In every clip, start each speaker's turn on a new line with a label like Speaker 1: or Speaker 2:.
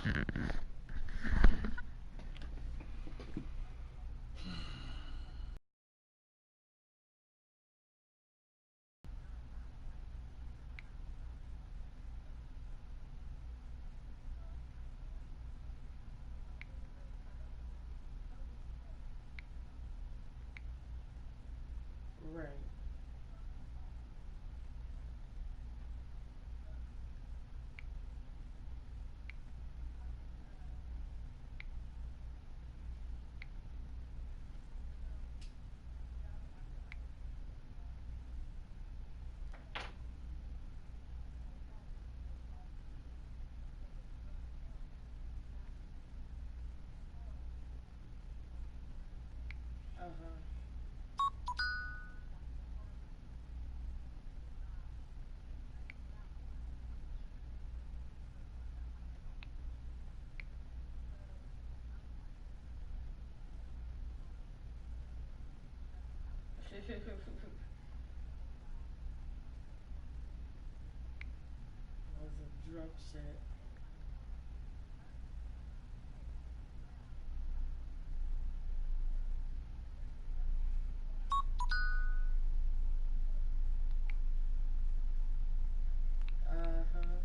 Speaker 1: Right. Uh-huh. Was a drunk shit. Uh-huh.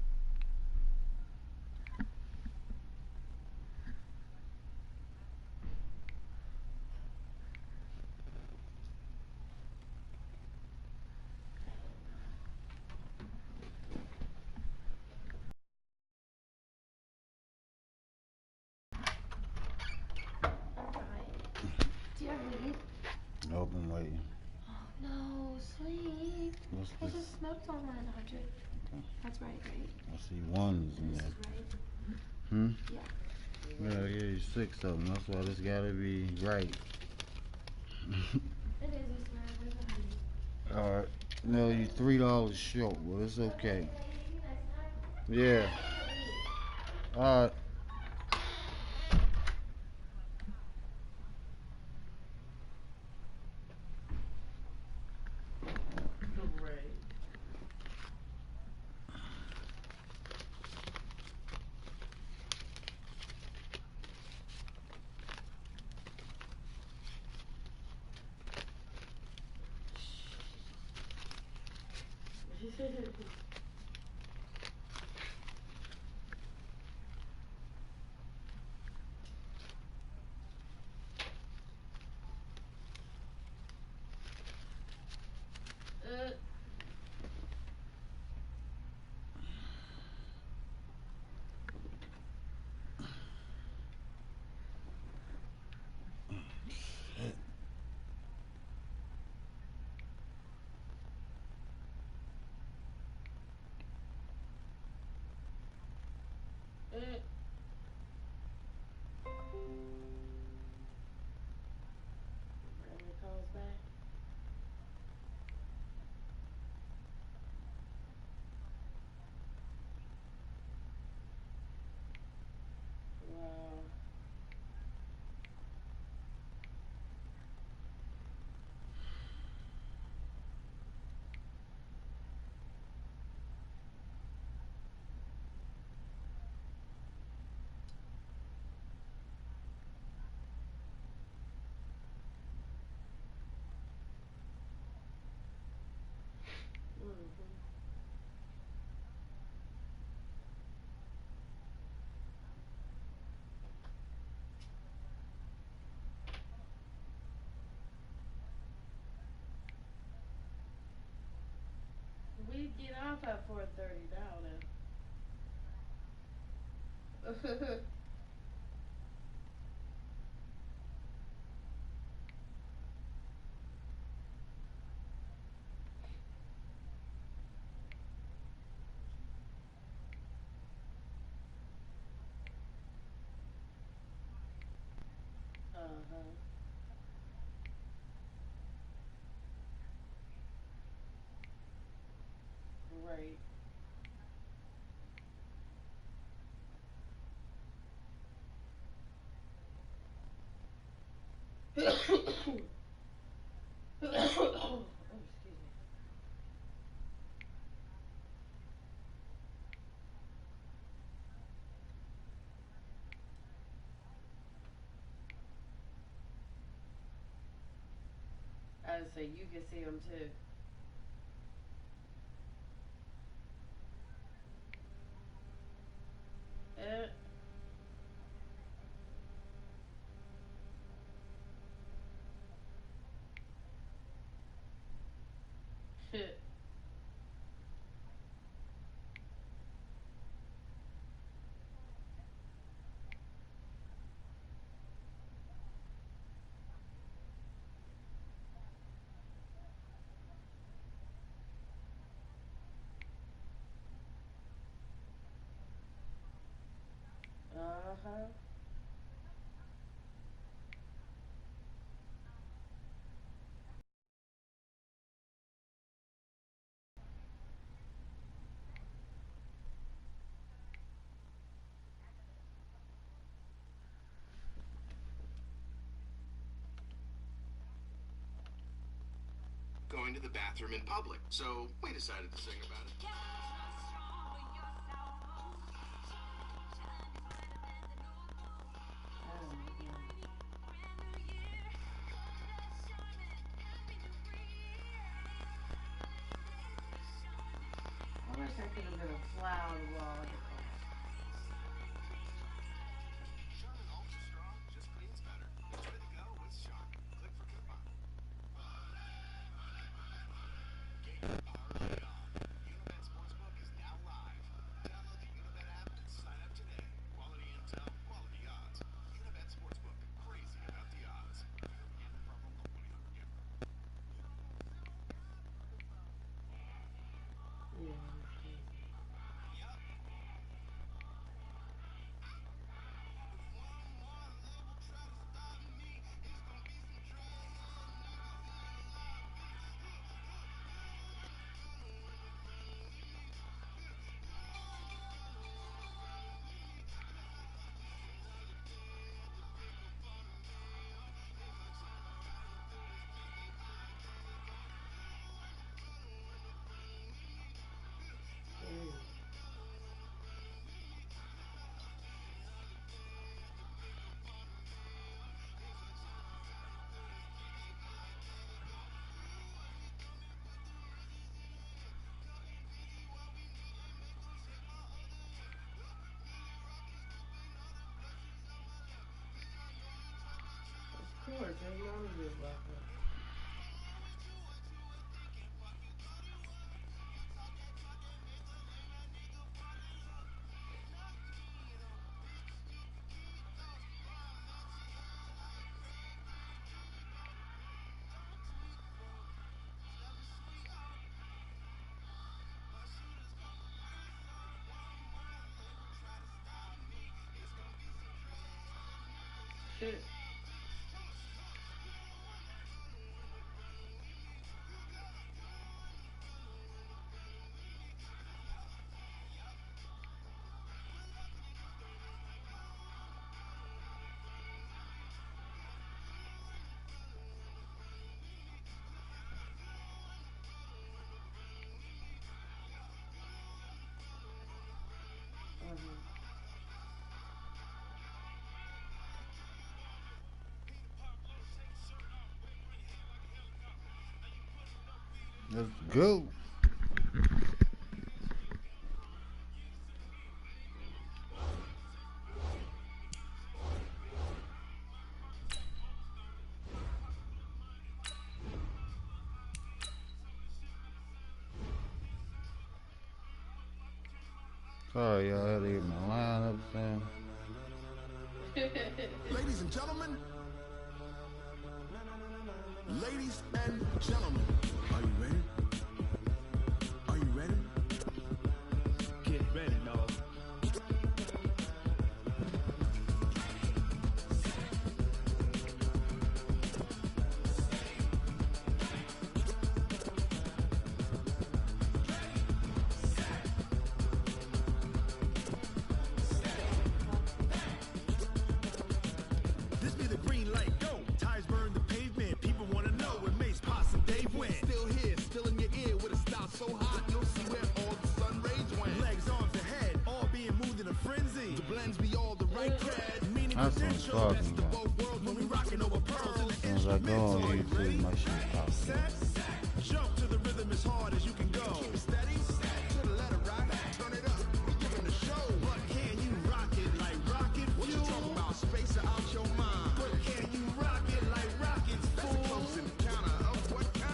Speaker 2: Do you have weed?
Speaker 3: Nope, I'm waiting.
Speaker 2: Oh no, sleep.
Speaker 3: What's
Speaker 2: I
Speaker 3: this?
Speaker 2: just smoked all 900. That's right, right?
Speaker 3: I see ones in
Speaker 2: This
Speaker 3: there.
Speaker 2: is right.
Speaker 3: Hmm?
Speaker 2: Yeah.
Speaker 3: Yeah, yeah, you 6 of them. That's why this gotta be right.
Speaker 2: It is a smell. Where's the honey?
Speaker 3: Alright. No, you $3 short, but it's okay.
Speaker 2: Can I give you next time?
Speaker 3: Yeah. Alright.
Speaker 1: Right. Bradley calls back. Wow. Mm-hmm. We get off at 4:30 now then. Uh-huh. Right. Oh, excuse me. about to say you can see them too. Uh, shit. Uh-huh.
Speaker 4: Going to the bathroom in public, so we decided to sing about it.
Speaker 1: I wish I could have been a fly on the wall at the class.
Speaker 4: Charmin Ultra Strong just cleans better. It's ready to go with Charmin. Click for coupon. Get your power right on. Unibet Sportsbook is now live. Download the Unibet app and sign up today. Quality intel, quality odds. Unibet Sportsbook. Crazy about the odds. Gambling problem? Call 1-800-GAMBLER.
Speaker 1: Yeah. Of course, they know this like that. Shit.
Speaker 3: let's go. Sorry, y'all. I had to get my line up, Sam.
Speaker 4: Ladies and gentlemen. Ladies and gentlemen. Are you ready? Are you ready? Get ready, dog. This be the green light, go. Tires burn the pavement. People wanna know where Mace, Poss, and Dave went. Still here, still in your ear with a style so hot, you'll see where all the sun rays went. Legs, arms, ahead, all being moved in a frenzy. The blends be all the right cred, meaning
Speaker 3: That's what I'm
Speaker 4: potential.
Speaker 3: talking
Speaker 4: Best of
Speaker 3: about.
Speaker 4: both worlds when we rocking over pearls.
Speaker 3: As soon as I go on YouTube, my shit pops.
Speaker 4: set, jump to the rhythm as hard as you can go. Keep it steady, to the letter right, turn it up, we're giving the show. But can you rock it like rocket fuel? What you talking about, space out your mind? But can you rock it like rockets, fool? That's a close encounter of what kind?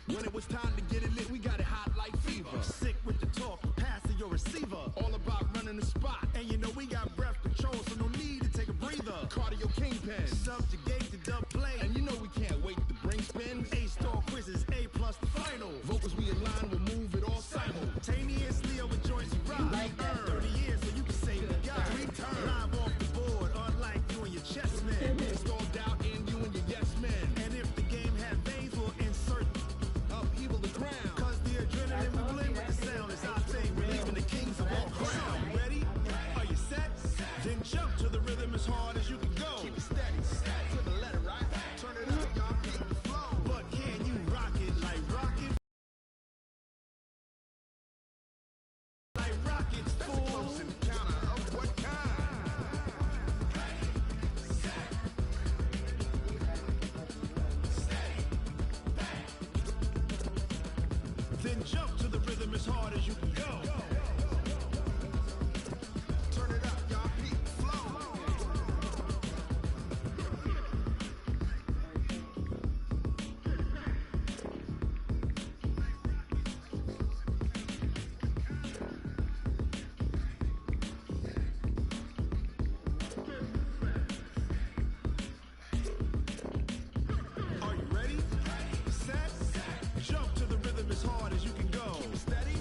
Speaker 4: When it was time to get it lit, we got it hot like fever. Sick with the talk, pass to your receiver. All about running the spot, and you know we got breath control, so no need to take a breather. Cardio kingpin, subjugate the dub play, and you know we can't wait to bring spin. A-star quizzes, A+ the final. Vocals we align, we'll move it all simultaneously over joints you rock. Like that 30 years, so you can say we got 3 turns. Live off the board, unlike you and your chess men. Installed out in you and your yes men. And if the game had veins, we'll insert upheaval the ground. Cause the adrenaline we blend with the sound is our thing. We're leaving the kings of all ground. Ready? Are you set? Then jump to the rhythm as hard as you can go. Keep it steady, to the letter right. Turn it up, y'all, keep the flow. But can you rock it like rocket? Like rockets, fool. That's a close encounter of what kind? Then jump to the rhythm as hard as you can go. Turn it up, y'all, keep the flow. Are you ready? Set, jump to the rhythm as hard as you can go. Keep it steady,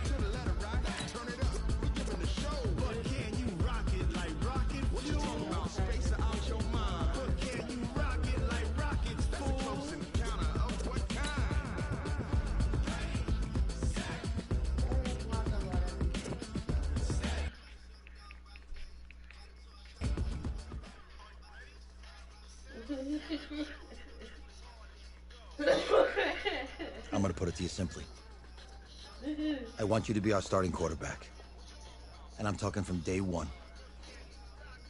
Speaker 4: to the letter right. Turn it up, we're giving the show. But can you rock it like rocket fuel? What you talking about, space out your mind? But can you rock it like rockets, fool? That's a close encounter of what kind?
Speaker 5: I'm going to put it to you simply. I want you to be our starting quarterback. And I'm talking from day one.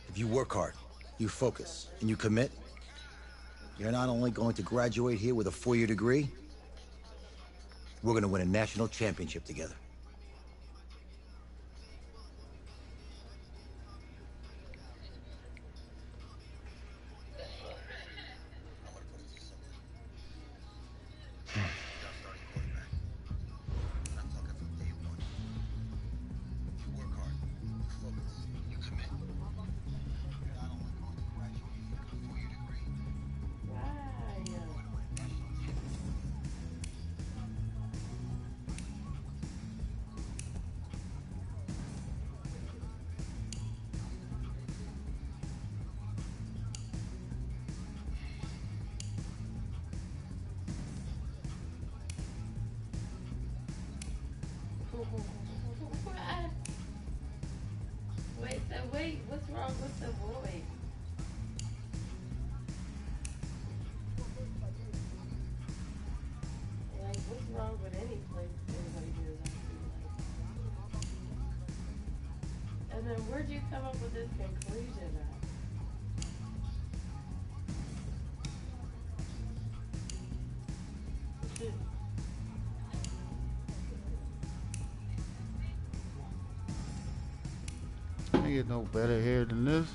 Speaker 5: If you work hard, you focus, and you commit, you're not only going to graduate here with a 4-year degree, we're going to win a national championship together.
Speaker 1: Wait, what's wrong with the boy? Like, what's wrong with any place anybody does? And then where'd you come up with this conclusion at?
Speaker 3: I get no better hair than this.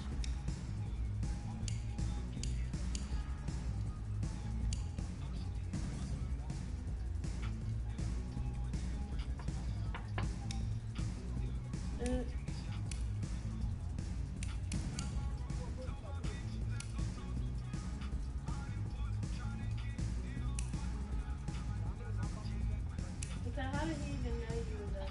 Speaker 1: So how did he even know you was up?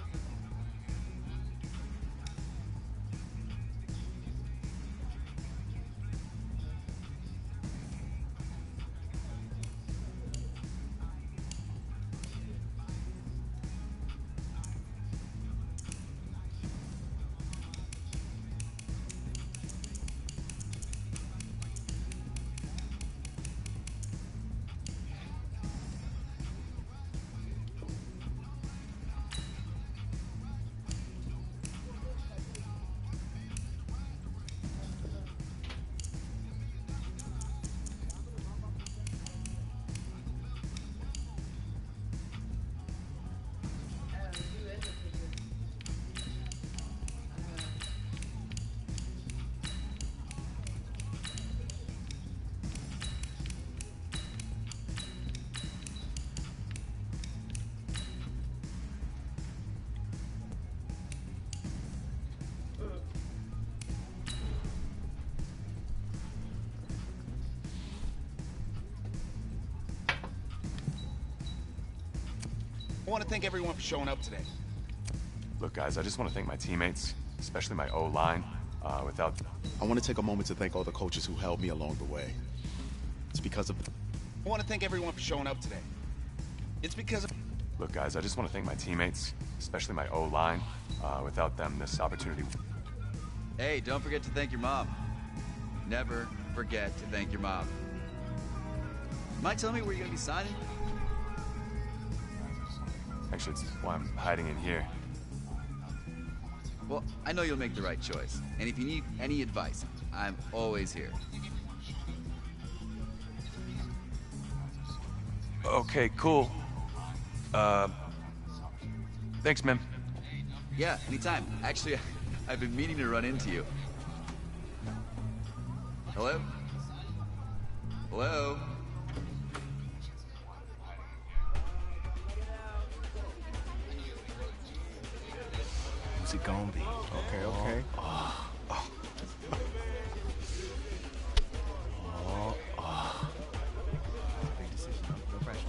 Speaker 4: I want to thank everyone for showing up today.
Speaker 6: Look, guys, I just want to thank my teammates, especially my O-line. Without...
Speaker 7: I want to take a moment to thank all the coaches who helped me along the way. It's because of...
Speaker 4: I want to thank everyone for showing up today. It's because of...
Speaker 6: Look, guys, I just want to thank my teammates, especially my O-line. Without them, this opportunity...
Speaker 8: Hey, don't forget to thank your mom. Never forget to thank your mom. Mind telling me where you're gonna be signing?
Speaker 6: Actually, it's why I'm hiding in here.
Speaker 8: Well, I know you'll make the right choice. And if you need any advice, I'm always here.
Speaker 6: Okay, cool. Thanks, man.
Speaker 8: Yeah, anytime. Actually, I've been meaning to run into you. Hello? Hello?
Speaker 7: Who's it gonna be?
Speaker 3: Okay.
Speaker 7: Big decision. No pressure.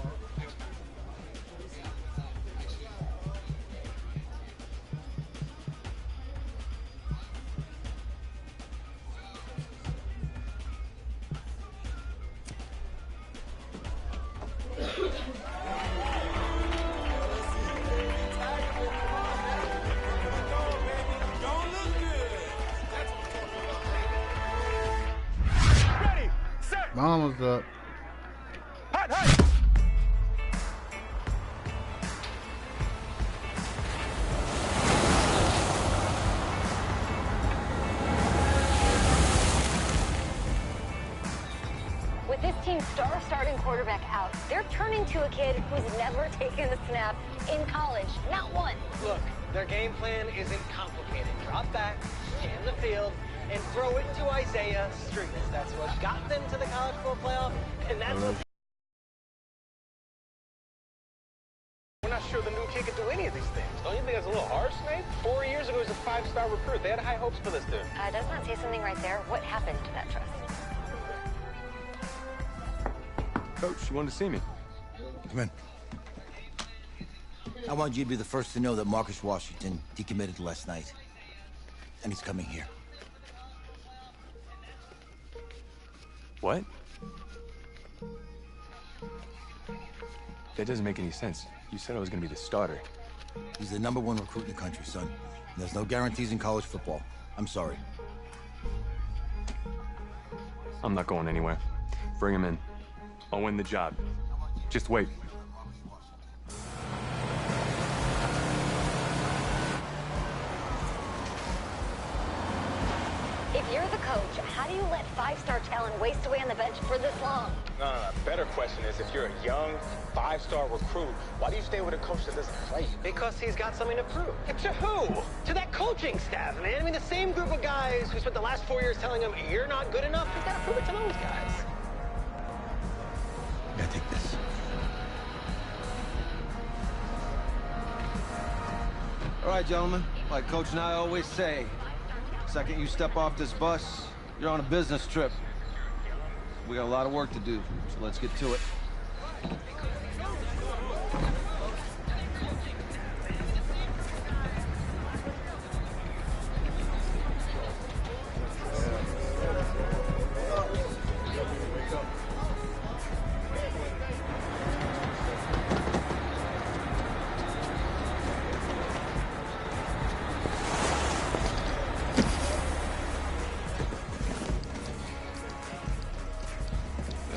Speaker 3: Mama's up.
Speaker 9: With this team's star starting quarterback out, they're turning to a kid who's never taken a snap in college. Not one.
Speaker 10: Look, their game plan isn't complicated. Drop back, scan the field, and throw it to Isaiah Streets. That's what got them to the college football playoff, and that's what... We're not sure the new kid can do any of these things. Don't you think that's a little harsh, Nate? 4 years ago, he was a 5-star recruit. They had high hopes for this dude.
Speaker 9: Does not say something right there. What happened to that trust?
Speaker 6: Coach, you wanted to see me?
Speaker 5: Come in. I want you to be the first to know that Marcus Washington decommitted last night. And he's coming here.
Speaker 6: What? That doesn't make any sense. You said I was gonna be the starter.
Speaker 5: He's the #1 recruit in the country, son. And there's no guarantees in college football. I'm sorry.
Speaker 6: I'm not going anywhere. Bring him in. I'll win the job. Just wait.
Speaker 9: If you're the coach, how do you let 5-star talent waste away on the bench for this long?
Speaker 10: No. Better question is, if you're a young 5-star recruit, why do you stay with a coach that doesn't play? Because he's got something to prove. To who? To that coaching staff, man. I mean, the same group of guys who spent the last 4 years telling him, you're not good enough. He's got to prove it to those guys.
Speaker 5: Yeah, take this.
Speaker 11: All right, gentlemen. Like Coach and I always say, second you step off this bus, you're on a business trip. We got a lot of work to do, so let's get to it.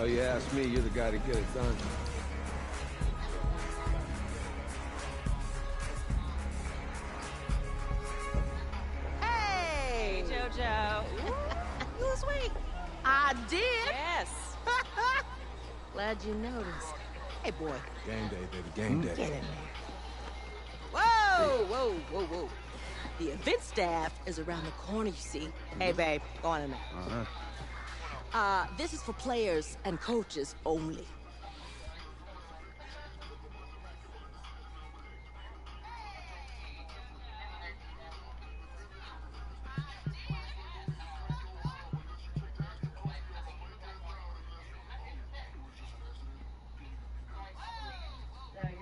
Speaker 11: Oh, you ask me, you're the guy to get it done.
Speaker 12: Hey, JoJo. You was sweet. I did. Yes. Glad you noticed. Hey, boy.
Speaker 7: Game day, baby. Game day.
Speaker 12: Get in there. Whoa. The event staff is around the corner, you see. Hey, babe, go on in there. This is for players and coaches only.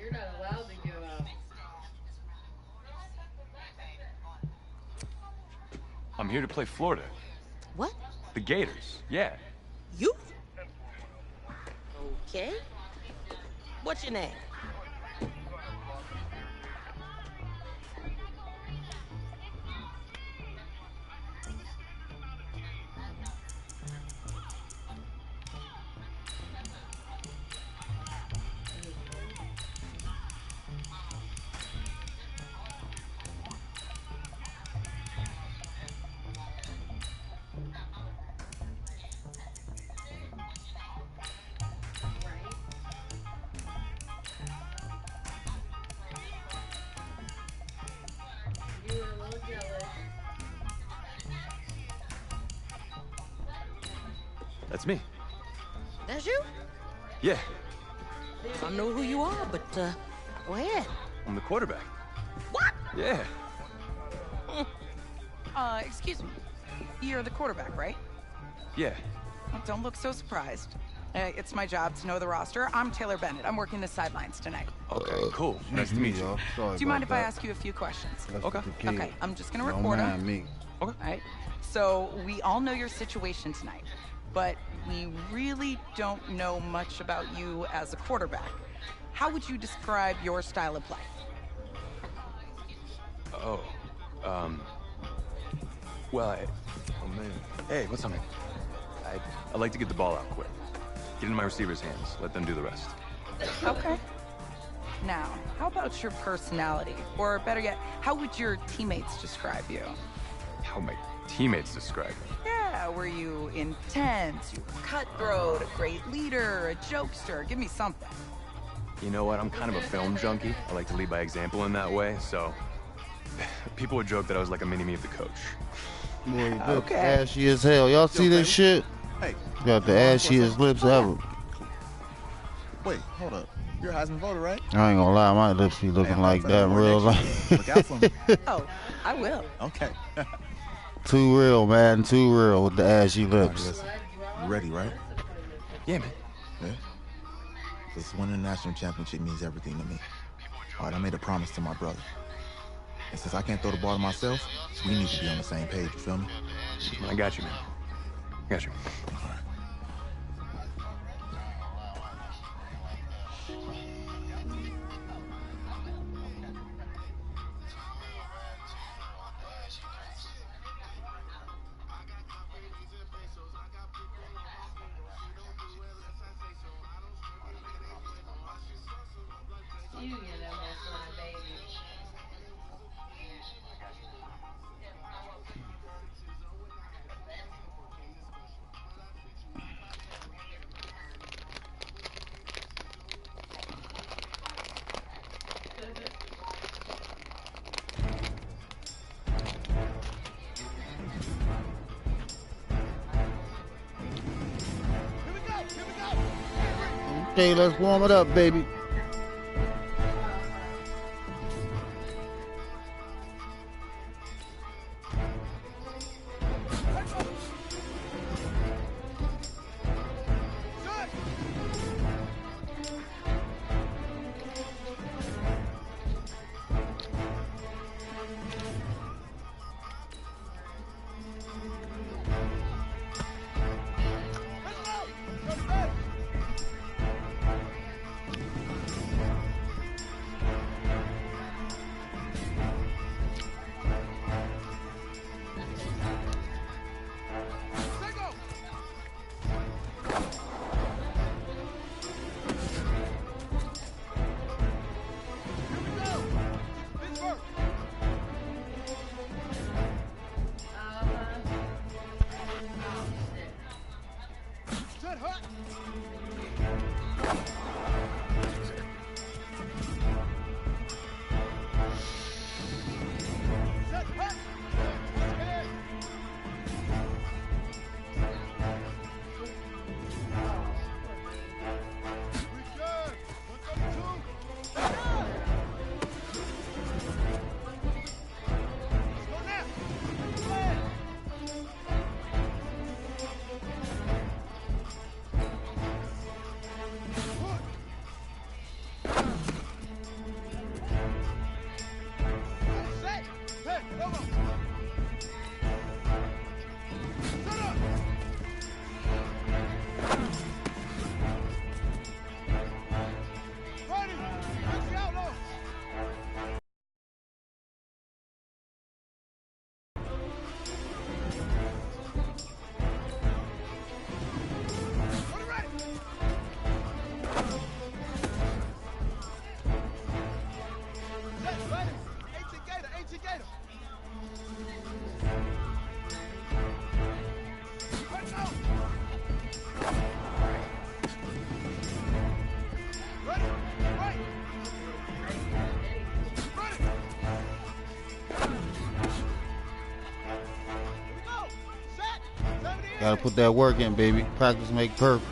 Speaker 1: You're not allowed to go out.
Speaker 6: I'm here to play Florida.
Speaker 12: What?
Speaker 6: The Gators, yeah.
Speaker 12: You? Okay. What's your name?
Speaker 1: You were a little jealous.
Speaker 6: That's me.
Speaker 12: That's you?
Speaker 6: Yeah,
Speaker 12: I don't know who you are, but, go ahead.
Speaker 6: I'm the quarterback.
Speaker 12: What?
Speaker 6: Yeah.
Speaker 13: Excuse me. You're the quarterback, right?
Speaker 6: Yeah.
Speaker 13: Well, don't look so surprised. It's my job to know the roster. I'm Taylor Bennett. I'm working the sidelines tonight.
Speaker 6: Okay, cool. Nice to meet you.
Speaker 3: Sorry
Speaker 13: Do you mind if
Speaker 3: about
Speaker 13: I
Speaker 3: that.
Speaker 13: ask you a few questions?
Speaker 3: That's
Speaker 6: Okay.
Speaker 3: the kid.
Speaker 13: Okay, I'm just gonna
Speaker 3: Don't
Speaker 13: record
Speaker 3: mind
Speaker 13: them.
Speaker 3: me.
Speaker 6: Okay.
Speaker 13: All right. So we all know your situation tonight, but we really don't know much about you as a quarterback. How would you describe your style of play?
Speaker 6: Oh, well, oh man. Hey, what's up, man? I like to get the ball out quick. Get into my receiver's hands. Let them do the rest.
Speaker 13: Okay. Now, how about your personality? Or better yet, how would your teammates describe you?
Speaker 6: How my teammates describe me.
Speaker 13: Yeah, were you intense, you were cutthroat, a great leader, a jokester? Give me something.
Speaker 6: You know what? I'm kind of a film junkie. I like to lead by example in that way, so people would joke that I was like a mini-me of the coach.
Speaker 3: Boy, you look
Speaker 13: Okay.
Speaker 3: ashy as hell. Y'all see this shit?
Speaker 7: Hey.
Speaker 3: Got the ashiest lips ever.
Speaker 7: Wait, hold up. You're a Heisman voter, right?
Speaker 3: I ain't gonna lie, my lips be looking
Speaker 7: Hey,
Speaker 3: like
Speaker 7: I'm
Speaker 3: that in
Speaker 7: more
Speaker 3: real
Speaker 7: next year.
Speaker 3: life.
Speaker 7: Look out for me.
Speaker 13: Oh, I will.
Speaker 7: Okay.
Speaker 3: Too real, man. Too real with the ashy
Speaker 7: All right,
Speaker 3: lips.
Speaker 7: listen. You ready, right?
Speaker 6: Yeah, man.
Speaker 7: Yeah. This winning the national championship means everything to me. All right, I made a promise to my brother. And since I can't throw the ball to myself, we need to be on the same page, you feel me?
Speaker 6: I got you, man. Got you.
Speaker 7: All right.
Speaker 1: You get that mess on a baby.
Speaker 3: Okay, let's warm it up, baby. Gotta put that work in, baby. Practice make perfect.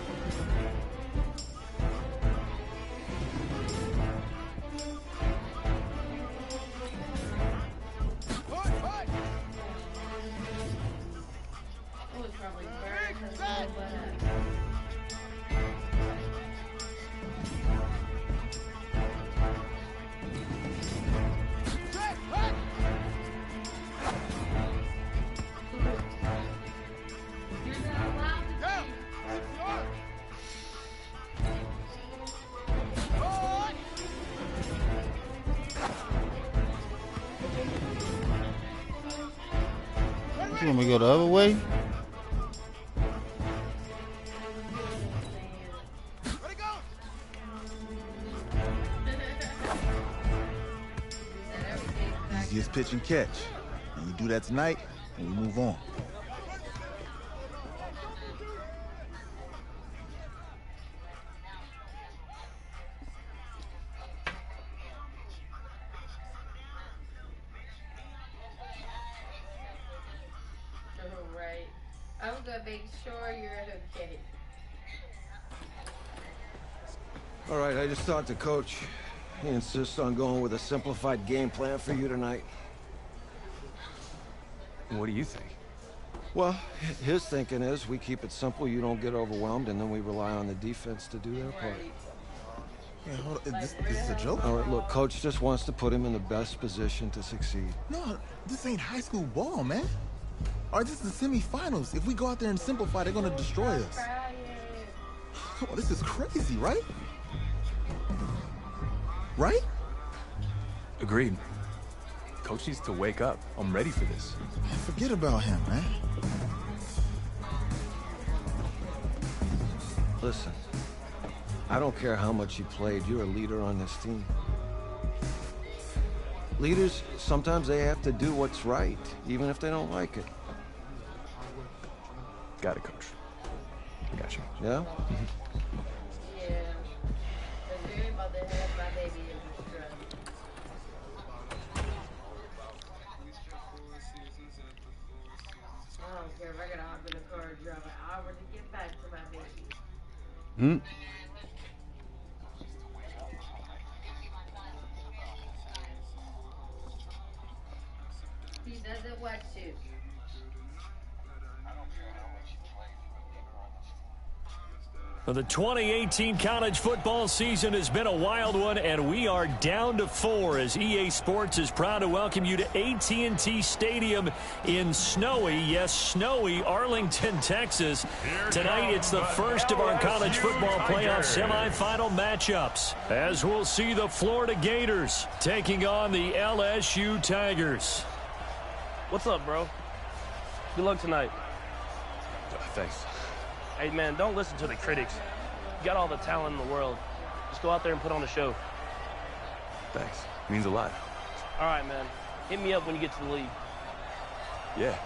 Speaker 3: You want me to go the other way?
Speaker 7: Easiest pitch and catch. And you do that tonight, and we move on.
Speaker 1: Right. I'm gonna make sure you're okay.
Speaker 11: All right, I just talked to Coach. He insists on going with a simplified game plan for you tonight.
Speaker 6: What do you think?
Speaker 11: Well, his thinking is we keep it simple, you don't get overwhelmed, and then we rely on the defense to do their part.
Speaker 7: Yeah, hold on. This is a joke?
Speaker 11: All right, look, Coach just wants to put him in the best position to succeed.
Speaker 7: No, this ain't high school ball, man. All right, this is the semifinals. If we go out there and simplify, they're gonna destroy us. Come on, this is crazy, right? Right?
Speaker 6: Agreed. Coach needs to wake up. I'm ready for this.
Speaker 7: Man, forget about him, man.
Speaker 11: Listen, I don't care how much you played, you're a leader on this team. Leaders, sometimes they have to do what's right, even if they don't like it.
Speaker 6: Got it, Coach. I got you.
Speaker 11: Yeah?
Speaker 1: Yeah. Because you're about to have my baby in distress. I don't care if I gotta hop in the car and drive an hour to get back to my baby. He doesn't watch you.
Speaker 14: The 2018 college football season has been a wild one, and we are down to 4 as EA Sports is proud to welcome you to AT&T Stadium in snowy, yes, snowy Arlington, Texas. Tonight, it's the first of our college football playoff semifinal matchups, as we'll see the Florida Gators taking on the LSU Tigers.
Speaker 15: What's up, bro? Good luck tonight.
Speaker 6: Thanks.
Speaker 15: Hey, man, don't listen to the critics. You got all the talent in the world. Just go out there and put on a show.
Speaker 6: Thanks. Means a lot.
Speaker 15: All right, man. Hit me up when you get to the league.
Speaker 6: Yeah.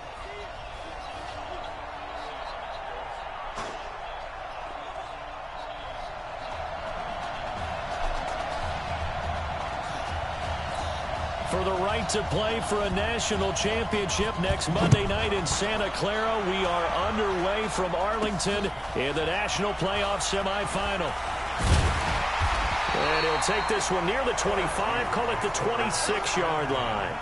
Speaker 14: For the right to play for a national championship next Monday night in Santa Clara, we are underway from Arlington in the national playoff semifinal. And he'll take this one near the 25, call it the 26-yard line.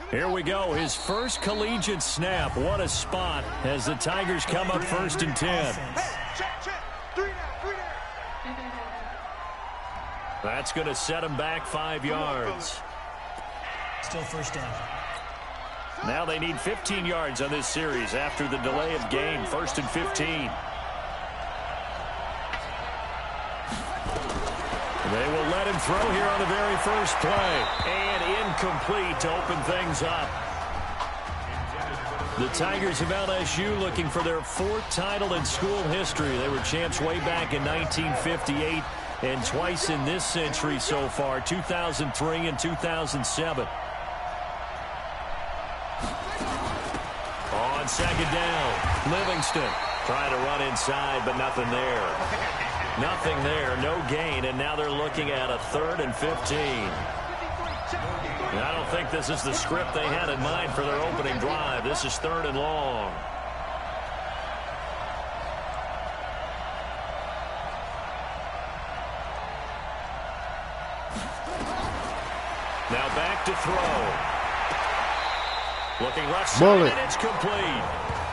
Speaker 14: Here we go, his first collegiate snap. What a spot as the Tigers come up 1st and 10. That's going to set him back 5 yards.
Speaker 16: Still first down.
Speaker 14: Now they need 15 yards on this series after the delay of game. 1st and 15. They will let him throw here on the very first play. And incomplete to open things up. The Tigers of LSU looking for their 4th title in school history. They were champs way back in 1958. and twice in this century so far, 2003 and 2007. On second down, Livingston trying to run inside, but nothing there. Nothing there, no gain, and now they're looking at a 3rd and 15. I don't think this is the script they had in mind for their opening drive. This is 3rd and long. Now back to throw. Looking left side, and it's complete.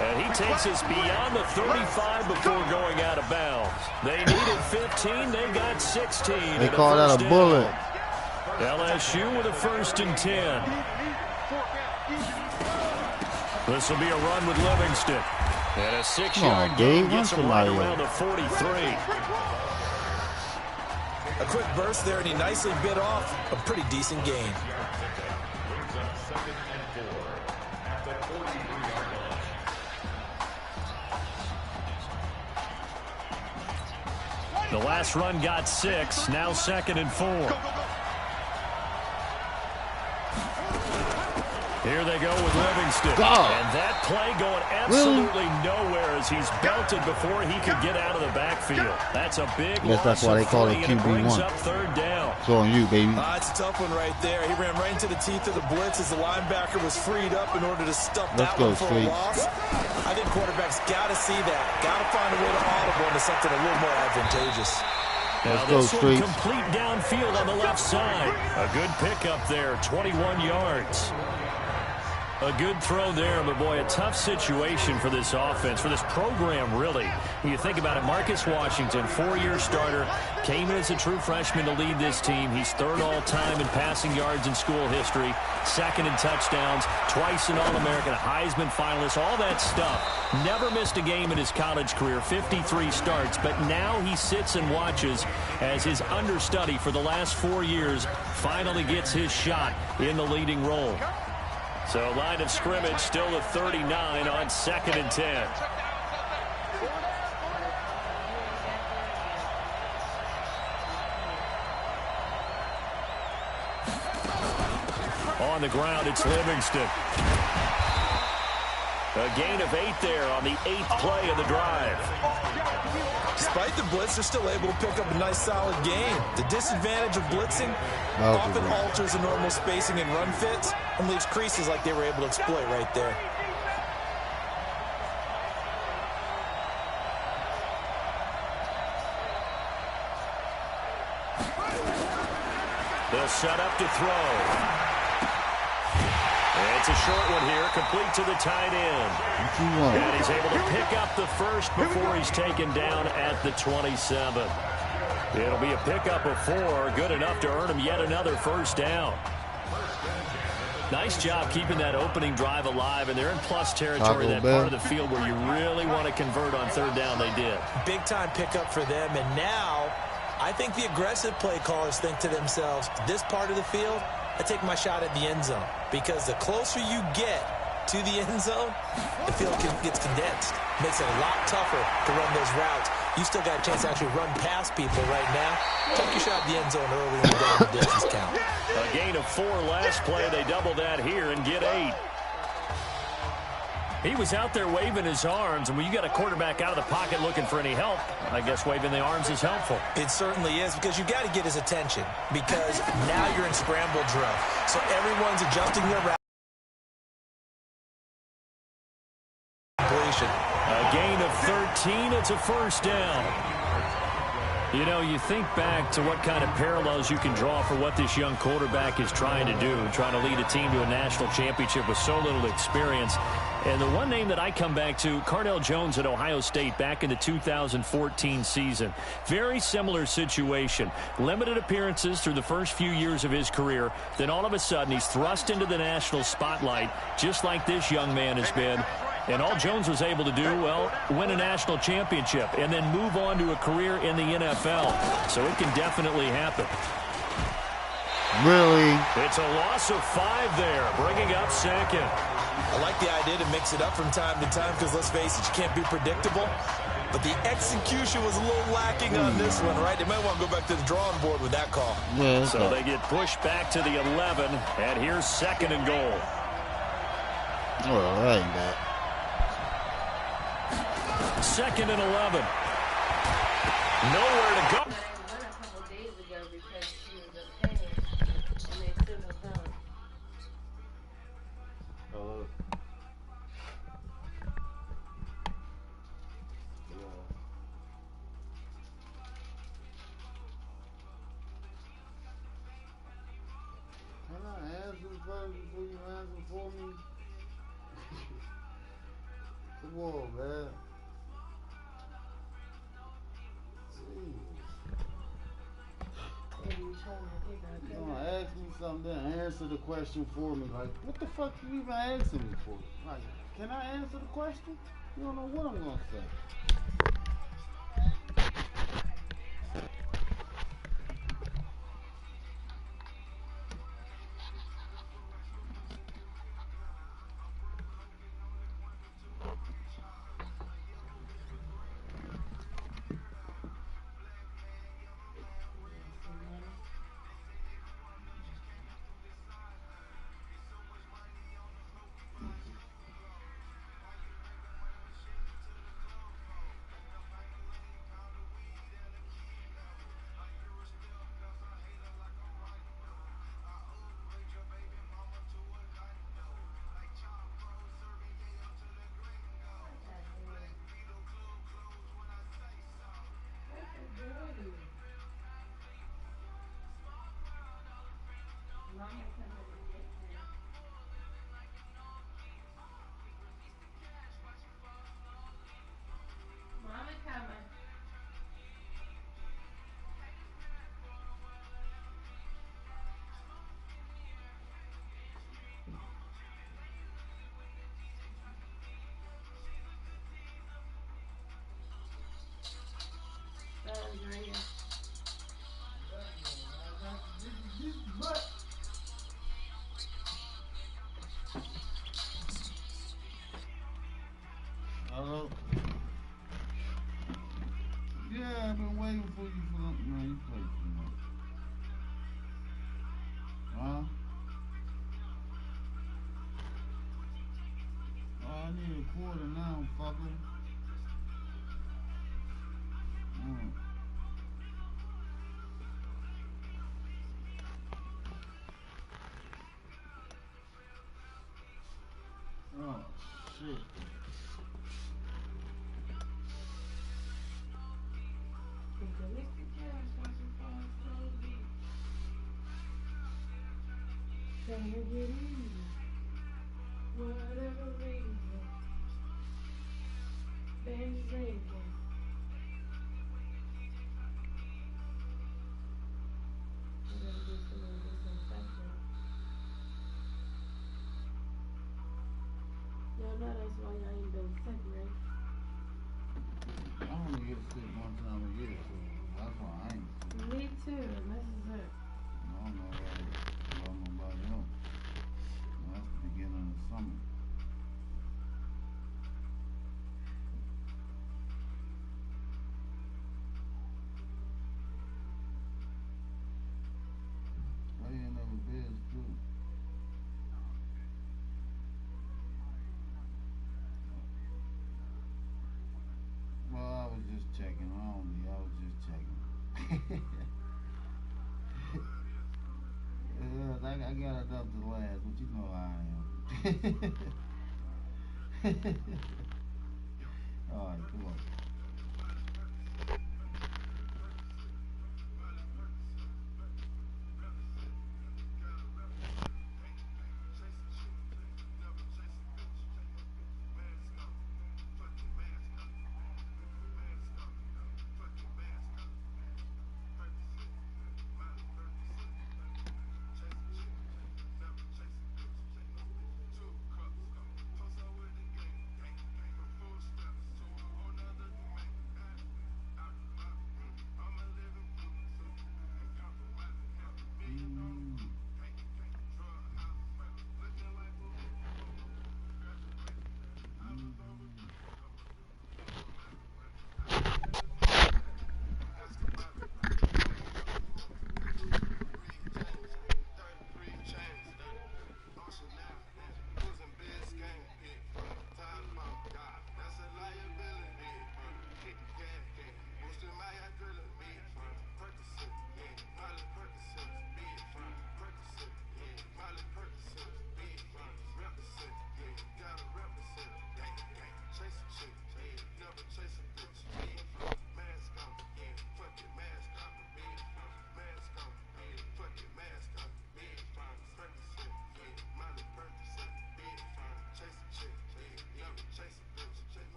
Speaker 14: And he takes us beyond the 35 before going out of bounds. They needed 15. They got 16.
Speaker 3: They call that a bullet.
Speaker 14: LSU with a 1st and 10. This will be a run with Livingston. And a 6-yard gain gets him right around the 43.
Speaker 17: A quick burst there, and he nicely bit off a pretty decent gain.
Speaker 14: The last run got 6, now 2nd and 4. Here they go with Livingston. And that play going absolutely nowhere as he's belted before he could get out of the backfield. That's a big loss.
Speaker 3: That's why they call it QB1.
Speaker 14: Up 3rd down.
Speaker 3: It's on you, baby.
Speaker 17: It's a tough one right there. He ran right into the teeth of the blitz as the linebacker was freed up in order to stuff that one for a loss. I think quarterbacks got to see that. Got to find a way to audible into something a little more advantageous.
Speaker 14: Now this one complete downfield on the left side. A good pickup there, 21 yards. A good throw there, but boy, a tough situation for this offense, for this program, really. When you think about it, Marcus Washington, 4-year starter, came in as a true freshman to lead this team. He's 3rd all-time in passing yards in school history, 2nd in touchdowns, twice an All-American, Heisman finalist, all that stuff. Never missed a game in his college career, 53 starts, but now he sits and watches as his understudy for the last 4 years finally gets his shot in the leading role. So line of scrimmage still at 39 on 2nd and 10. On the ground, it's Livingston. A gain of 8 there on the 8th play of the drive.
Speaker 17: Despite the blitz, they're still able to pick up a nice solid gain. The disadvantage of blitzing often alters the normal spacing and run fits and leaves creases like they were able to exploit right there.
Speaker 14: They'll set up to throw. It's a short one here, complete to the tight end. And he's able to pick up the 1st before he's taken down at the 27. It'll be a pickup of 4, good enough to earn him yet another 1st down. Nice job keeping that opening drive alive, and they're in plus territory, that part of the field where you really want to convert on 3rd down. They did.
Speaker 17: Big-time pickup for them, and now I think the aggressive play callers think to themselves, this part of the field, I take my shot at the end zone, because the closer you get to the end zone, the field gets condensed. Makes it a lot tougher to run those routes. You still got a chance to actually run past people right now. Take your shot at the end zone early in the down the distance count.
Speaker 14: A gain of 4 last play. They double that here and get 8. He was out there waving his arms, and when you got a quarterback out of the pocket looking for any help, I guess waving the arms is helpful.
Speaker 17: It certainly is, because you got to get his attention, because now you're in scramble drill. So everyone's adjusting their route.
Speaker 14: A gain of 13. It's a 1st down. You know, you think back to what kind of parallels you can draw for what this young quarterback is trying to do, trying to lead a team to a national championship with so little experience. And the one name that I come back to, Cardell Jones at Ohio State back in the 2014 season. Very similar situation. Limited appearances through the first few years of his career. Then all of a sudden he's thrust into the national spotlight, just like this young man has been. And all Jones was able to do, well, win a national championship and then move on to a career in the NFL. So it can definitely happen.
Speaker 3: Really?
Speaker 14: It's a loss of 5 there, bringing up 2nd.
Speaker 17: I like the idea to mix it up from time to time because, let's face it, you can't be predictable. but the execution was a little lacking on this one, right? They might want to go back to the drawing board with that call.
Speaker 3: Yeah,
Speaker 14: so they get pushed back to the 11, and here's 2nd and goal.
Speaker 3: Oh, that ain't bad.
Speaker 14: 2nd and 11. Nowhere to go.
Speaker 3: Can I answer first before you answer for me? Come on, man. Ask me something, then answer the question for me. Like, what the fuck you even asking me for? Like, can I answer the question? You don't know what I'm gonna say. Hello? Yeah, I've been waiting for you for that. Man, you play too much. Huh? Oh, I need a quarter now, fucker. Oh, shit.
Speaker 1: Trying to get easy. Whatever reason. Been sinking. We're gonna do some more disinfectant. Y'all know that's why y'all ain't been sick, right?
Speaker 3: I only get sick one time a year, so that's why I ain't sick.
Speaker 1: Me too, and this is it.
Speaker 3: I don't know about nobody else. That's the beginning of the summer. Why you ain't never been too? Well, I was just checking only. I was just checking. I got enough to last, but you know how I am. Alright, come on.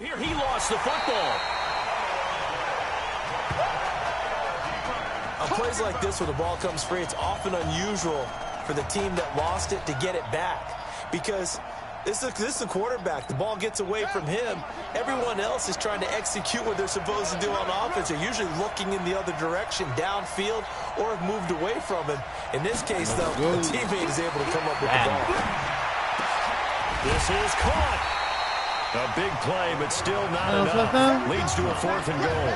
Speaker 14: Here he lost the football.
Speaker 17: On plays like this where the ball comes free, it's often unusual for the team that lost it to get it back. Because this is a quarterback. The ball gets away from him. Everyone else is trying to execute what they're supposed to do on offense. They're usually looking in the other direction, downfield, or have moved away from him. In this case, though, the teammate is able to come up with the ball.
Speaker 14: This is caught. A big play, but still not enough. Leads to a 4th and goal.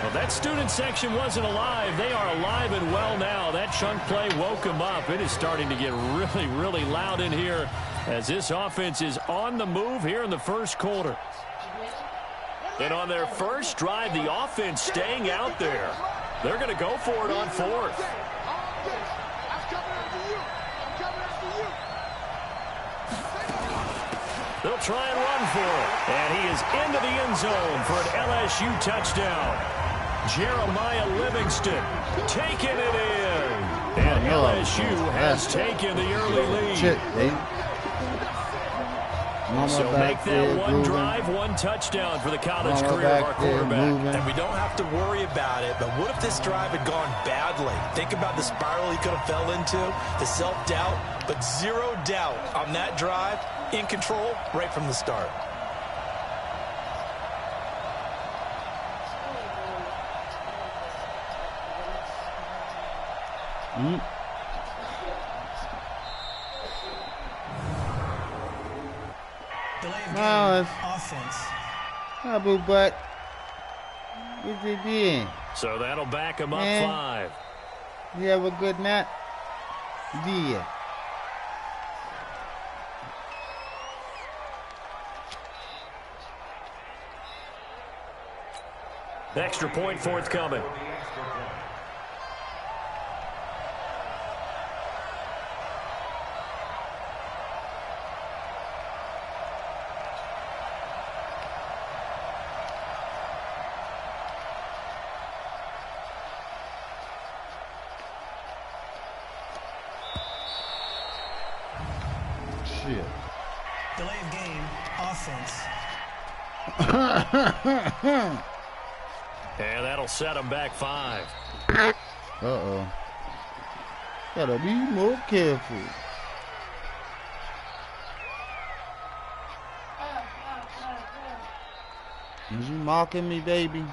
Speaker 14: Well, that student section wasn't alive. They are alive and well now. That chunk play woke them up. It is starting to get really, really loud in here as this offense is on the move here in the first quarter. And on their first drive, the offense staying out there. They're going to go for it on 4th. They'll try and run for it. And he is into the end zone for an LSU touchdown. Jeremiah Livingston taking it in. And LSU has taken the early lead. So make that one drive, one touchdown for the college career of our quarterback.
Speaker 17: And we don't have to worry about it, but what if this drive had gone badly? Think about the spiral he could have fell into, the self-doubt, but zero doubt on that drive, in control right from the start.
Speaker 3: Offense. Abu Butt. What's it doing?
Speaker 14: So that'll back him up 5.
Speaker 3: You have a good night? Yeah.
Speaker 14: Extra point forthcoming.
Speaker 16: Delay of game, offense.
Speaker 14: And that'll set him back 5.
Speaker 3: Uh-oh. Gotta be more careful. Is you mocking me, baby?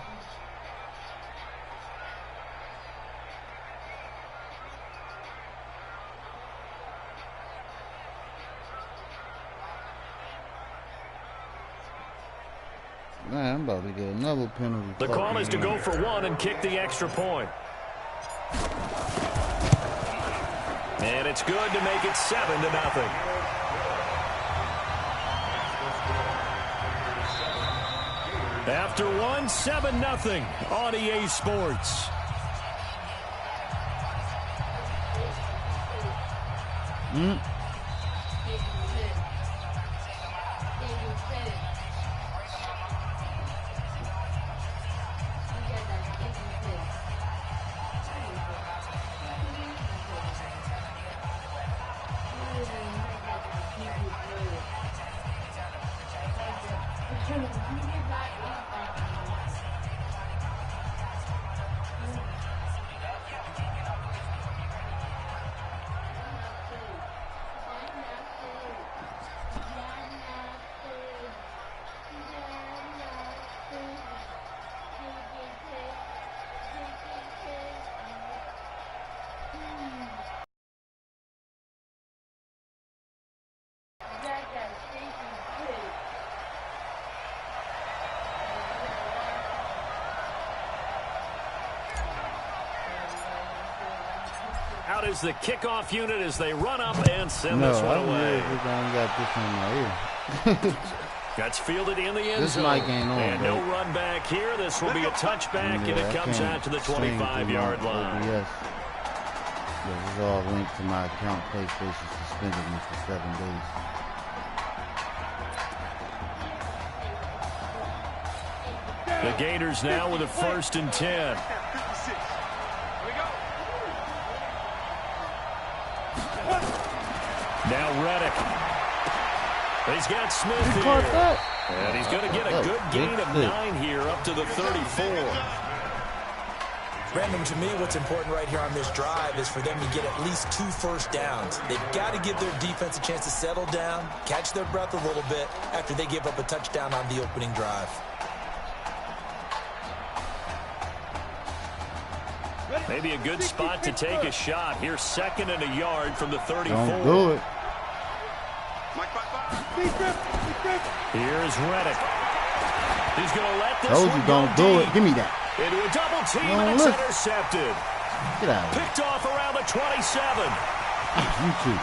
Speaker 3: Man, I'm about to get another penalty.
Speaker 14: The call is to go for 1 and kick the extra point. And it's good to make it 7-0. After 1, 7-0 on EA Sports. Out is the kickoff unit as they run up and send this one away.
Speaker 3: I got this in my ear.
Speaker 14: That's fielded in the end zone. And no run back here. This will be a touchback, and it comes out to the 25-yard line.
Speaker 3: Yes. This is all linked to my account. PlayStation suspended me for 7 days.
Speaker 14: The Gators now with a 1st and 10. Now Reddick. He's got Smith
Speaker 3: He
Speaker 14: here.
Speaker 3: caught that.
Speaker 14: And he's going to get a good gain of 9 here up to the 34.
Speaker 17: Brandon, to me, what's important right here on this drive is for them to get at least 2 first downs. They've got to give their defense a chance to settle down, catch their breath a little bit after they give up a touchdown on the opening drive.
Speaker 14: Maybe a good spot to take a shot. Here's 2nd and a yard from the 34.
Speaker 3: Don't do it.
Speaker 14: Here's Reddick. He's going to let this
Speaker 3: Told
Speaker 14: one
Speaker 3: you,
Speaker 14: go
Speaker 3: don't do
Speaker 14: deep.
Speaker 3: it. Give me that.
Speaker 14: Into a double team,
Speaker 3: No,
Speaker 14: and it's
Speaker 3: look.
Speaker 14: intercepted.
Speaker 3: Get out of here.
Speaker 14: Picked off around the 27.
Speaker 3: You too.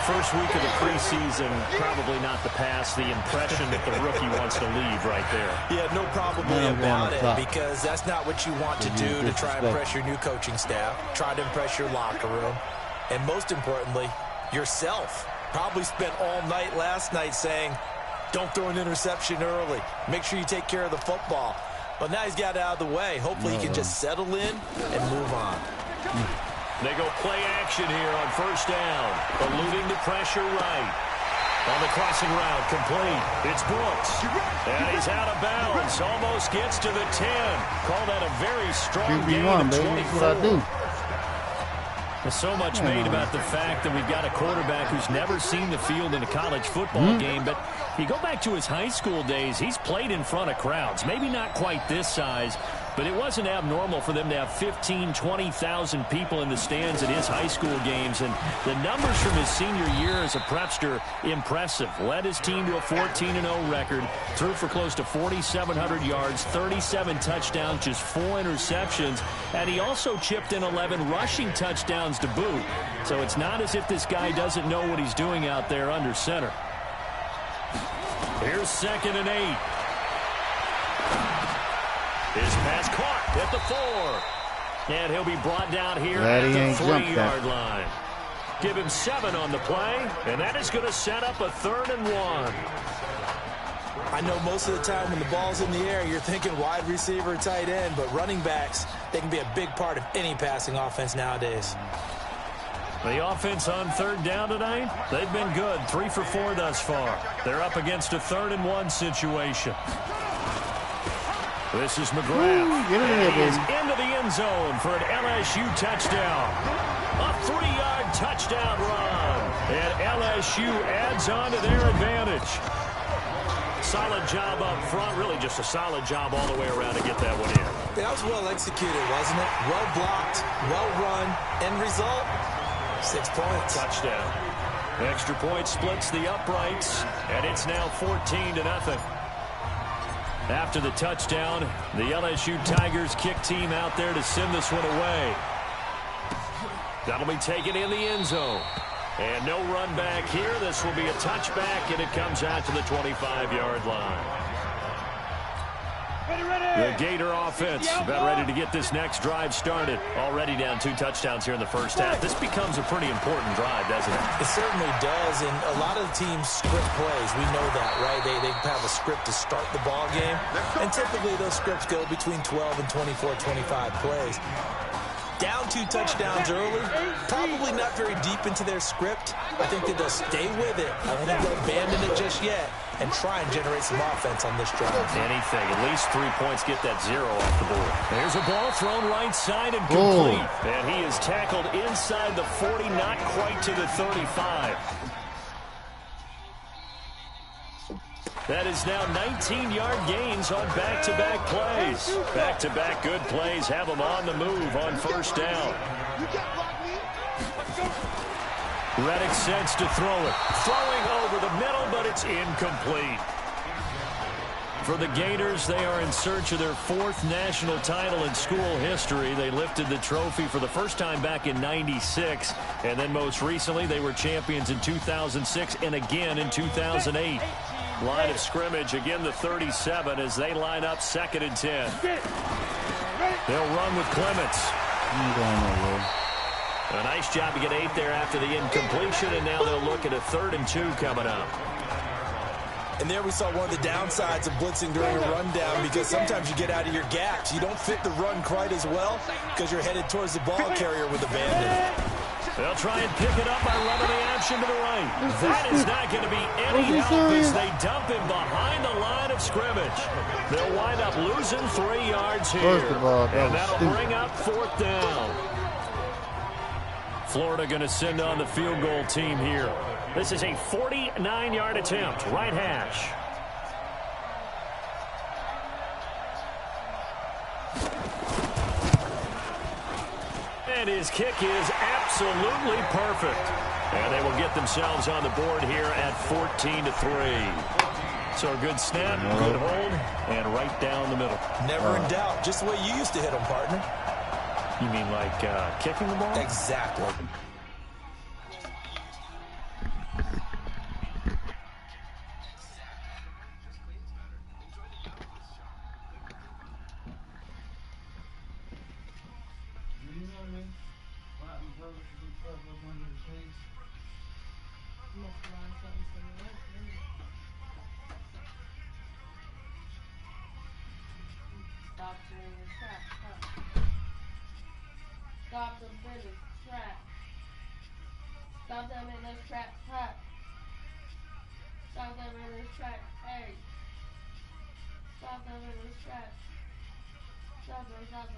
Speaker 14: First week of the preseason, probably not the pass, the impression that the rookie wants to leave right there.
Speaker 17: Yeah, no probably about it, because that's not what you want to do to try and impress your new coaching staff, try to impress your locker room, and most importantly, yourself. Probably spent all night last night saying, don't throw an interception early. Make sure you take care of the football. But now he's got it out of the way. Hopefully he can just settle in and move on.
Speaker 14: They go play action here on first down. Eluding the pressure right. On the crossing route, complete. It's Brooks. And he's out of bounds. Almost gets to the 10. Call that a very strong gain of 24.
Speaker 3: That's what I do.
Speaker 14: There's so much made about the fact that we've got a quarterback who's never seen the field in a college football game. But if you go back to his high school days, he's played in front of crowds. Maybe not quite this size, but it wasn't abnormal for them to have 15,000, 20,000 people in the stands at his high school games. And the numbers from his senior year as a prepster, impressive. Led his team to a 14-0 record. Threw for close to 4,700 yards, 37 touchdowns, just 4 interceptions. And he also chipped in 11 rushing touchdowns to boot. So it's not as if this guy doesn't know what he's doing out there under center. Here's 2nd and 8. His pass caught at the 4. And he'll be brought down here at the 3-yard line. Give him 7 on the play, and that is going to set up a 3rd and 1.
Speaker 17: I know most of the time when the ball's in the air, you're thinking wide receiver, tight end, but running backs, they can be a big part of any passing offense nowadays.
Speaker 14: The offense on 3rd down tonight, they've been good. 3 for 4 thus far. They're up against a 3rd and 1 situation. This is McGrath.
Speaker 3: Get in there,
Speaker 14: He is
Speaker 3: baby.
Speaker 14: into the end zone for an LSU touchdown. A 3-yard touchdown run. And LSU adds on to their advantage. Solid job up front. Really just a solid job all the way around to get that one in.
Speaker 17: That was well executed, wasn't it? Well blocked, well run. End result, 6 points.
Speaker 14: Touchdown. Extra point splits the uprights, and it's now 14-0. After the touchdown, the LSU Tigers kick team out there to send this one away. That'll be taken in the end zone. And no run back here. This will be a touchback, and it comes out to the 25-yard line. The Gator offense about ready to get this next drive started. Already down 2 touchdowns here in the first half. This becomes a pretty important drive, doesn't it?
Speaker 17: It certainly does, and a lot of the teams script plays. We know that, right? They have a script to start the ball game, and typically those scripts go between 12 and 24, 25 plays. Down 2 touchdowns early, probably not very deep into their script. I think that they'll stay with it. I don't think they'll abandon it just yet and try and generate some offense on this drive.
Speaker 14: Anything. At least 3 points, get that 0 off the board. There's a ball thrown right side and complete. And he is tackled inside the 40, not quite to the 35. That is now 19-yard gains on back-to-back plays. Back-to-back good plays have them on the move on first down. Reddick sets to throw it. Throwing over the middle, but it's incomplete. For the Gators, they are in search of their 4th national title in school history. They lifted the trophy for the first time back in '96, and then most recently they were champions in 2006 and again in 2008. Line of scrimmage, again the 37 as they line up 2nd and 10. They'll run with Clements. A nice job to get 8 there after the incompletion, and now they'll look at a 3rd and 2 coming up.
Speaker 17: And there we saw one of the downsides of blitzing during a rundown, because sometimes you get out of your gaps. You don't fit the run quite as well because you're headed towards the ball carrier with abandon.
Speaker 14: They'll try and pick it up by running the action to the right. That is not going to be any help as they dump him behind the line of scrimmage. They'll wind up losing 3 yards here.
Speaker 3: First of all,
Speaker 14: and that'll bring up 4th down. Florida going to send on the field goal team here. This is a 49-yard attempt, right hash. And his kick is absolutely perfect. And they will get themselves on the board here at 14-3. So a good snap, good hold, and right down the middle.
Speaker 17: Never in doubt. Just the way you used to hit them, partner.
Speaker 14: You mean like kicking the ball?
Speaker 17: Exactly.
Speaker 1: Stop them in this trap. Stop them in this trap. Stop them in this trap. Hey. Stop them in this trap. Stop them in this trap.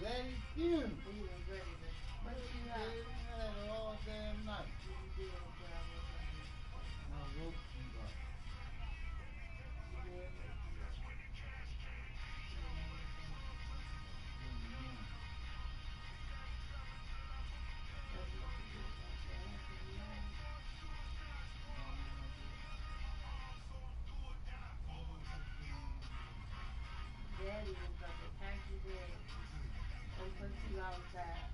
Speaker 3: Very cute. Very cute.
Speaker 1: What you got?
Speaker 3: Had all damn night.
Speaker 1: Daddy was about to pack you in and put you outside.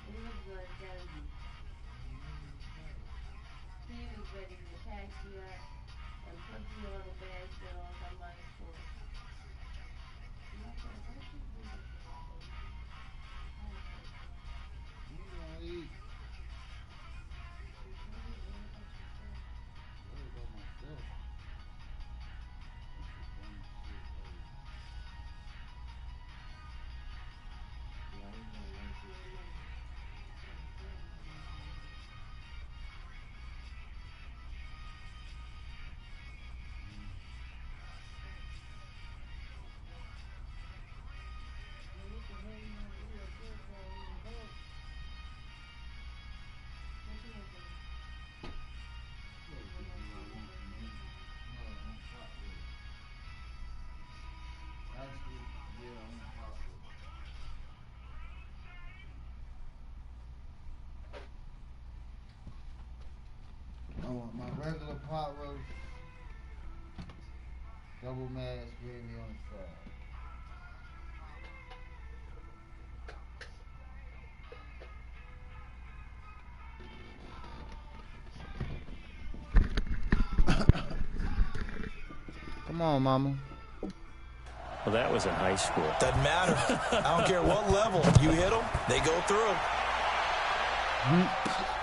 Speaker 1: He was going to tell you. He was ready to pack you up and put you on the basket on somebody's porch.
Speaker 3: You gonna eat? Worry about myself. I want my regular pot roast, double mashed gravy on the side. Come on, mama.
Speaker 14: Well, that was in high school.
Speaker 17: Doesn't matter. I don't care what level. You hit them, they go through.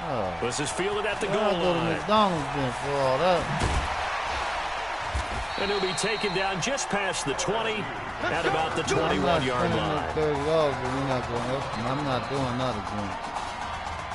Speaker 3: Oh.
Speaker 14: This is fielded at the goal
Speaker 3: I'll go to
Speaker 14: line.
Speaker 3: McDonald's then for all that.
Speaker 14: And he'll be taken down just past the 20 at about the 21-yard line.
Speaker 3: $30, but we're not going to help him. I'm not doing that again.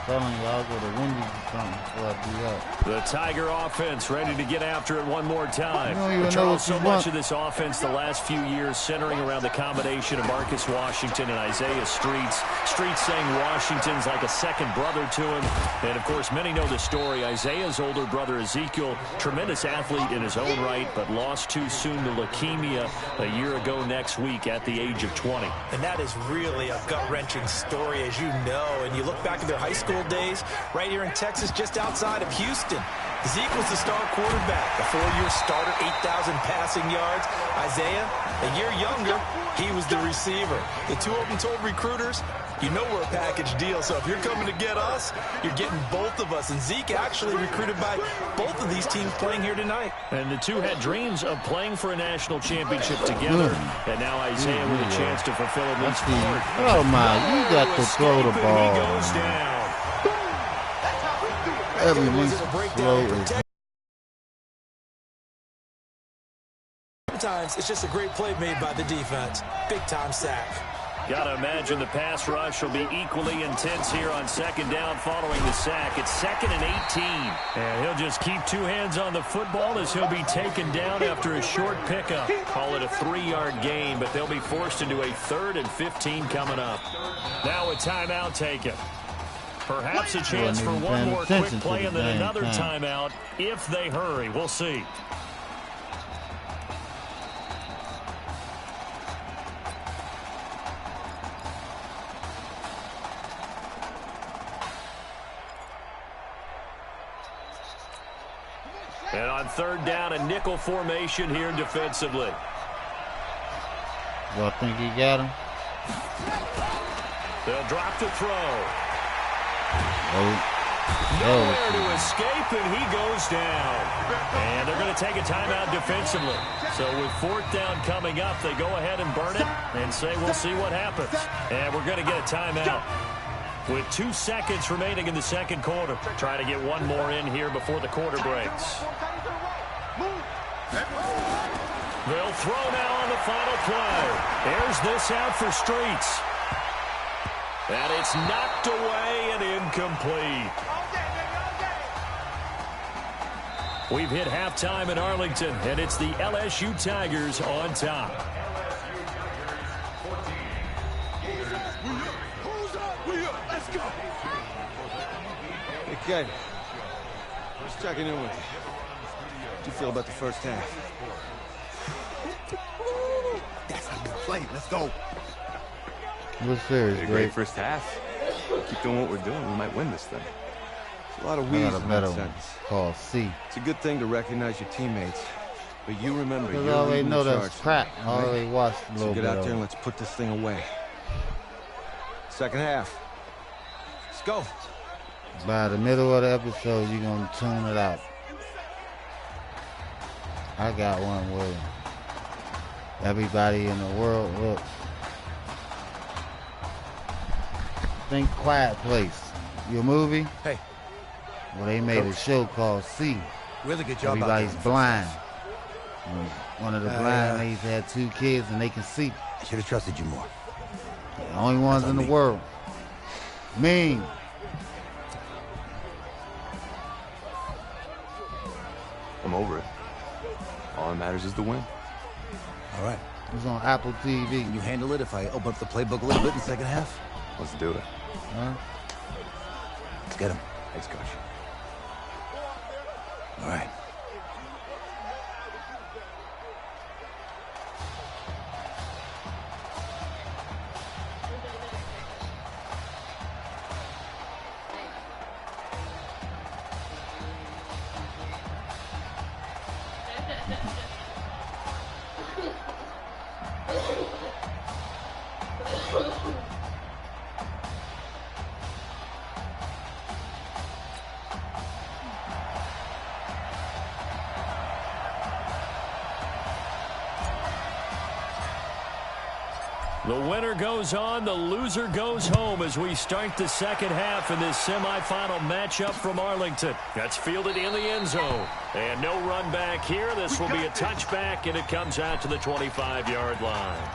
Speaker 3: I'm telling you, I'll go to Wendy's or something before I do that.
Speaker 14: The Tiger offense ready to get after it one more time.
Speaker 3: You don't even know
Speaker 14: Charles,
Speaker 3: what
Speaker 14: so
Speaker 3: you
Speaker 14: much
Speaker 3: want.
Speaker 14: of this offense the last few years centering around the combination of Marcus Washington and Isaiah Streets. Streets saying Washington's like a second brother to him. And, of course, many know the story. Isaiah's older brother, Ezekiel, tremendous athlete in his own right, but lost too soon to leukemia a year ago next week at the age of 20.
Speaker 17: And that is really a gut-wrenching story, as you know. And you look back at their high school days, right here in Texas, just outside of Houston. Ezekiel's the star quarterback, a 4-year starter, 8,000 passing yards. Isaiah, a year younger, he was the receiver. The two of them told recruiters, you know we're a package deal, so if you're coming to get us, you're getting both of us. And Zeke actually recruited by both of these teams playing here tonight.
Speaker 14: And the two had dreams of playing for a national championship together. And now Isaiah with a chance to fulfill at least part.
Speaker 3: Oh, my. You got to throw the ball.
Speaker 14: He goes down.
Speaker 3: Everything's slow.
Speaker 17: Sometimes it's just a great play made by the defense. Big-time sack.
Speaker 14: Got to imagine the pass rush will be equally intense here on second down following the sack. It's 2nd and 18. And he'll just keep two hands on the football as he'll be taken down after a short pickup. Call it a 3-yard gain, but they'll be forced into a 3rd and 15 coming up. Now a timeout taken. Perhaps a chance for one more quick play and then another timeout if they hurry. We'll see. And on 3rd down, a nickel formation here defensively.
Speaker 3: Y'all think he got him?
Speaker 14: They'll drop to throw.
Speaker 3: Nowhere
Speaker 14: to escape, and he goes down. And they're going to take a timeout defensively. So with 4th down coming up, they go ahead and burn it and say we'll see what happens. And we're going to get a timeout. With 2 seconds remaining in the second quarter. Try to get one more in here before the quarter breaks. They'll throw now on the final play. Airs this out for Streets. And it's knocked away and incomplete. We've hit halftime in Arlington, and it's the LSU Tigers on top.
Speaker 11: Okay, just checking in with you. How'd you feel about the first half?
Speaker 7: That's how you play. Let's go.
Speaker 3: What's serious,
Speaker 6: a great first half. Keep doing what we're doing, we might win this thing.
Speaker 11: There's a lot of
Speaker 3: I
Speaker 11: weeds
Speaker 3: got a
Speaker 11: in
Speaker 3: better
Speaker 11: that
Speaker 3: one
Speaker 11: sentence.
Speaker 3: called C.
Speaker 11: It's a good thing to recognize your teammates, but you remember,
Speaker 3: Because
Speaker 11: you're
Speaker 3: I already
Speaker 11: leading
Speaker 3: know
Speaker 11: the
Speaker 3: that's
Speaker 11: charge
Speaker 3: crap.
Speaker 11: tonight,
Speaker 3: I
Speaker 11: right?
Speaker 3: already watched a
Speaker 11: So
Speaker 3: little
Speaker 11: get
Speaker 3: bit
Speaker 11: out
Speaker 3: of
Speaker 11: there and
Speaker 3: it.
Speaker 11: let's put this thing away. Second half. Let's go.
Speaker 3: By the middle of the episode, you're going to tune it out. I got one where everybody in the world, look. Think Quiet Place. Your movie?
Speaker 17: Hey.
Speaker 3: Well, they made a show called C.
Speaker 17: Really good job.
Speaker 3: Everybody's blind. And one of the blind ladies had 2 kids and they can see.
Speaker 5: I should have trusted you more.
Speaker 3: The only ones in the world. Mean.
Speaker 6: I'm over it. All that matters is the win.
Speaker 5: All right.
Speaker 3: It's on Apple TV.
Speaker 5: Can you handle it if I open up the playbook a little bit in the second half?
Speaker 6: Let's do it.
Speaker 3: Huh?
Speaker 5: Let's get him.
Speaker 6: Thanks, Coach.
Speaker 5: All right.
Speaker 14: The winner goes on, the loser goes home as we start the second half in this semifinal matchup from Arlington. That's fielded in the end zone. And no run back here. This will be a touchback, and it comes out to the 25-yard line.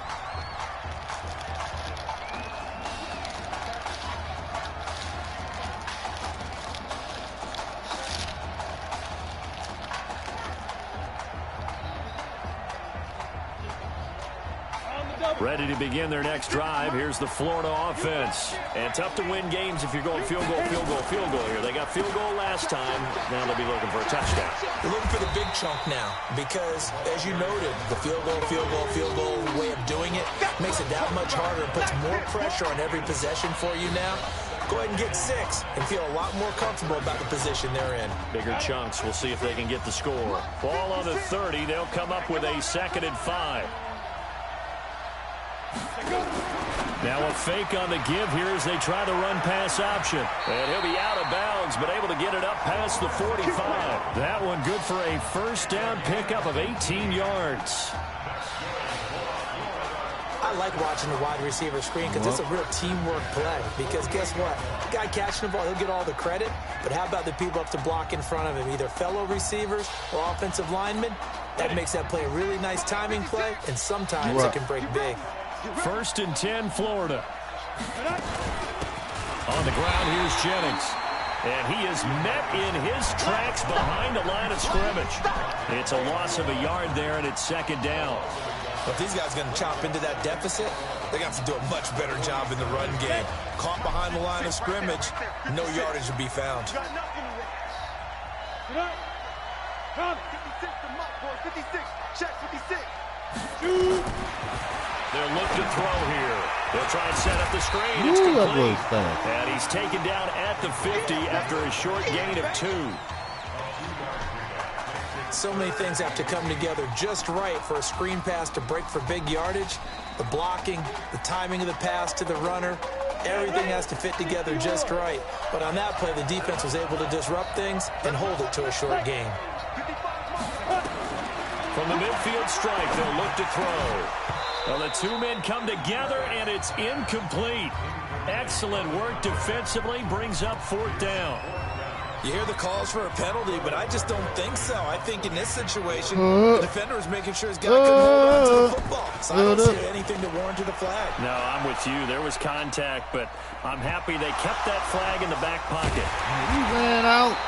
Speaker 14: Ready to begin their next drive. Here's the Florida offense. And tough to win games if you're going field goal here. They got field goal last time. Now they'll be looking for a touchdown.
Speaker 17: They're looking for the big chunk now because, as you noted, the field goal way of doing it makes it that much harder and puts more pressure on every possession for you now. Go ahead and get 6 and feel a lot more comfortable about the position they're in.
Speaker 14: Bigger chunks. We'll see if they can get the score. Ball on the 30. They'll come up with a 2nd and 5. Now a fake on the give here as they try the run-pass option. And he'll be out of bounds, but able to get it up past the 45. That one good for a first down pickup of 18 yards.
Speaker 17: I like watching the wide receiver screen because it's a real teamwork play. Because guess what? The guy catching the ball, he'll get all the credit. But how about the people up to block in front of him, either fellow receivers or offensive linemen? That makes that play a really nice timing play, and sometimes it can break big.
Speaker 14: 1st and 10, Florida. On the ground, here's Jennings. And he is met in his tracks behind the line of scrimmage. It's a loss of a yard there, and it's 2nd down.
Speaker 17: But if these guys are going to chop into that deficit, they got to do a much better job in the run game. Caught behind the line of scrimmage, no yardage to be found.
Speaker 4: 56 to Muck, boy. 56. Check 56.
Speaker 14: They'll look to throw here. They'll try and set up the screen. It's complete. And he's taken down at the 50 after a short gain of 2.
Speaker 17: So many things have to come together just right for a screen pass to break for big yardage. The blocking, the timing of the pass to the runner, everything has to fit together just right. But on that play, the defense was able to disrupt things and hold it to a short gain.
Speaker 14: From the midfield strike, they'll look to throw. Well, the 2 men come together, and it's incomplete. Excellent work defensively, brings up 4th down.
Speaker 17: You hear the calls for a penalty, but I just don't think so. I think in this situation, the defender is making sure his guy couldn't hold on to the football. So I don't see anything to warrant a flag.
Speaker 14: No, I'm with you. There was contact, but I'm happy they kept that flag in the back pocket.
Speaker 3: He ran out.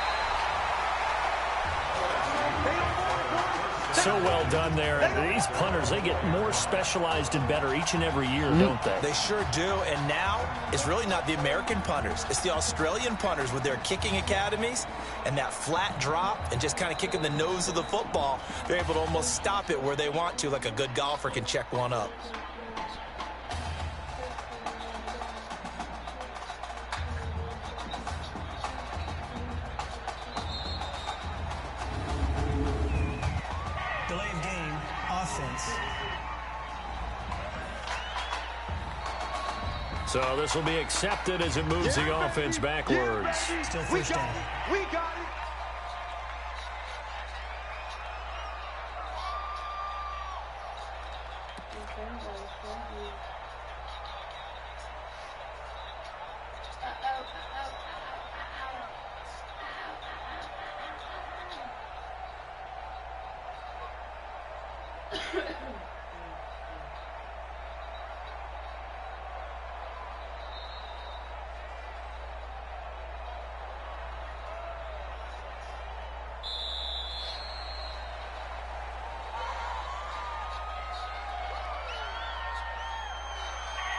Speaker 14: So well done there. These punters, they get more specialized and better each and every year, don't they?
Speaker 17: They sure do. And now, it's really not the American punters. It's the Australian punters with their kicking academies and that flat drop and just kind of kicking the nose of the football. They're able to almost stop it where they want to, like a good golfer can check one up.
Speaker 16: Delay of game, offense.
Speaker 14: So this will be accepted as it moves the offense backwards.
Speaker 16: Still first down.
Speaker 4: We got it.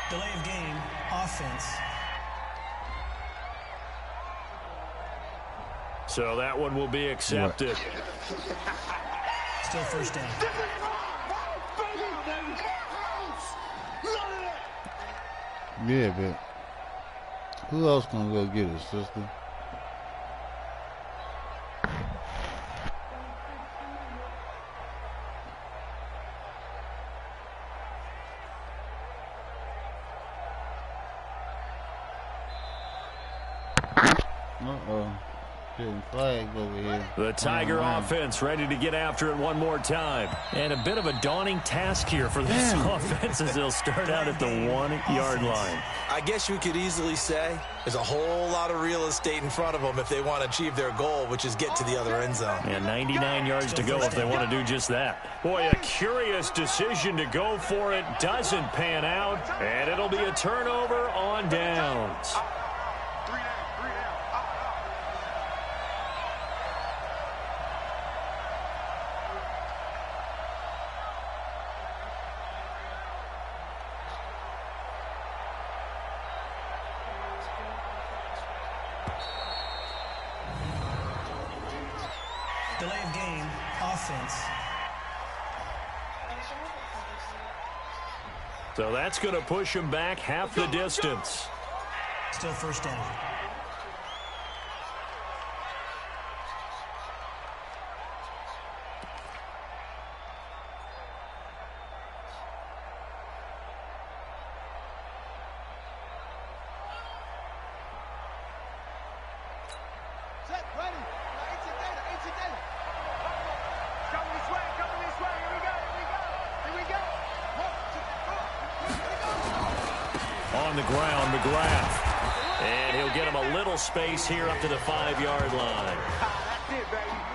Speaker 16: Delay of game, offense.
Speaker 14: So that one will be accepted.
Speaker 16: Still first down.
Speaker 3: Yeah, but who else gonna go get his sister? Uh-oh. Getting flagged over here.
Speaker 14: The Tiger offense ready to get after it one more time. And a bit of a daunting task here for this offense as they'll start out at the 1-yard line.
Speaker 17: I guess you could easily say there's a whole lot of real estate in front of them if they want to achieve their goal, which is get to the other end zone.
Speaker 14: And 99 yards to go if they want to do just that. Boy, a curious decision to go for it. Doesn't pan out. And it'll be a turnover on downs.
Speaker 16: Delay of game, offense.
Speaker 14: So that's going to push him back half the distance.
Speaker 16: Still first down.
Speaker 14: On the ground, McGrath. And he'll get him a little space here up to the 5-yard line.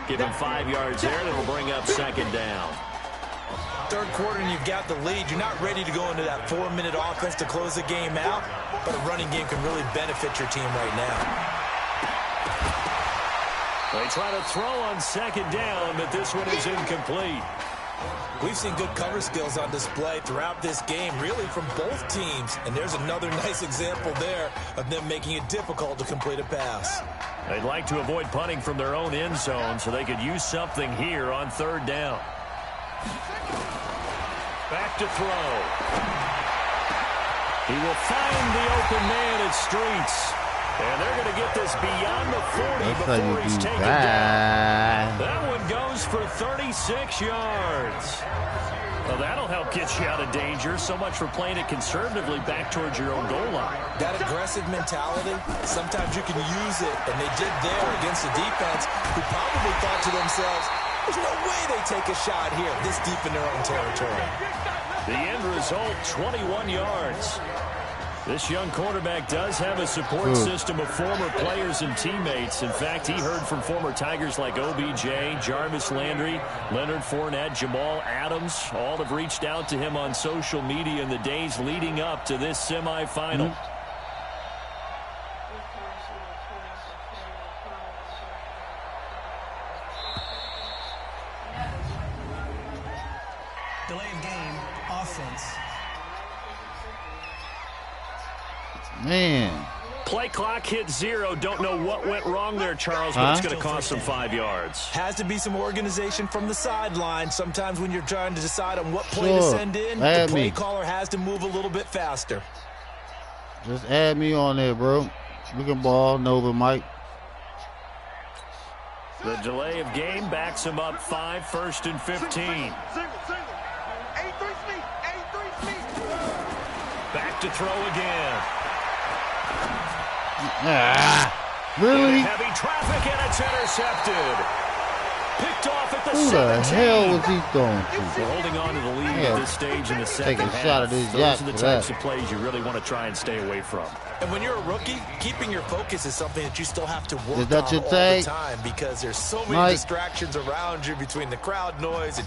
Speaker 14: Give him 5 yards there, and it'll bring up second down.
Speaker 17: Third quarter and you've got the lead. You're not ready to go into that 4-minute offense to close the game out, but a running game can really benefit your team right now.
Speaker 14: They try to throw on second down, but this one is incomplete.
Speaker 17: We've seen good cover skills on display throughout this game, really from both teams. And there's another nice example there of them making it difficult to complete a pass.
Speaker 14: They'd like to avoid punting from their own end zone so they could use something here on third down. Back to throw. He will find the open man at Streets. And they're going to get this beyond the 40 before he's taken down. That one goes for 36 yards. Well, that'll help get you out of danger. So much for playing it conservatively back towards your own goal line.
Speaker 17: That aggressive mentality, sometimes you can use it, and they did there against a defense who probably thought to themselves, there's no way they take a shot here this deep in their own territory.
Speaker 14: The end result, 21 yards. This young quarterback does have a support system of former players and teammates. In fact, he heard from former Tigers like OBJ, Jarvis Landry, Leonard Fournette, Jamal Adams. All have reached out to him on social media in the days leading up to this semifinal.
Speaker 16: Delay of game, offense.
Speaker 3: Man.
Speaker 14: Play clock hit 0. Don't know what went wrong there, Charles, but it's going to cost them 5 yards.
Speaker 17: Has to be some organization from the sideline. Sometimes when you're trying to decide on what play to send in, the play caller has to move a little bit faster.
Speaker 3: Just add me on there, bro. We can ball, Nova Mike.
Speaker 14: The delay of game backs him up 5, 1st and 15. Back to throw again.
Speaker 3: Really?
Speaker 14: Heavy traffic, and it's intercepted. Picked off at the
Speaker 3: Who
Speaker 14: 17.
Speaker 3: the hell was he throwing to?
Speaker 14: We're holding on to the lead at this stage in the second
Speaker 3: Take a
Speaker 14: half.
Speaker 3: shot at this
Speaker 14: Those are the types of plays you really want to try and stay away from.
Speaker 17: And when you're a rookie, keeping your focus is something that you still have to work
Speaker 3: Is that
Speaker 17: on
Speaker 3: your
Speaker 17: all
Speaker 3: take?
Speaker 17: the time because there's so many
Speaker 3: Mike?
Speaker 17: distractions around you between the crowd noise and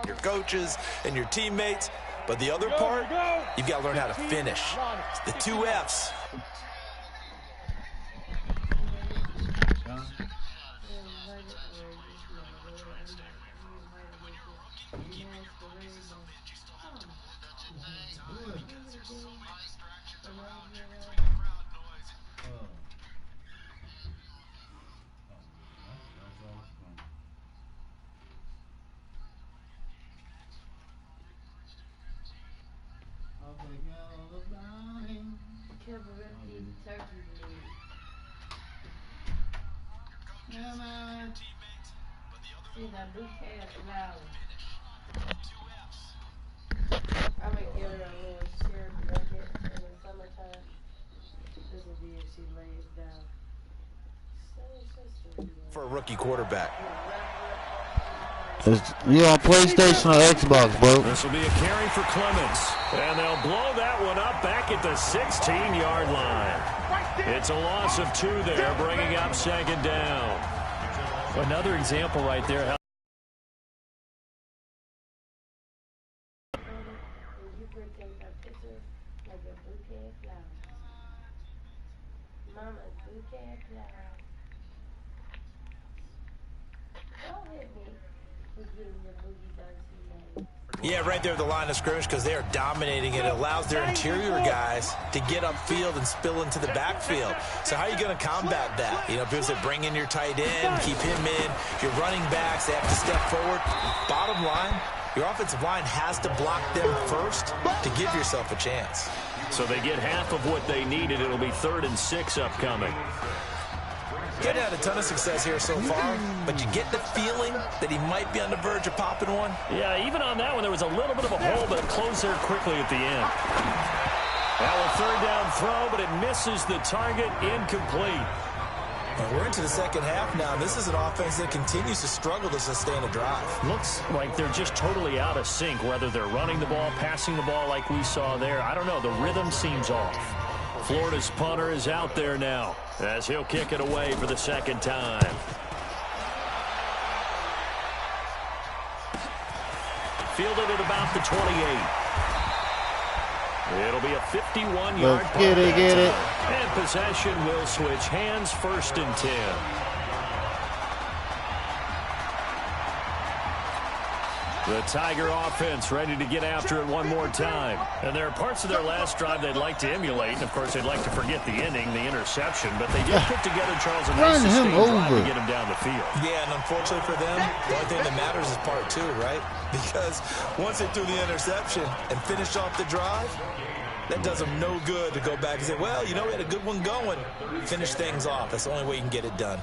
Speaker 17: your coaches and your teammates. But the other part, you've got to learn how to finish. The 2 F's.
Speaker 1: Yeah, man. See that bouquet of flowers.
Speaker 2: I might give her a little syrup blanket in the summertime. This will be if she lays down.
Speaker 17: For a rookie quarterback.
Speaker 3: You on PlayStation or Xbox, bro?
Speaker 14: This will be a carry for Clements. And they'll blow that one up back at the 16-yard line. It's a loss of 2 there, bringing up 2nd down. Another example right there. How
Speaker 2: You could take a picture like a bouquet of flowers. Mama's bouquet of flowers. Don't hit me for getting your boogie dancing name.
Speaker 17: Yeah, right there at the line of scrimmage because they are dominating it. It allows their interior guys to get upfield and spill into the backfield. So how are you going to combat that? You know, people say bring in your tight end, keep him in. Your running backs, they have to step forward. Bottom line, your offensive line has to block them first to give yourself a chance.
Speaker 14: So they get half of what they needed. It'll be 3rd and 6 upcoming.
Speaker 17: He's had a ton of success here so far, but you get the feeling that he might be on the verge of popping one.
Speaker 14: Yeah, even on that one, there was a little bit of a hole, but it closed there quickly at the end. Now a 3rd down throw, but it misses the target, incomplete.
Speaker 17: Well, we're into the second half now. This is an offense that continues to struggle to sustain a drive.
Speaker 14: Looks like they're just totally out of sync, whether they're running the ball, passing the ball like we saw there. I don't know. The rhythm seems off. Florida's punter is out there now as he'll kick it away for the 2nd time. Fielded at about the 28. It'll be a 51-yard punt.
Speaker 3: Get it.
Speaker 14: And possession will switch hands, 1st and 10. The Tiger offense ready to get after it one more time. And there are parts of their last drive they'd like to emulate. And, of course, they'd like to forget the ending, the interception. But they did put together, Charles, a nice sustained drive to get him down the field.
Speaker 17: Yeah, and unfortunately for them, the only thing that matters is part 2, right? Because once they threw the interception and finished off the drive, that does them no good to go back and say, well, you know, we had a good one going. Finish things off. That's the only way you can get it done.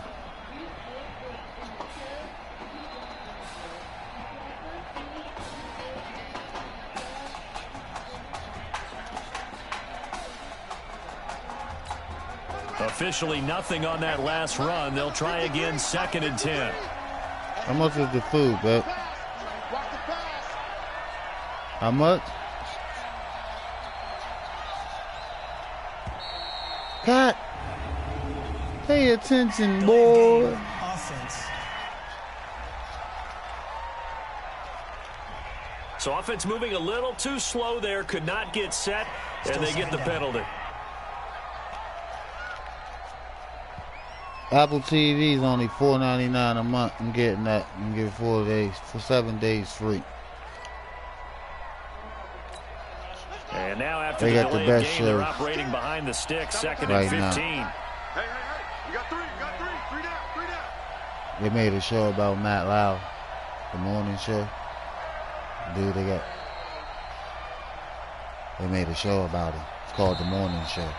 Speaker 14: Officially nothing on that last run. They'll try again, 2nd and 10.
Speaker 3: How much is the food, babe? How much? Pat, pay attention, boy.
Speaker 16: Offense.
Speaker 14: So offense moving a little too slow there. Could not get set, and they get the penalty.
Speaker 3: Apple TV is only $4.99 a month. I'm getting that. I'm getting 4 days, for 7 days free.
Speaker 14: And now after
Speaker 3: they
Speaker 14: the
Speaker 3: got the
Speaker 14: delay
Speaker 3: best
Speaker 14: game,
Speaker 3: shows
Speaker 14: they're operating behind the stick, 2nd
Speaker 3: right
Speaker 14: and 15.
Speaker 3: now.
Speaker 4: Hey, you got 3 down.
Speaker 3: They made a show about Matt Lau, the morning show. Dude, they made a show about it. It's called The Morning Show.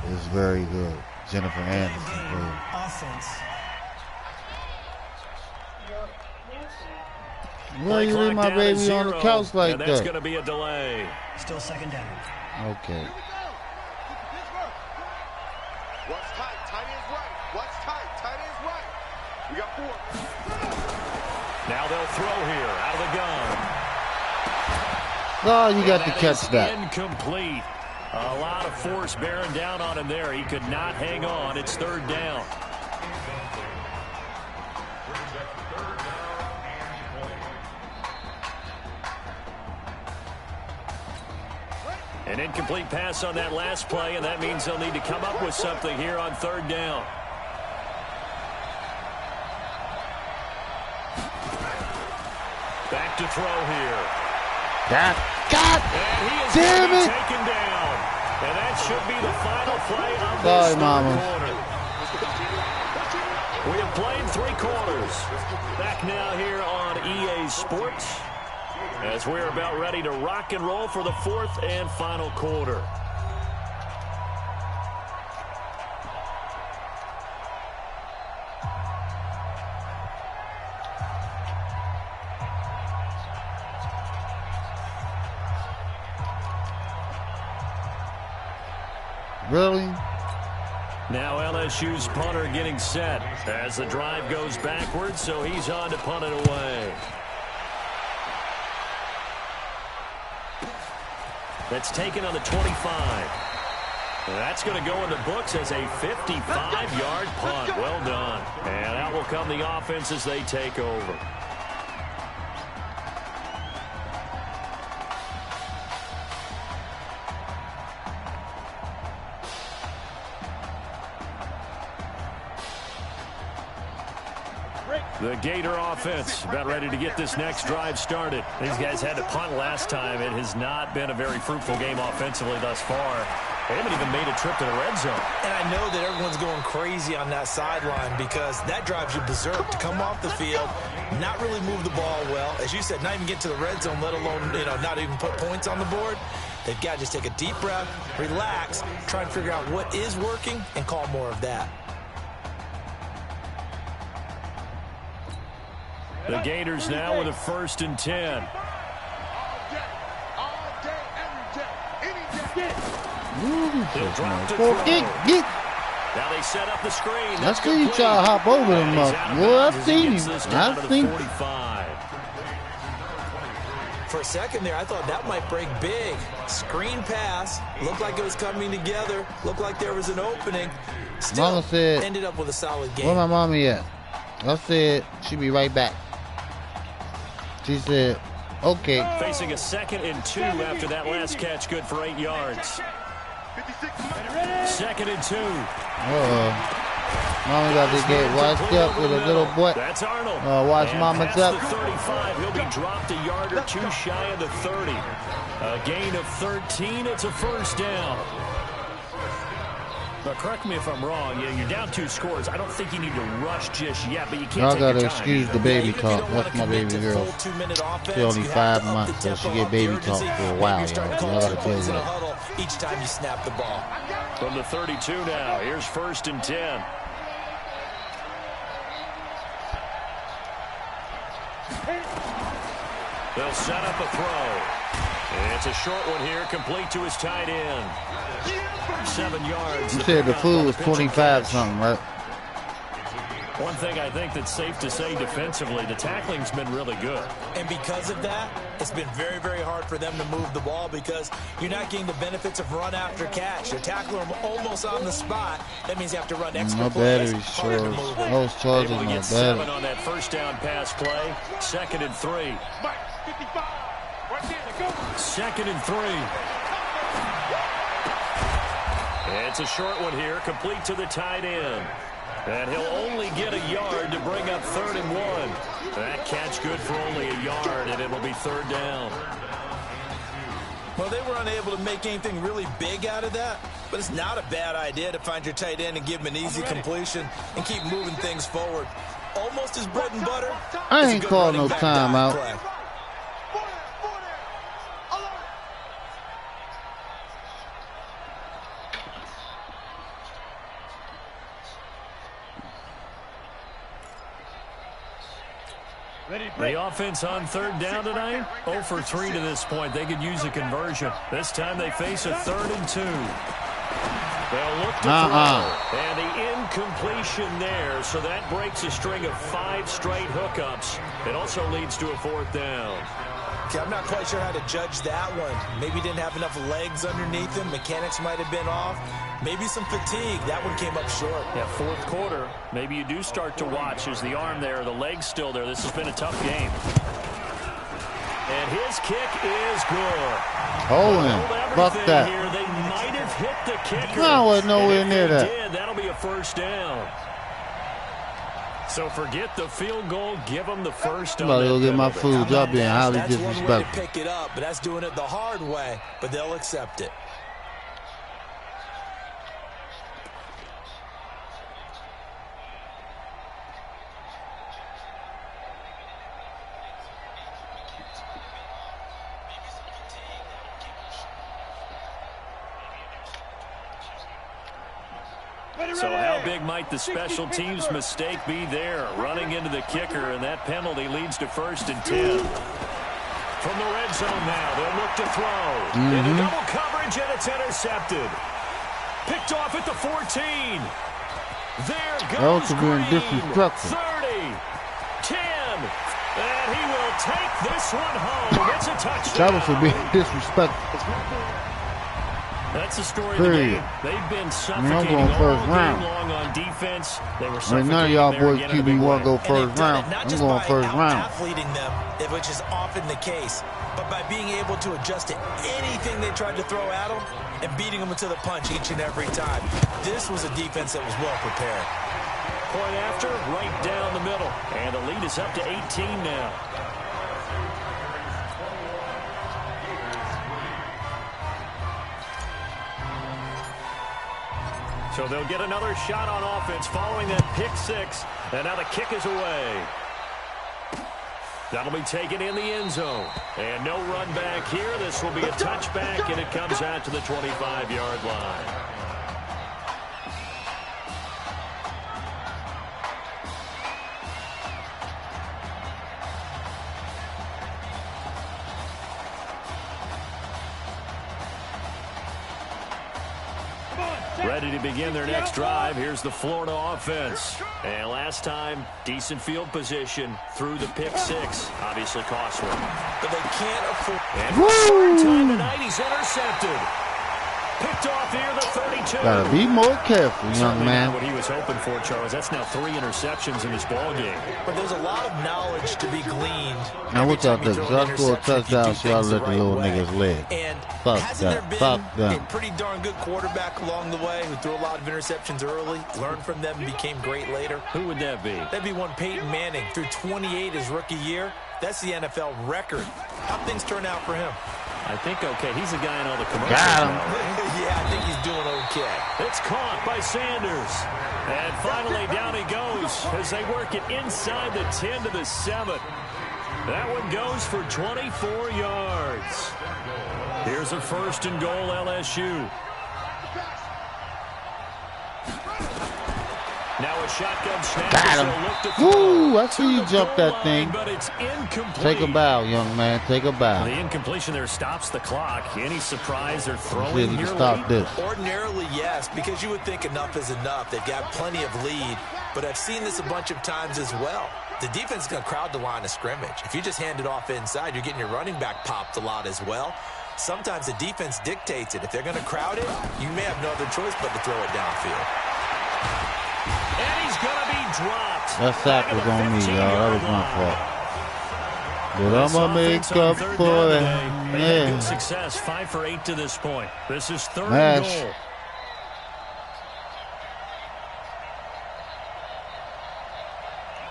Speaker 3: It's very good. Jennifer Aniston.
Speaker 16: Offense.
Speaker 3: Why you leave my baby on the couch like
Speaker 14: and that's
Speaker 3: that?
Speaker 14: going to be a delay.
Speaker 16: Still 2nd down.
Speaker 3: Okay.
Speaker 4: What's tight? Tight ends right. What's tight? Tight ends right. We got 4.
Speaker 14: Now they'll throw here out of the gun.
Speaker 3: Oh, you got to catch that.
Speaker 14: Incomplete. A lot of force bearing down on him there. He could not hang on. It's 3rd down. An incomplete pass on that last play, and that means they'll need to come up with something here on 3rd down. Back to throw here.
Speaker 3: God
Speaker 14: and he is
Speaker 3: damn it!
Speaker 14: Taken down. And that should be the final play of
Speaker 3: Sorry,
Speaker 14: this
Speaker 3: Mama.
Speaker 14: quarter. We have played 3 quarters. Back now here on EA Sports as we're about ready to rock and roll for the 4th and final quarter.
Speaker 3: Really?
Speaker 14: Now LSU's punter getting set as the drive goes backwards, so he's on to punt it away. That's taken on the 25. That's going to go in the books as a 55-yard punt. Well done. And out will come the offense as they take over. The Gator offense about ready to get this next drive started. These guys had to punt last time. It has not been a very fruitful game offensively thus far. They haven't even made a trip to the red zone.
Speaker 17: And I know that everyone's going crazy on that sideline because that drives you berserk to come off the field, not really move the ball well. As you said, not even get to the red zone, let alone, not even put points on the board. They've got to just take a deep breath, relax, try and figure out what is working, and call more of that.
Speaker 14: The Gators now with a 1st and 10. He'll drop to throw. Now they set up the screen.
Speaker 3: I see you try to hop over him. Well, I've seen him. I've seen him.
Speaker 17: For a second there, I thought that might break big. Screen pass. Looked like it was coming together. Looked like there was an opening. Still
Speaker 3: Mama said,
Speaker 17: ended up with a solid game.
Speaker 3: Where my mommy at? I said she'll be right back. She said, okay.
Speaker 14: Facing a 2nd and 2 after that last catch, good for 8 yards. 2nd and 2.
Speaker 3: Mommy got to get washed up with a little boy.
Speaker 14: That's Arnold.
Speaker 3: Watch Mama up.
Speaker 14: The 35. He'll be dropped a yard or 2 shy of the 30. A gain of 13. It's a 1st down. But correct me if I'm wrong. You're down 2 scores. I don't think you need to rush just yet, but you can't take your time.
Speaker 3: I gotta excuse the baby talk. That's my baby girl. She's only 5 months, so she get baby talk for a while. Y'all gotta deal with it.
Speaker 17: Each time you snap the ball.
Speaker 14: From the 32 now. Here's 1st and 10. They'll set up a throw. It's a short one here, complete to his tight end. 7 yards.
Speaker 3: You said the food was 25 something, right?
Speaker 14: One thing I think that's safe to say defensively, the tackling's been really good.
Speaker 17: And because of that, it's been very, very hard for them to move the ball because you're not getting the benefits of run after catch. You're tackling them almost on the spot. That means you have to run extra
Speaker 3: my
Speaker 17: plays.
Speaker 3: Battery's charged. I was charging my battery.
Speaker 14: 7 on that 1st down pass play. 2nd and 3. 2nd and 3. It's a short one here, complete to the tight end. And he'll only get a yard to bring up 3rd and 1. That catch good for only a yard, and it'll be 3rd down.
Speaker 17: Well, they were unable to make anything really big out of that, but it's not a bad idea to find your tight end and give him an easy completion and keep moving things forward. Almost his bread and butter.
Speaker 3: I ain't calling no timeout.
Speaker 14: The offense on 3rd down tonight, 0 for 3 to this point. They could use a conversion. This time they face a 3rd and 2. They'll look to throw. And the incompletion there, so that breaks a string of 5 straight hookups. It also leads to a 4th down.
Speaker 17: Okay, I'm not quite sure how to judge that one. Maybe didn't have enough legs underneath him. Mechanics might have been off. Maybe some fatigue. That one came up short.
Speaker 14: Yeah, 4th quarter. Maybe you do start to watch. Is the arm there, the leg's still there. This has been a tough game. And his kick is good.
Speaker 3: Hold him. Fuck that.
Speaker 14: Here. They might have hit the kicker.
Speaker 3: No, I wasn't nowhere near that.
Speaker 14: That'll be a 1st down. So forget the field goal. Give them the 1st.
Speaker 3: I'm about to go get my food. Y'all being highly
Speaker 17: disrespectful. That's one way to
Speaker 3: disrespectful.
Speaker 17: pick it up, but that's doing it the hard way. But they'll accept it.
Speaker 14: So how big might the special teams mistake be there? Running into the kicker, and that penalty leads to 1st and 10. From the red zone now, they'll look to throw. Into double coverage, and it's intercepted. Picked off at the 14. There
Speaker 3: That was
Speaker 14: goes
Speaker 3: being
Speaker 14: Green.
Speaker 3: disrespectful.
Speaker 14: 30, 10, and he will take this one home. It's a touchdown.
Speaker 3: That was for being disrespectful.
Speaker 14: That's the story of the game. They've been suffocating all game long on defense. They were suffocating.
Speaker 3: None of y'all boys keep me want to go first round.
Speaker 17: Not
Speaker 3: I'm
Speaker 17: just
Speaker 3: going
Speaker 17: by
Speaker 3: first round.
Speaker 17: out-athleting them, which is often the case, but by being able to adjust to anything they tried to throw at them and beating them to the punch each and every time. This was a defense that was well prepared.
Speaker 14: Point after, right down the middle. And the lead is up to 18 now. So they'll get another shot on offense following that pick six. And now the kick is away. That'll be taken in the end zone. And no run back here. This will be a touchback, and it comes out to the 25-yard line. Ready to begin their next drive. Here's the Florida offense. And last time, decent field position through the pick six. Obviously cost one.
Speaker 17: But they can't afford...
Speaker 14: And for the third time tonight, he's intercepted. Picked off here, the 32.
Speaker 3: Gotta be more careful, young man.
Speaker 14: Not what he was hoping for, Charles. That's now 3 interceptions in this ball game.
Speaker 17: But there's a lot of knowledge to be gleaned.
Speaker 3: Now what's up there? Just score a touchdown, so I let the little niggas live.
Speaker 17: And
Speaker 3: fuck
Speaker 17: hasn't
Speaker 3: that.
Speaker 17: there
Speaker 3: Fuck
Speaker 17: been
Speaker 3: them.
Speaker 17: a pretty darn good quarterback along the way who threw a lot of interceptions early, learned from them, and became great later?
Speaker 14: Who would that be?
Speaker 17: That'd be one Peyton Manning. Threw 28 his rookie year. That's the NFL record. How'd things turn out for him?
Speaker 14: I think okay. He's the guy in all the commercials.
Speaker 3: Got him.
Speaker 17: Yeah, I think he's doing okay.
Speaker 14: It's caught by Sanders. And finally down he goes as they work it inside the 10 to the 7. That one goes for 24 yards. Here's a 1st and goal, LSU. Now a shotgun snap.
Speaker 3: Got him. Woo! I see you jump that thing.
Speaker 14: But it's incomplete.
Speaker 3: Take a bow, young man. Take a bow.
Speaker 14: The incompletion there stops the clock. Any surprise they're throwing
Speaker 3: See if you
Speaker 14: here
Speaker 3: can stop
Speaker 14: late?
Speaker 3: this.
Speaker 17: Ordinarily, yes, because you would think enough is enough. They've got plenty of lead, but I've seen this a bunch of times as well. The defense is going to crowd the line of scrimmage. If you just hand it off inside, you're getting your running back popped a lot as well. Sometimes the defense dictates it. If they're going to crowd it, you may have no other choice but to throw it downfield.
Speaker 14: And he's going to be dropped.
Speaker 3: That sack was on me, y'all. That was my fault. But I'm going to make up for it.
Speaker 14: Yeah. Good
Speaker 3: Yeah.
Speaker 14: success. 5 for 8 to this point. This is 3rd
Speaker 3: Mash.
Speaker 14: and goal.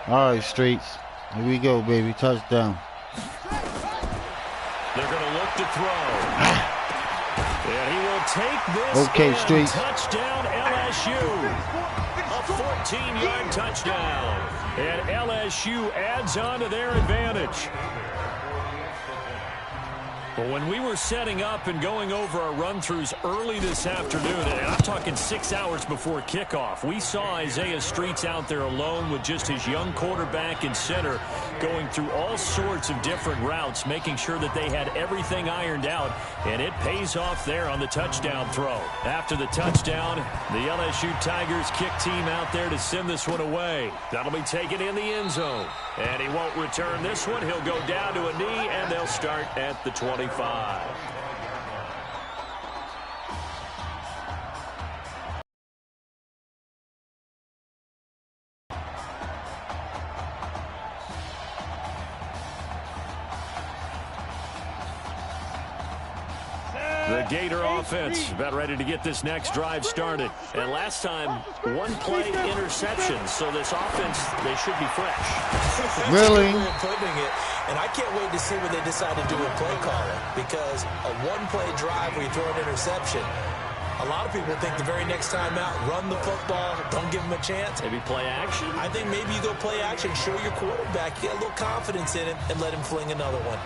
Speaker 3: All right, Streets. Here we go, baby. Touchdown.
Speaker 14: They're going to look to throw. And he will take this
Speaker 3: Okay,
Speaker 14: in.
Speaker 3: Streets.
Speaker 14: Touchdown LSU. A 14-yard touchdown. And LSU adds on to their advantage. But when we were setting up and going over our run-throughs early this afternoon, and I'm talking 6 hours before kickoff, we saw Isaiah Streets out there alone with just his young quarterback and center going through all sorts of different routes, making sure that they had everything ironed out, and it pays off there on the touchdown throw. After the touchdown, the LSU Tigers kick team out there to send this one away. That'll be taken in the end zone. And he won't return this one. He'll go down to a knee, and they'll start at the 25. The Gator offense about ready to get this next drive started. And last time, 1 play interception. So this offense, they should be fresh.
Speaker 3: Really?
Speaker 17: And I can't wait to see what they decide to do with play calling, because a 1-play drive where you throw an interception, a lot of people think the very next time out, run the football, don't give them a chance.
Speaker 14: Maybe play action?
Speaker 17: I think maybe you go play action, show your quarterback, get a little confidence in him, and let him fling another one.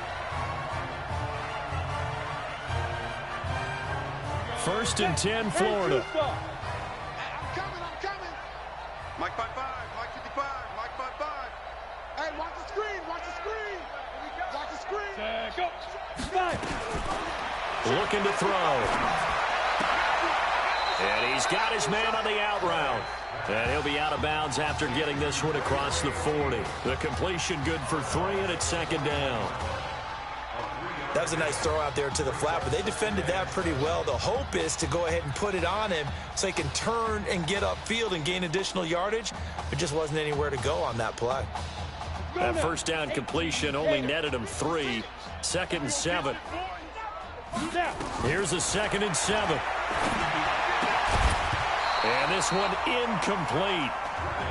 Speaker 14: 1st and 10, Florida.
Speaker 4: I'm coming. Mike 5-5, Mike 55, Mike 5-5. Hey, watch the screen. Watch the screen. Go.
Speaker 14: Looking to throw. And he's got his man on the out route. And he'll be out of bounds after getting this one across the 40. The completion good for 3, and it's second down.
Speaker 17: That was a nice throw out there to the flat, but they defended that pretty well. The hope is to go ahead and put it on him so he can turn and get upfield and gain additional yardage. There just wasn't anywhere to go on that play.
Speaker 14: That first down completion only netted him 3. 2nd and 7. Here's a 2nd and 7. And this one incomplete.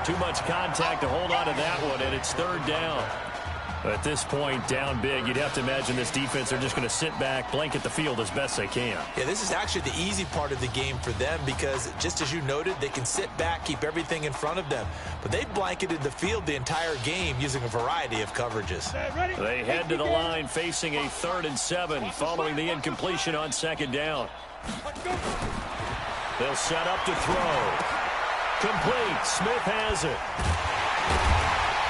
Speaker 14: Too much contact to hold on to that one, and it's 3rd down. At this point, down big, you'd have to imagine this defense are just going to sit back, blanket the field as best they can.
Speaker 17: Yeah, this is actually the easy part of the game for them because, just as you noted, they can sit back, keep everything in front of them. But they've blanketed the field the entire game using a variety of coverages.
Speaker 14: They head to the line facing a 3rd and 7 following the incompletion on 2nd down. They'll set up to throw. Complete. Smith has it.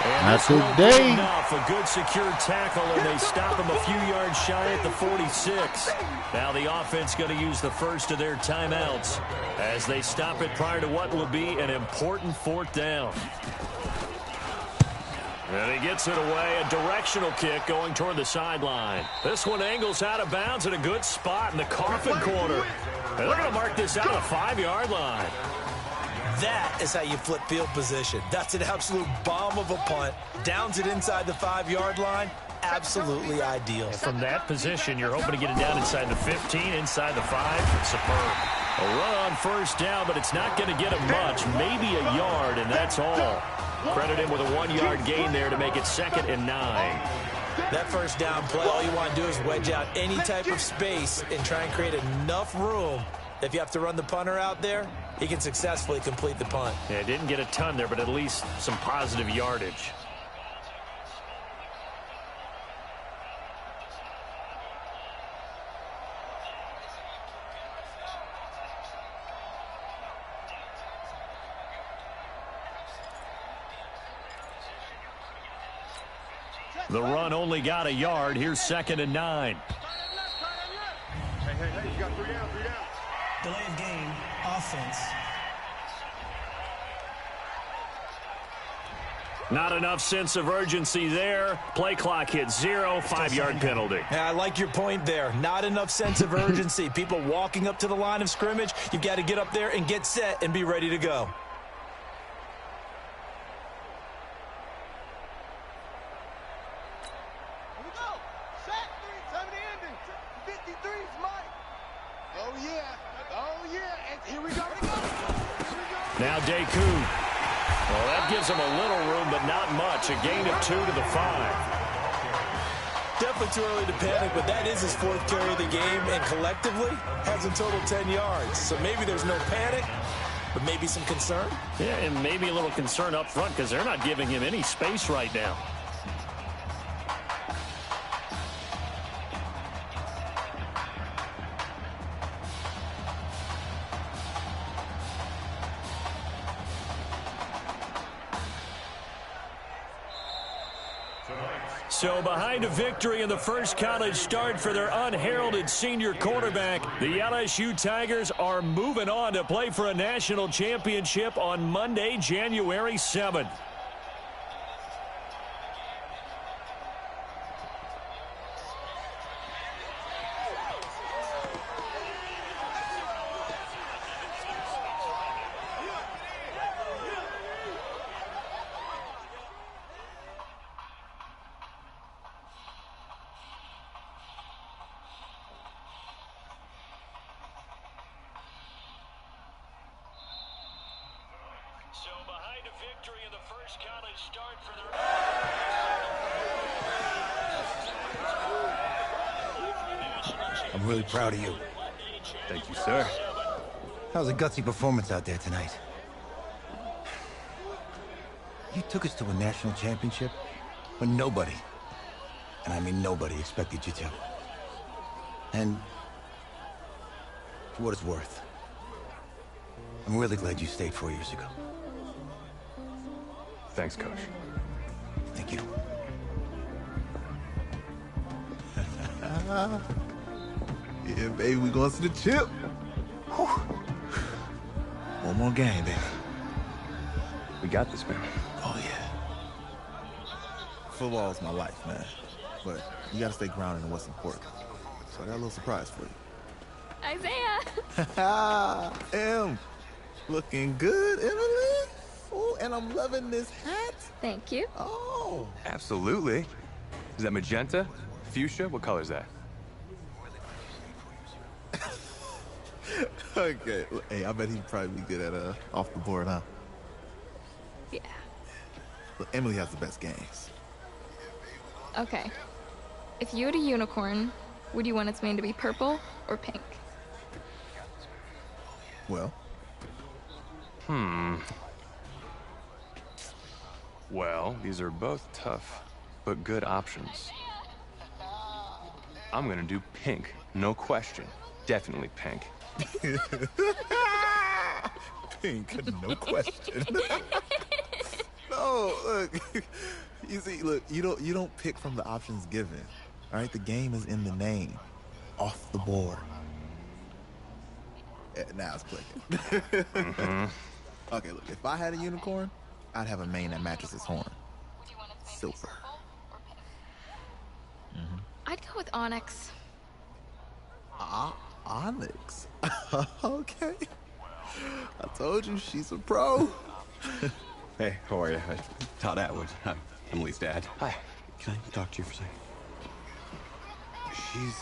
Speaker 14: And
Speaker 3: That's
Speaker 14: this
Speaker 3: a
Speaker 14: will
Speaker 3: day.
Speaker 14: be enough. A good secure tackle, and they stop him a few yards shy at the 46. Now the offense going to use the first of their timeouts as they stop it prior to what will be an important 4th down. And he gets it away. A directional kick going toward the sideline. This one angles out of bounds in a good spot in the coffin corner. And they're going to mark this out of the 5-yard line.
Speaker 17: That is how you flip field position. That's an absolute bomb of a punt. Downs it inside the 5-yard line. Absolutely ideal.
Speaker 14: From that position, you're hoping to get it down inside the 15, inside the 5. Superb. A run on first down, but it's not going to get him much. Maybe a yard, and that's all. Credit him with a 1-yard gain there to make it 2nd and 9.
Speaker 17: That first down play, all you want to do is wedge out any type of space and try and create enough room. If you have to run the punter out there, he can successfully complete the punt.
Speaker 14: Yeah, didn't get a ton there, but at least some positive yardage. The run only got a yard. Here's 2nd and 9.
Speaker 16: Hey, you got 3 down, 3 down. Delay of game, offense.
Speaker 14: Not enough sense of urgency there. Play clock hit 0, 5-yard penalty.
Speaker 17: Yeah, I like your point there. Not enough sense of urgency. People walking up to the line of scrimmage, you've got to get up there and get set and be ready to go.
Speaker 14: Now Deku. Well, that gives him a little room, but not much. A gain of 2 to the 5.
Speaker 17: Definitely too early to panic, but that is his 4th carry of the game, and collectively has a total 10 yards. So maybe there's no panic, but maybe some concern.
Speaker 14: Yeah, and maybe a little concern up front because they're not giving him any space right now. So behind a victory in the first college start for their unheralded senior quarterback, the LSU Tigers are moving on to play for a national championship on Monday, January 7th. So behind a victory in the first college start for their...
Speaker 5: I'm really proud of you.
Speaker 6: Thank you, sir.
Speaker 5: That was a gutsy performance out there tonight. You took us to a national championship when nobody, and I mean nobody, expected you to. And for what it's worth, I'm really glad you stayed 4 years ago.
Speaker 6: Thanks, Coach.
Speaker 5: Thank you.
Speaker 7: Yeah, baby, we going to the chip. One more game, baby.
Speaker 6: We got this, man.
Speaker 7: Oh, yeah. Football is my life, man. But you gotta stay grounded in what's important. So I got a little surprise for you.
Speaker 18: Isaiah!
Speaker 7: Looking good, Emily. Oh, and I'm loving this hat.
Speaker 18: Thank you.
Speaker 7: Oh.
Speaker 6: Absolutely. Is that magenta? Fuchsia? What color is that?
Speaker 7: Okay. Hey, I bet he'd probably be good at off the board, huh?
Speaker 18: Yeah.
Speaker 7: Look, Emily has the best games.
Speaker 18: Okay. If you had a unicorn, would you want its mane to be purple or pink?
Speaker 7: Well?
Speaker 6: Well, these are both tough, but good options. I'm gonna do pink, no question. Definitely pink.
Speaker 7: Pink, no question. No, look. You see, look, you don't pick from the options given. All right, the game is in the name. Off the board. Now it's clicking. Okay, look, if I had a unicorn, I'd have a mane that matches his horn. Silver.
Speaker 18: I'd go with onyx.
Speaker 7: Onyx? Okay. I told you, she's a pro.
Speaker 19: Hey, how are you? Todd Atwood. I'm Emily's dad. Hi. Can I talk to you for a second? She's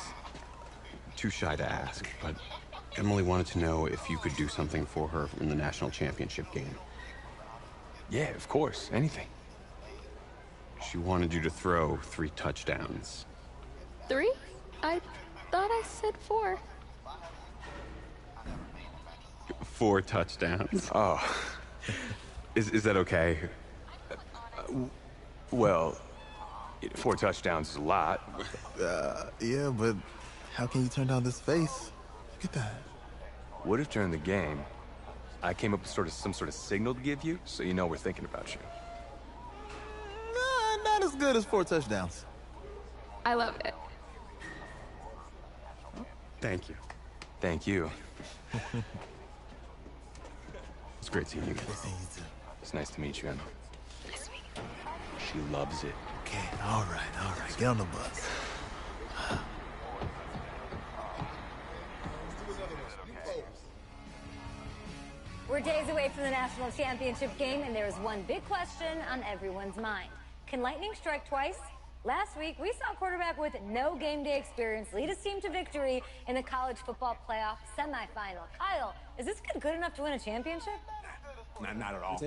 Speaker 19: too shy to ask, but Emily wanted to know if you could do something for her in the national championship game.
Speaker 6: Yeah, of course. Anything.
Speaker 19: She wanted you to throw 3 touchdowns.
Speaker 18: 3? I thought I said 4.
Speaker 19: 4 touchdowns.
Speaker 6: Oh. Is that okay? Well, 4 touchdowns is a lot.
Speaker 7: Yeah, but how can you turn down this face? Look at that.
Speaker 6: What if during the game, I came up with some sort of signal to give you, so you know we're thinking about you?
Speaker 7: Nah, not as good as 4 touchdowns.
Speaker 18: I love it.
Speaker 19: Thank you.
Speaker 6: Thank you.
Speaker 19: It's great seeing you guys.
Speaker 6: It's nice to meet you, Emma.
Speaker 19: She loves it.
Speaker 7: Okay, all right. Get on the bus.
Speaker 9: We're days away from the national championship game, and there is one big question on everyone's mind. Can lightning strike twice? Last week, we saw a quarterback with no game day experience lead his team to victory in the college football playoff semifinal. Kyle, is this kid good enough to win a championship?
Speaker 20: Not at all.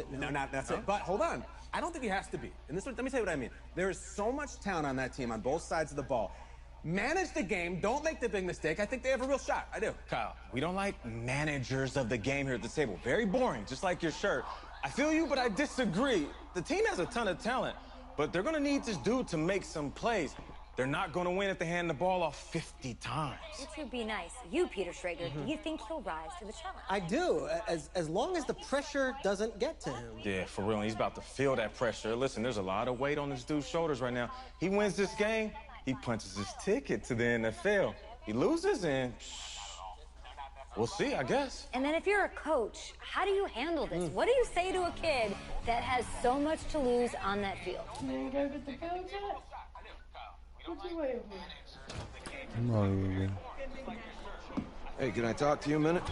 Speaker 20: That's it. But hold on. I don't think he has to be. And let me tell you what I mean. There is so much talent on that team on both sides of the ball. Manage the game. Don't make the big mistake. I think they have a real shot. I do.
Speaker 10: Kyle, we don't like managers of the game here at the table. Very boring, just like your shirt. I feel you, but I disagree. The team has a ton of talent, but they're going to need this dude to make some plays. They're not going to win if they hand the ball off 50 times.
Speaker 9: You two be nice. You, Peter Schrager, do you think he'll rise to the challenge?
Speaker 21: I do, as long as the pressure doesn't get to him.
Speaker 10: Yeah, for real. He's about to feel that pressure. Listen, there's a lot of weight on this dude's shoulders right now. He wins this game, he punches his ticket to the NFL. He loses, and we'll see, I guess.
Speaker 9: And then if you're a coach, how do you handle this? What do you say to a kid that has so much to lose on that field?
Speaker 2: You gotta get the field yet? What you waiting for?
Speaker 3: I'm not even.
Speaker 11: Hey, can I talk to you a minute?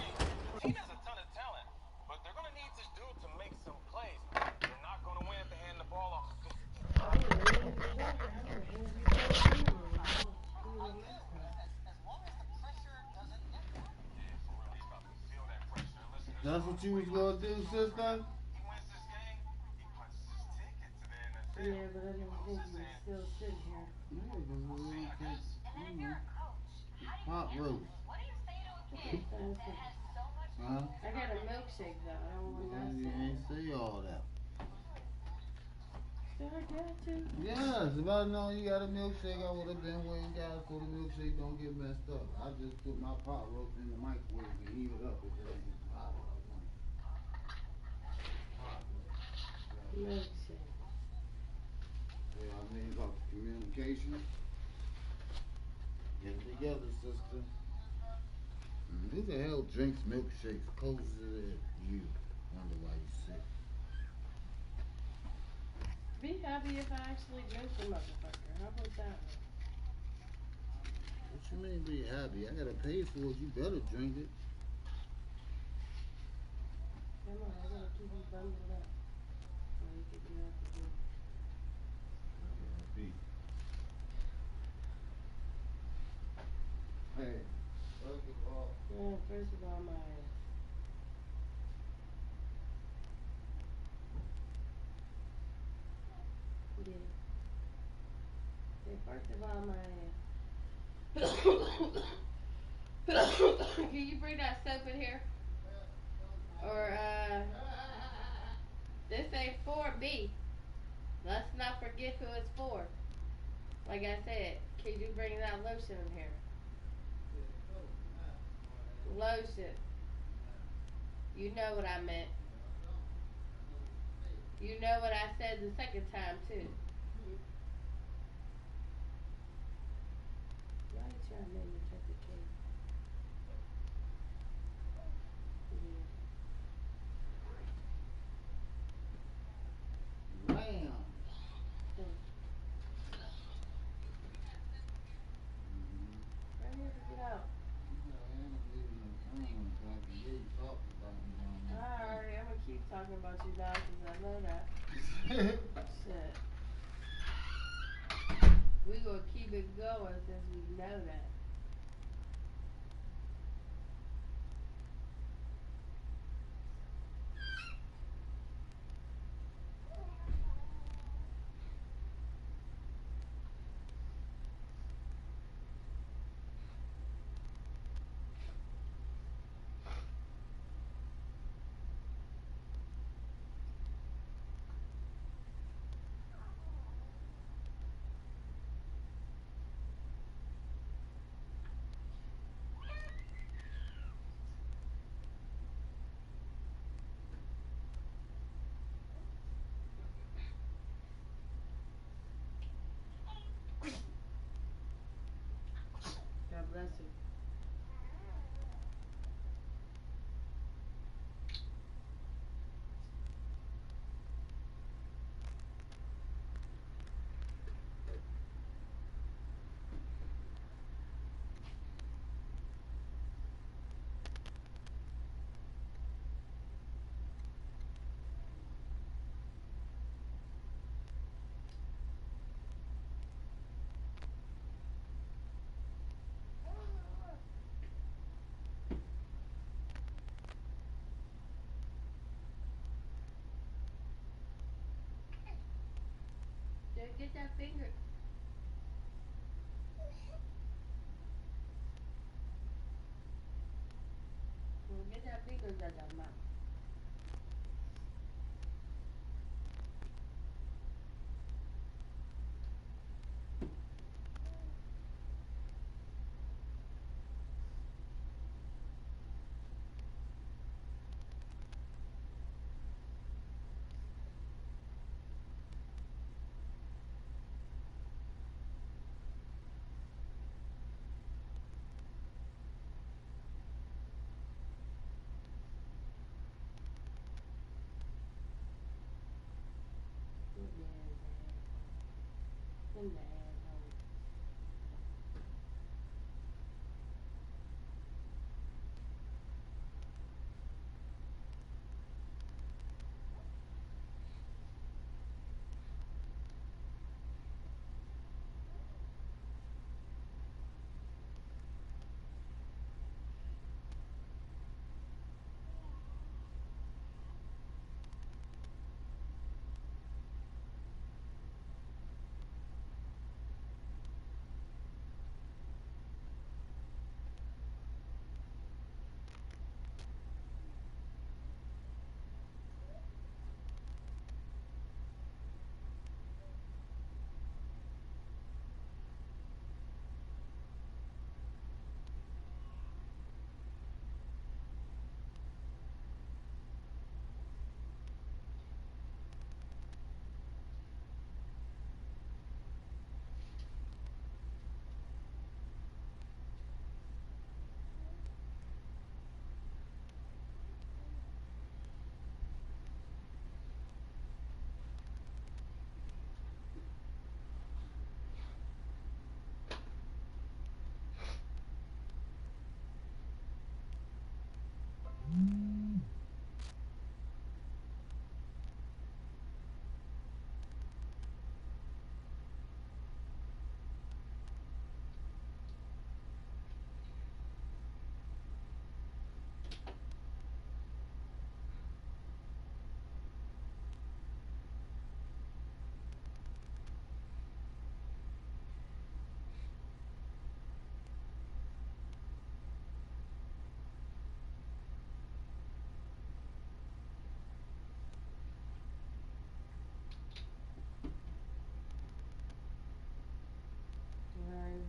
Speaker 3: That's what you was gonna do, sister?
Speaker 2: Yeah, but I didn't think you were still sitting here.
Speaker 3: Hot roast. Huh?
Speaker 2: I got a milkshake though. I don't want that.
Speaker 3: You ain't say all that.
Speaker 2: Did I get to?
Speaker 3: Yes, if I know you got a milkshake, I would have been where you guys so the milkshake don't get messed up. I just put my pot roast in the microwave and heat it up.
Speaker 2: Milkshake.
Speaker 3: Yeah, I mean, about communication. Get it together, sister. the hell drinks milkshakes, closes it at you? Wonder why you sick.
Speaker 2: Be happy if I actually drink the motherfucker. How about that one?
Speaker 3: What you mean be happy? I gotta pay for it. You better drink it.
Speaker 2: Come on, I gotta keep you bundled up. So you can do what to do.
Speaker 3: Happy. Hey, first of all.
Speaker 2: Yeah, first of all, my ass. Yeah. Hey, first of all, my ass. Can you bring that soap in here? Or, this ain't for me. Let's not forget who it's for. Like I said, can you bring that lotion in here? Lotion. You know what I meant. You know what I said the second time, too. Why are you trying to make me cut the cake?
Speaker 3: Damn.
Speaker 2: Right here, get out. Alright, I'm gonna keep talking about you now because I know that. Shit. We gonna keep it going since we know that. God bless you. Get that finger. Get that finger out of that mouth. In the asshole.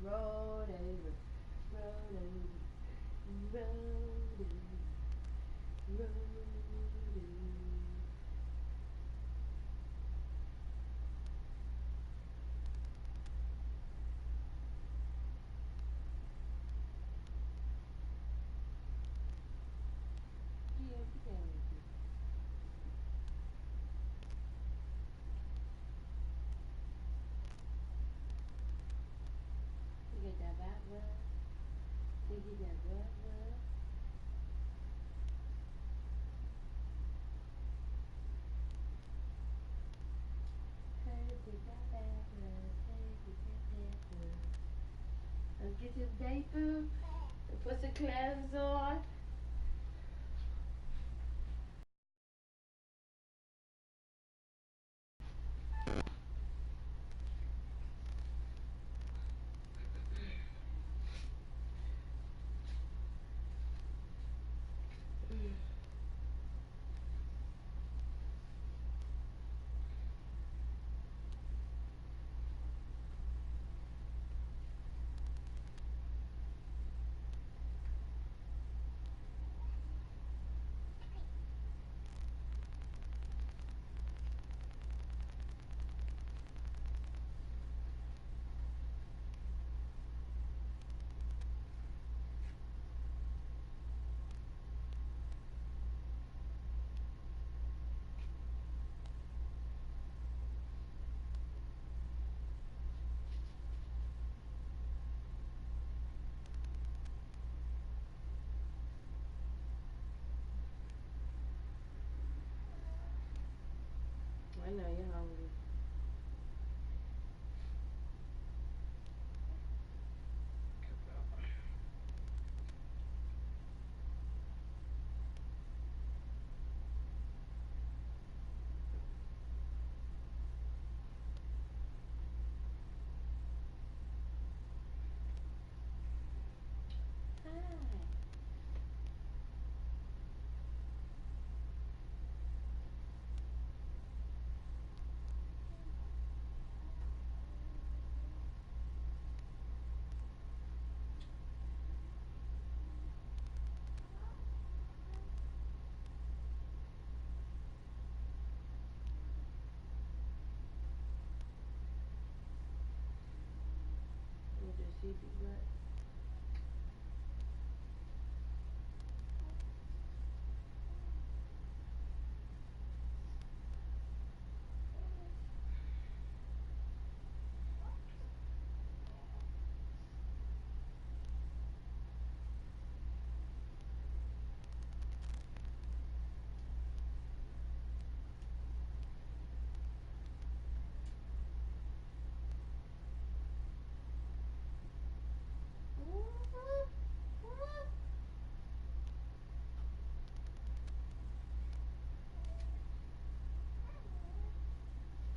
Speaker 2: Road over, road over, road over, road over. You get that back, love? You get that what, love? Take that back, love. Take that back, love. Let's get this day food and put some clothes on. I know you're hungry. We'll just see the butt.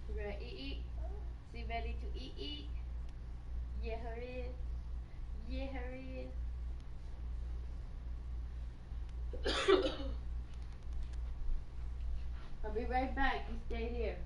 Speaker 2: You ready to eat? She ready to eat? Yeah, her is. Yeah, her is. I'll be right back. You stay here.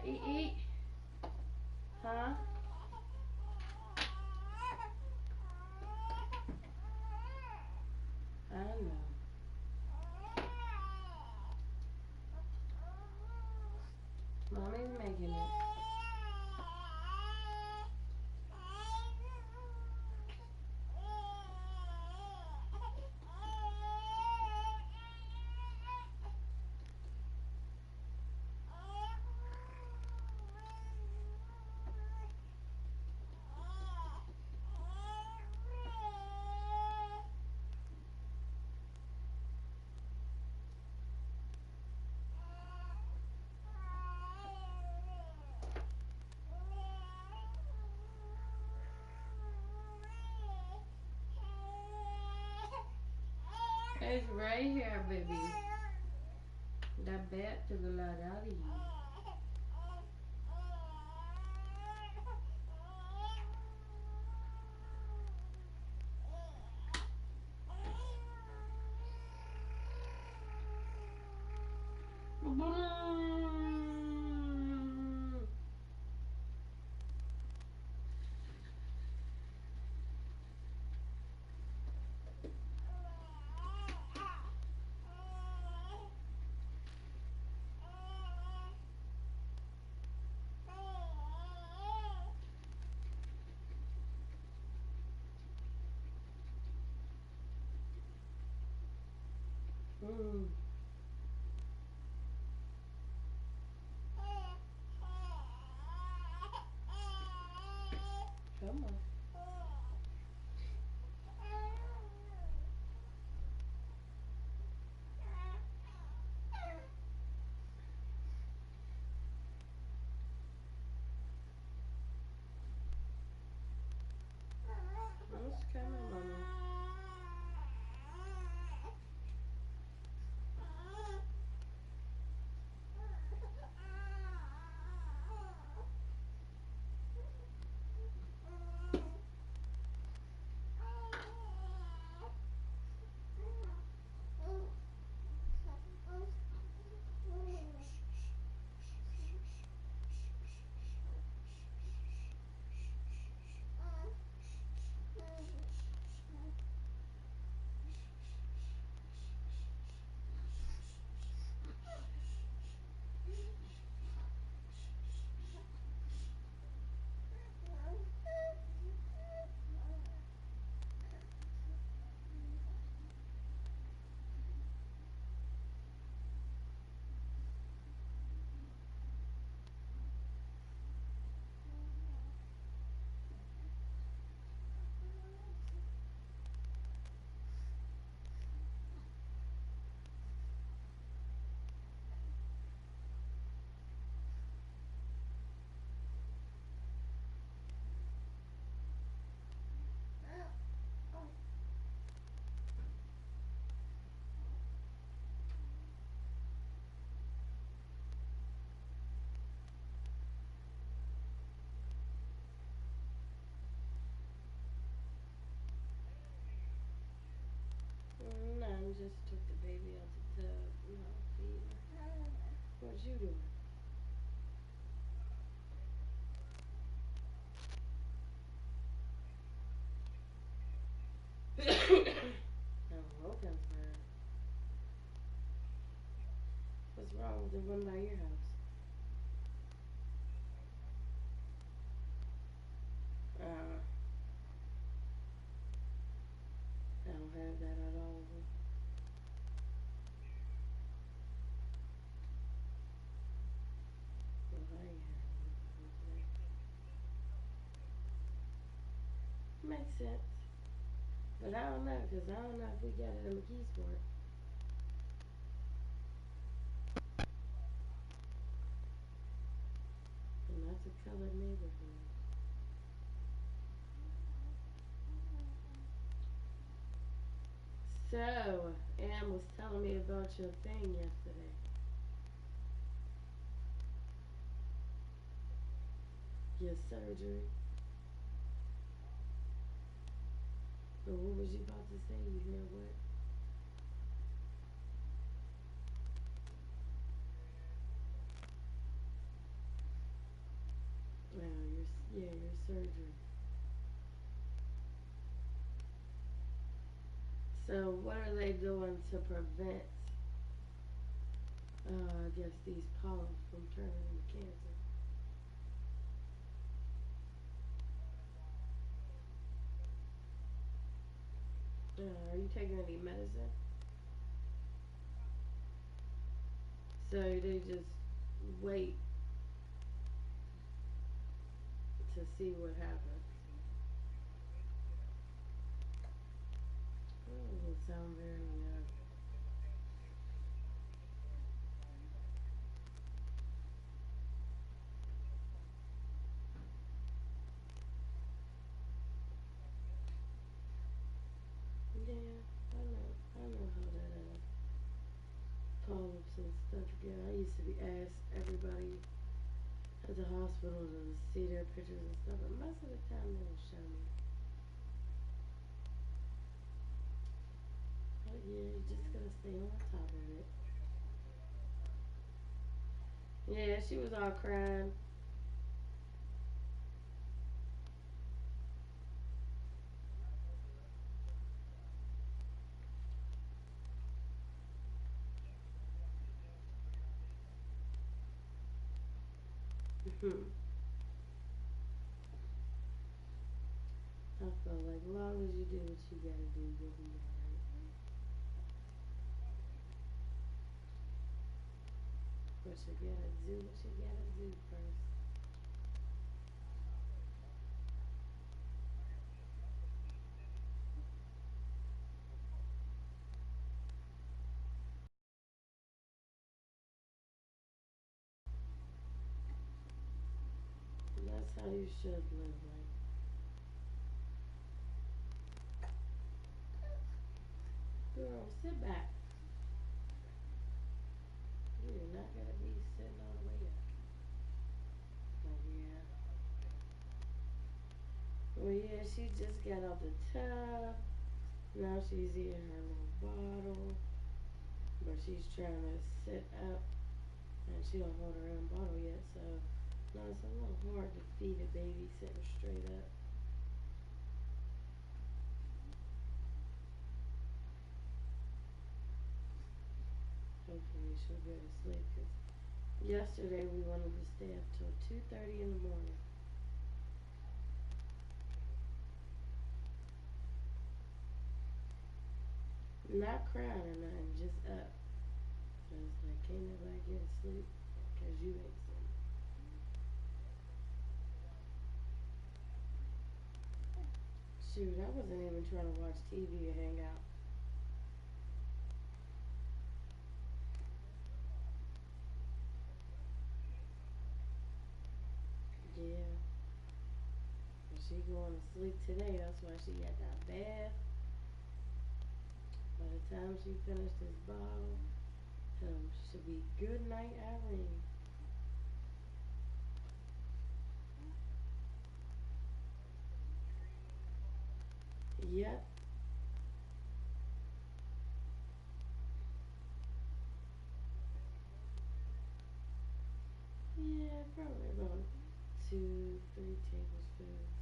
Speaker 2: Eat. Huh? I know. Mommy's making it. It's right here, baby. That bat took a lot out of you. Come on. It's coming, Mama. No, I just took the baby out the tub. No, feed her. What you doing? No, Logan's bad. What's wrong with the one by your house? I don't have that at all. Well, I ain't have it. Makes sense. But I don't know, because I don't know if we got it in McKeesport. And that's a colored neighborhood. So, Ann was telling me about your thing yesterday. Your surgery. But what was you about to say? You hear what? So what are they doing to prevent, I guess, these polyps from turning into cancer? Are you taking any medicine? So they just wait to see what happens. That doesn't sound very yeah, I know how that polyps and stuff get. I used to be asked everybody at the hospital to see their pictures and stuff, and most of the time they would show me. But yeah, you just gotta stay on top of it. Yeah, she was all crying. I felt like as long as you do what you gotta do, you'll be alright. But you gotta do what you gotta do first. And that's how you should live life. Girl, sit back. You're not gonna be sitting all the way up. But yeah. Well, yeah, she just got out the tub. Now she's eating her little bottle. But she's trying to sit up. And she don't hold her own bottle yet, so no, it's a little hard to feed a baby sitting straight up. Hopefully she'll go to sleep, because yesterday we wanted to stay up till 2:30 in the morning. Not crying or nothing, just up. So it's like, can't nobody get to sleep because you ain't sleep. Shoot, I wasn't even trying to watch TV or hang out. Yeah. But she going to sleep today, that's why she got that bath. By the time she finished this bottle, should be good night, Irene. Yep. Yeah, probably about 2-3 tablespoons.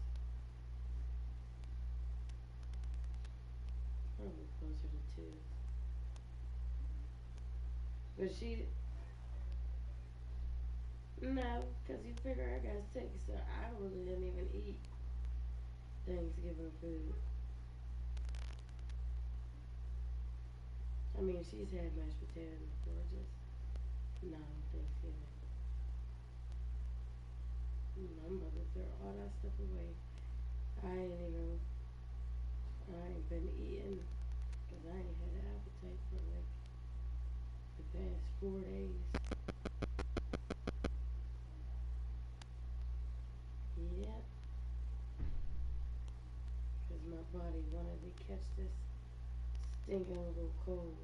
Speaker 2: Probably closer to 2. But she, no, because you figure I got sick, so I really didn't even eat Thanksgiving food. I mean, she's had mashed potatoes before, just not on Thanksgiving. I'm about to throw all that stuff away. I ain't been eating, because I ain't had an appetite for like the past 4 days. Yep. Because my body wanted to catch this stinking little cold.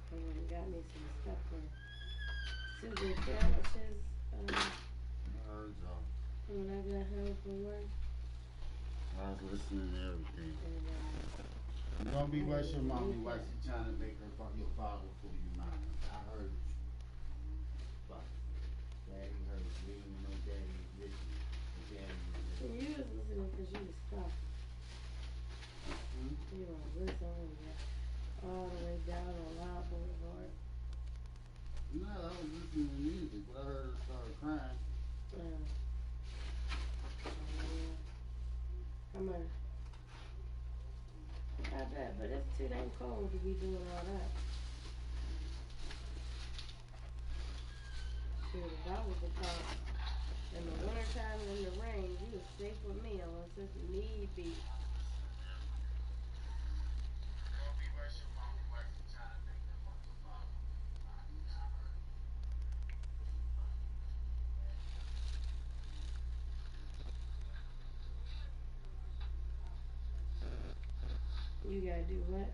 Speaker 2: I went and got me some stuff for Susan sandwiches when I got home from work.
Speaker 3: I was listening to everything.
Speaker 2: And,
Speaker 3: You Don't be rushing mommy while she trying to make her your father for you, man. I heard it. But daddy heard it. We didn't know daddy was listening.
Speaker 2: You was listening because you was stuck. You on this on that. All the way down on Loud Boulevard.
Speaker 3: No, I was listening to music, but I heard her start crying.
Speaker 2: Come on. I bet, but it's too damn cold to be doing all that. Shoot, if I was a cop in the wintertime in the rain, you was safe with me unless it's need be. You gotta do what?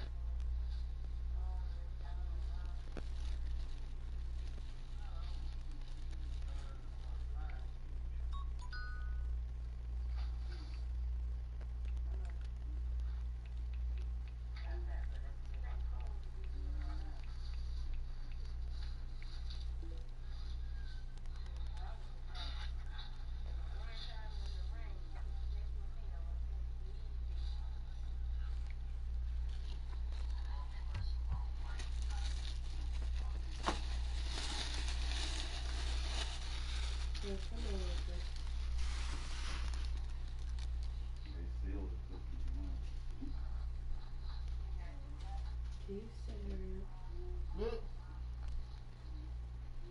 Speaker 2: Yes, come on with it.
Speaker 3: They sealed it for you.
Speaker 2: Keep saying
Speaker 3: Look.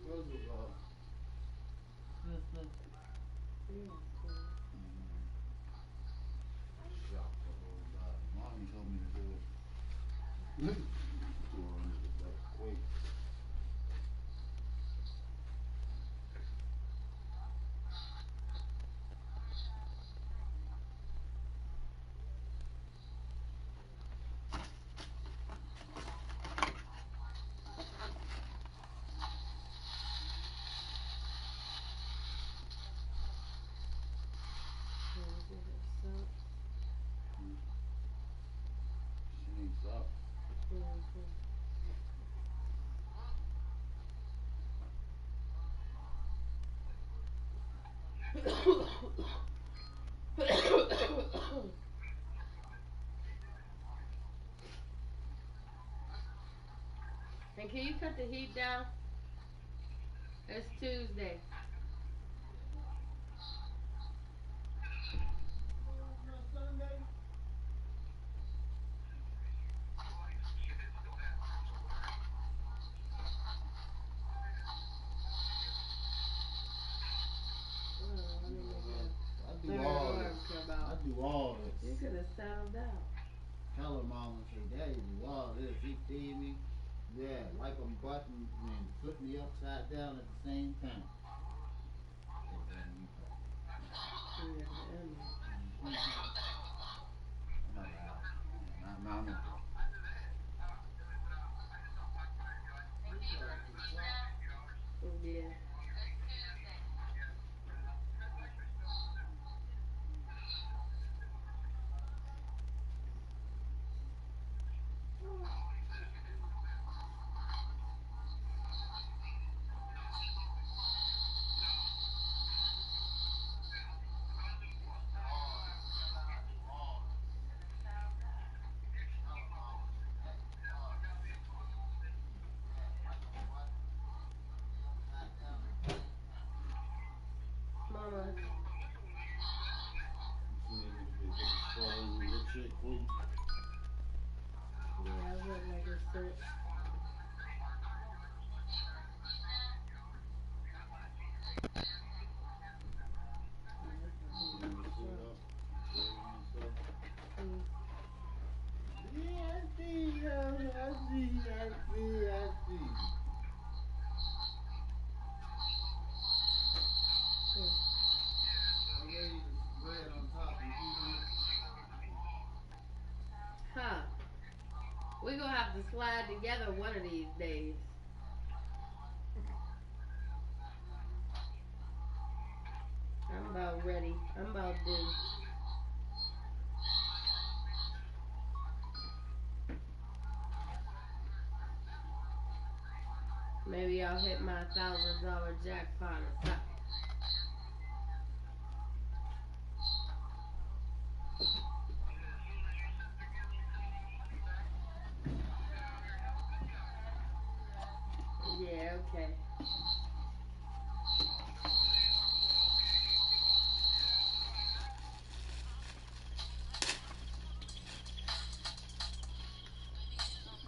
Speaker 3: Those are shocked the whole body. Mommy told me to do it. Threw her under the bus quick. Sneaks up.
Speaker 2: And can you cut the heat down? It's Tuesday.
Speaker 3: I do all this. I do all this.
Speaker 2: You could have settled down.
Speaker 3: Tell her mama, say, Daddy do all this. He feed me. Yeah, like a button and flip me upside down at the same time. Mama.
Speaker 2: Yeah. Mama. Yeah, I would like a sit.
Speaker 3: Yeah, I see.
Speaker 2: Huh. We're gonna have to slide together one of these days. I'm about ready. I'm about due. Maybe I'll hit my $1,000 jackpot or something. Yeah, okay.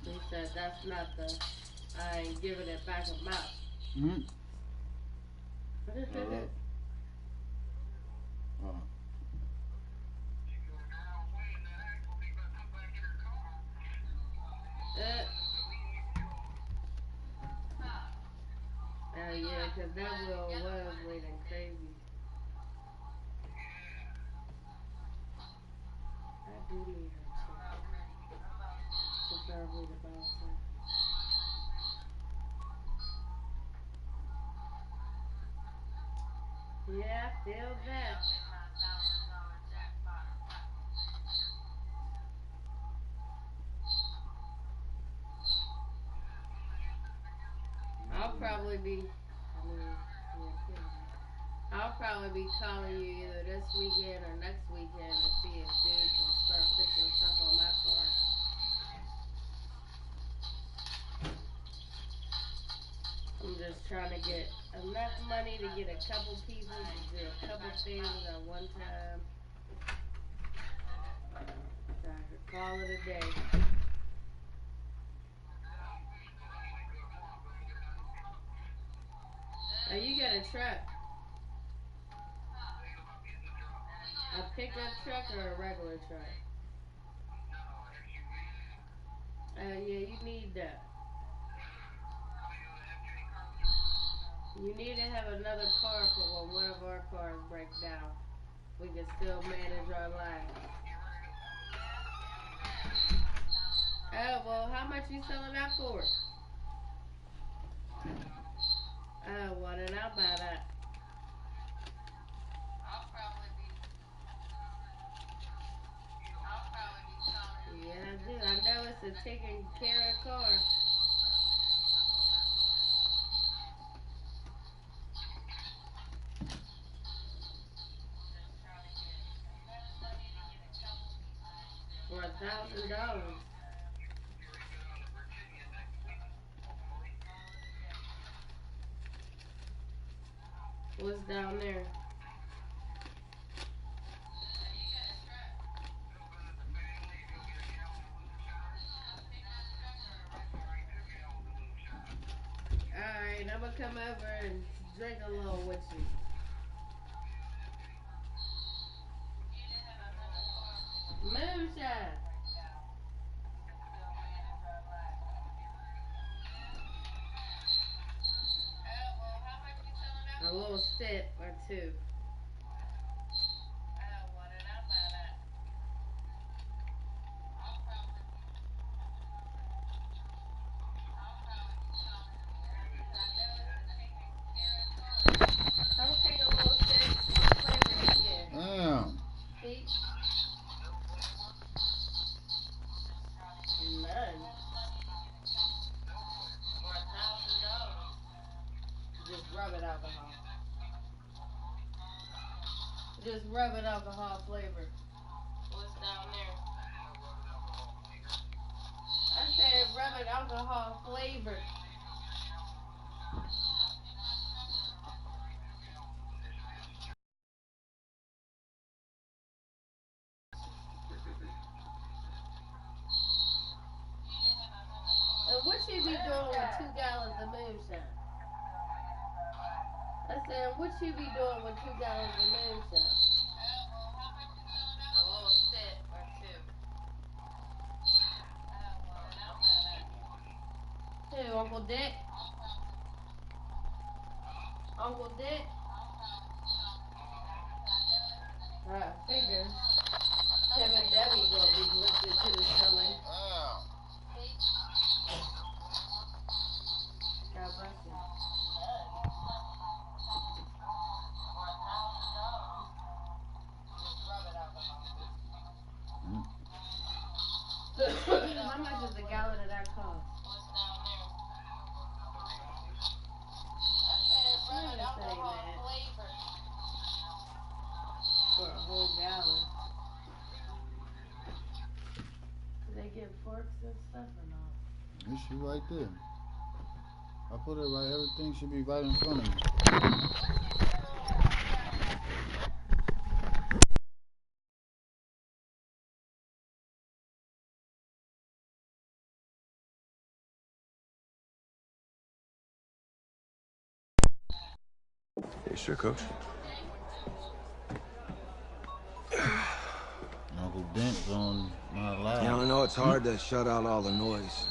Speaker 2: He said that's not the, I ain't giving it back amount.
Speaker 3: Mm-hmm.
Speaker 2: Yeah, because that wheel was waiting crazy. I do need her chicken. Preferably the bouncer. Yeah, I feel that. I'll probably be, I'll probably be calling you either this weekend or next weekend to see if dude can start fixing stuff on my car. I'm just trying to get enough money to get a couple people to do a couple things at one time. So I could call it a day. Oh, you got a truck. A pickup truck or a regular truck? Yeah, you need that. You need to have another car for when one of our cars breaks down. We can still manage our life. Oh, well, how much you selling that for? Oh, well, then I'll buy that. Yeah, I do. I know it's a taken care of car. For $1,000. What's down there? Alright, I'm gonna come over and drink a little with you. Moonshine. A little sip or two. I'll take a little sip. What flavor do you get?
Speaker 3: Damn.
Speaker 2: Peach? None. For $1,000. Just rub it alcohol. Just rub it alcohol flavor. What's down there? I said rub it alcohol flavor. And what you be doing with 2 gallons of moonshine? I said, what you be doing with 2 gallons of moonshine? A little sip or two. Who, Uncle Dick? Uncle Dick? I figured him and Debbie gonna be listening to the ceiling. God bless you. How much does a gallon of that cost? get forks and stuff or not?
Speaker 3: This shit right there. I put it right, everything should be right in front of me.
Speaker 6: You sure, Coach?
Speaker 3: Uncle Dent's on my lap.
Speaker 11: Yeah, I know it's hard to shut out all the noise.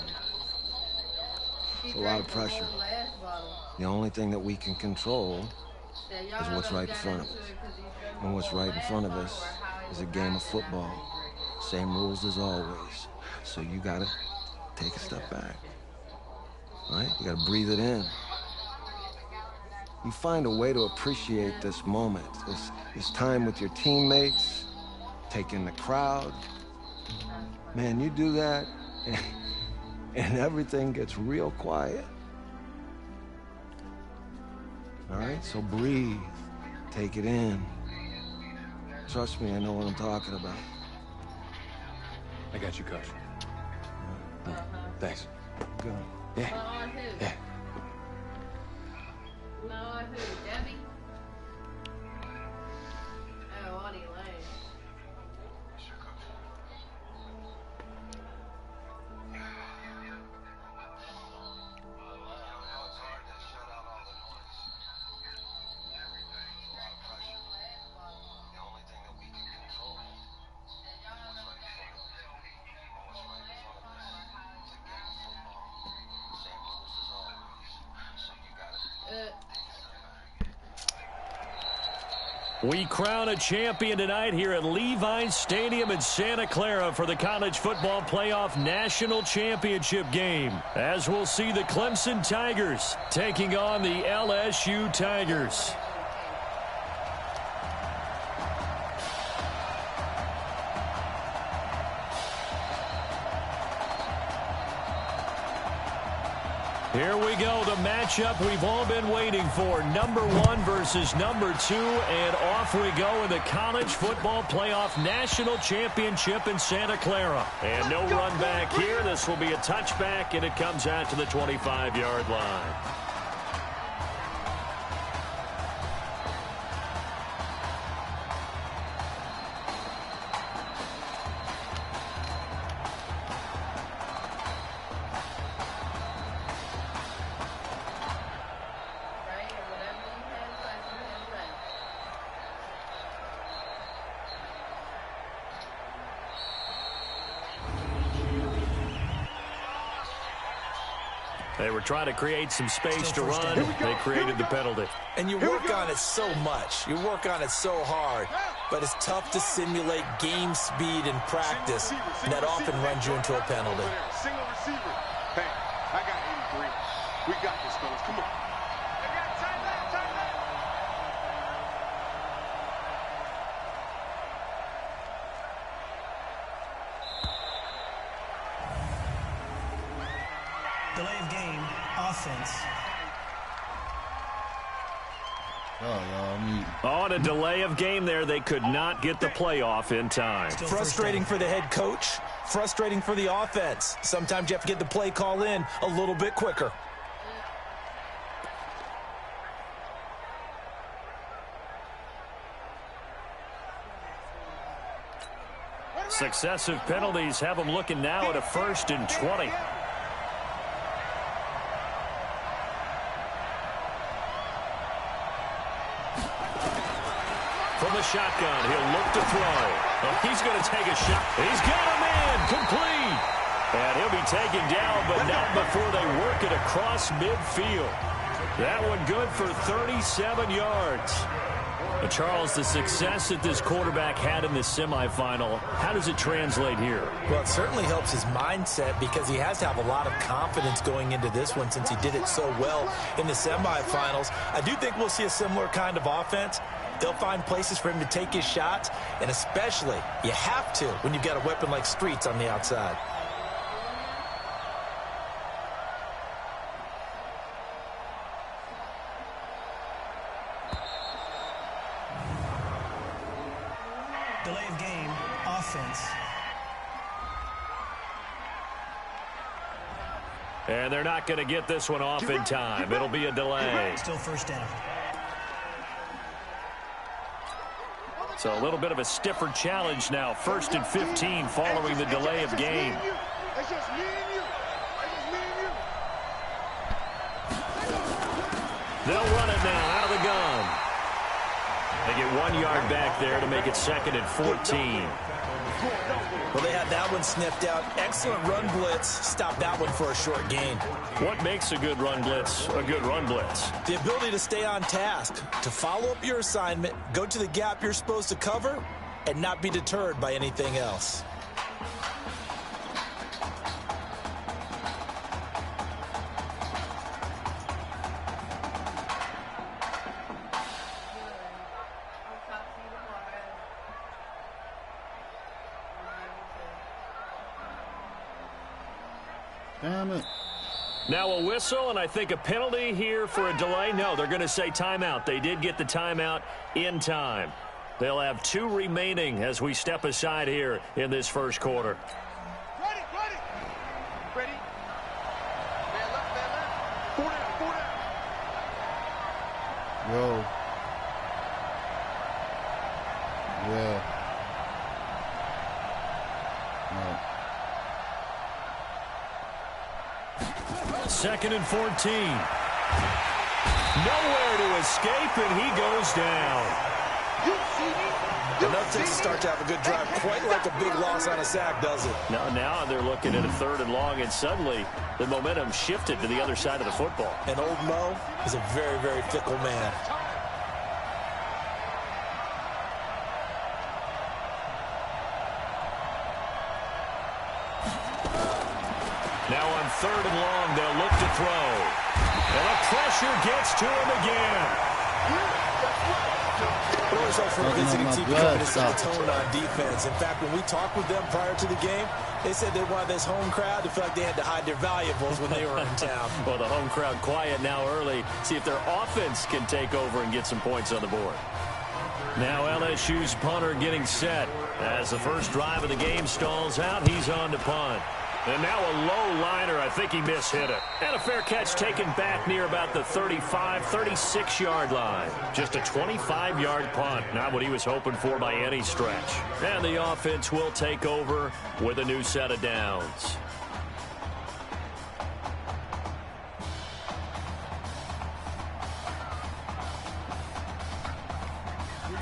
Speaker 11: It's a lot of pressure. The only thing that we can control is what's right in front of us. And what's right in front of us is a game of football. Same rules as always. So you gotta take a step back. All right? You gotta breathe it in. You find a way to appreciate this moment, this time with your teammates, take in the crowd. Man, you do that, and everything gets real quiet. All right, so breathe, take it in. Trust me, I know what I'm talking about.
Speaker 6: I got you, Coach. Thanks.
Speaker 11: Good.
Speaker 6: Yeah. Yeah.
Speaker 1: No, who? Debbie? Oh, Audie Lane.
Speaker 14: We crown a champion tonight here at Levi's Stadium in Santa Clara for the College Football Playoff National Championship game, as we'll see the Clemson Tigers taking on the LSU Tigers. Here we go, the matchup we've all been waiting for. Number 1 versus number 2, and off we go in the College Football Playoff National Championship in Santa Clara. And no run back here. This will be a touchback, and it comes out to the 25-yard line. They were trying to create some space to run. They created the penalty.
Speaker 17: And you work on it so much. You work on it so hard. But it's tough to simulate game speed in practice. And that often runs you into a penalty.
Speaker 16: Single receiver. Hey, I got 83. We got this, fellas. Come on.
Speaker 8: Delay of game, offense.
Speaker 14: On a delay of game there, they could not get the playoff in time.
Speaker 17: Frustrating for the head coach, frustrating for the offense. Sometimes you have to get the play call in a little bit quicker.
Speaker 14: Successive penalties have them looking now at a 1st and 20. From the shotgun, he'll look to throw. Oh, he's going to take a shot. He's got him in, complete. And he'll be taken down, but not before they work it across midfield. That one good for 37 yards. Charles, the success that this quarterback had in this semifinal, how does it translate here?
Speaker 17: Well, it certainly helps his mindset because he has to have a lot of confidence going into this one since he did it so well in the semifinals. I do think we'll see a similar kind of offense. They'll find places for him to take his shots, and especially, you have to when you've got a weapon like Streets on the outside.
Speaker 8: Delay of game, offense.
Speaker 14: And they're not going to get this one off in time. It'll be a delay.
Speaker 8: Still first down.
Speaker 14: So a little bit of a stiffer challenge now. 1st and 15 following the delay of game.
Speaker 16: It's just me and you.
Speaker 14: They'll run it now out of the gun. They get 1 yard back there to make it 2nd and 14.
Speaker 17: Well, they had that one sniffed out. Excellent run blitz. Stopped that one for a short gain.
Speaker 14: What makes a good run blitz a good run blitz?
Speaker 17: The ability to stay on task, to follow up your assignment, go to the gap you're supposed to cover, and not be deterred by anything else.
Speaker 3: Damn it.
Speaker 14: Now a whistle, and I think a penalty here for a delay. No, they're going to say timeout. They did get the timeout in time. They'll have 2 remaining as we step aside here in this first quarter.
Speaker 16: Ready. Man left. 4 down.
Speaker 3: Yo. Yeah. All right.
Speaker 14: 2nd and 14. Nowhere to escape, and he goes down.
Speaker 17: Enough to start to have a good drive. Quite like a big loss on a sack, does it?
Speaker 14: Now they're looking at a 3rd and long, and suddenly the momentum shifted to the other side of the football.
Speaker 17: And old Mo is a very, very fickle man.
Speaker 14: Now on 3rd and long, they'll look to throw. And the pressure gets to him again.
Speaker 17: It always helps for a visiting team to come in and set the tone on defense. In fact, when we talked with them prior to the game, they said they wanted this home crowd to feel like they had to hide their valuables when they were in town.
Speaker 14: Well, the home crowd quiet now early. See if their offense can take over and get some points on the board. Now LSU's punter getting set. As the first drive of the game stalls out, he's on to punt. And now a low liner. I think he mishit it. And a fair catch taken back near about the 35, 36-yard line. Just a 25-yard punt. Not what he was hoping for by any stretch. And the offense will take over with a new set of downs.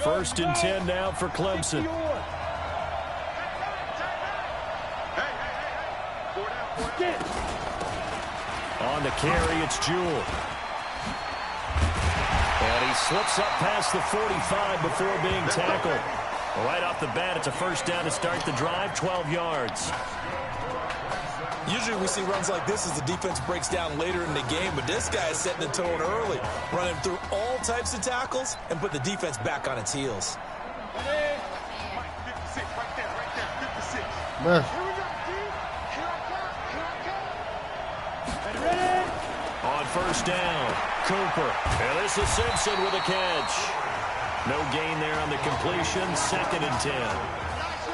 Speaker 14: First and 10 now for Clemson. On the carry, it's Jewell. And he slips up past the 45 before being tackled. Right off the bat, it's a first down to start the drive, 12 yards.
Speaker 17: Usually we see runs like this as the defense breaks down later in the game, but this guy is setting the tone early, running through all types of tackles and put the defense back on its heels.
Speaker 16: 56, right there, 56.
Speaker 3: Man.
Speaker 14: On first down, Cooper. And this is Simpson with a catch. No gain there on the completion, 2nd and 10.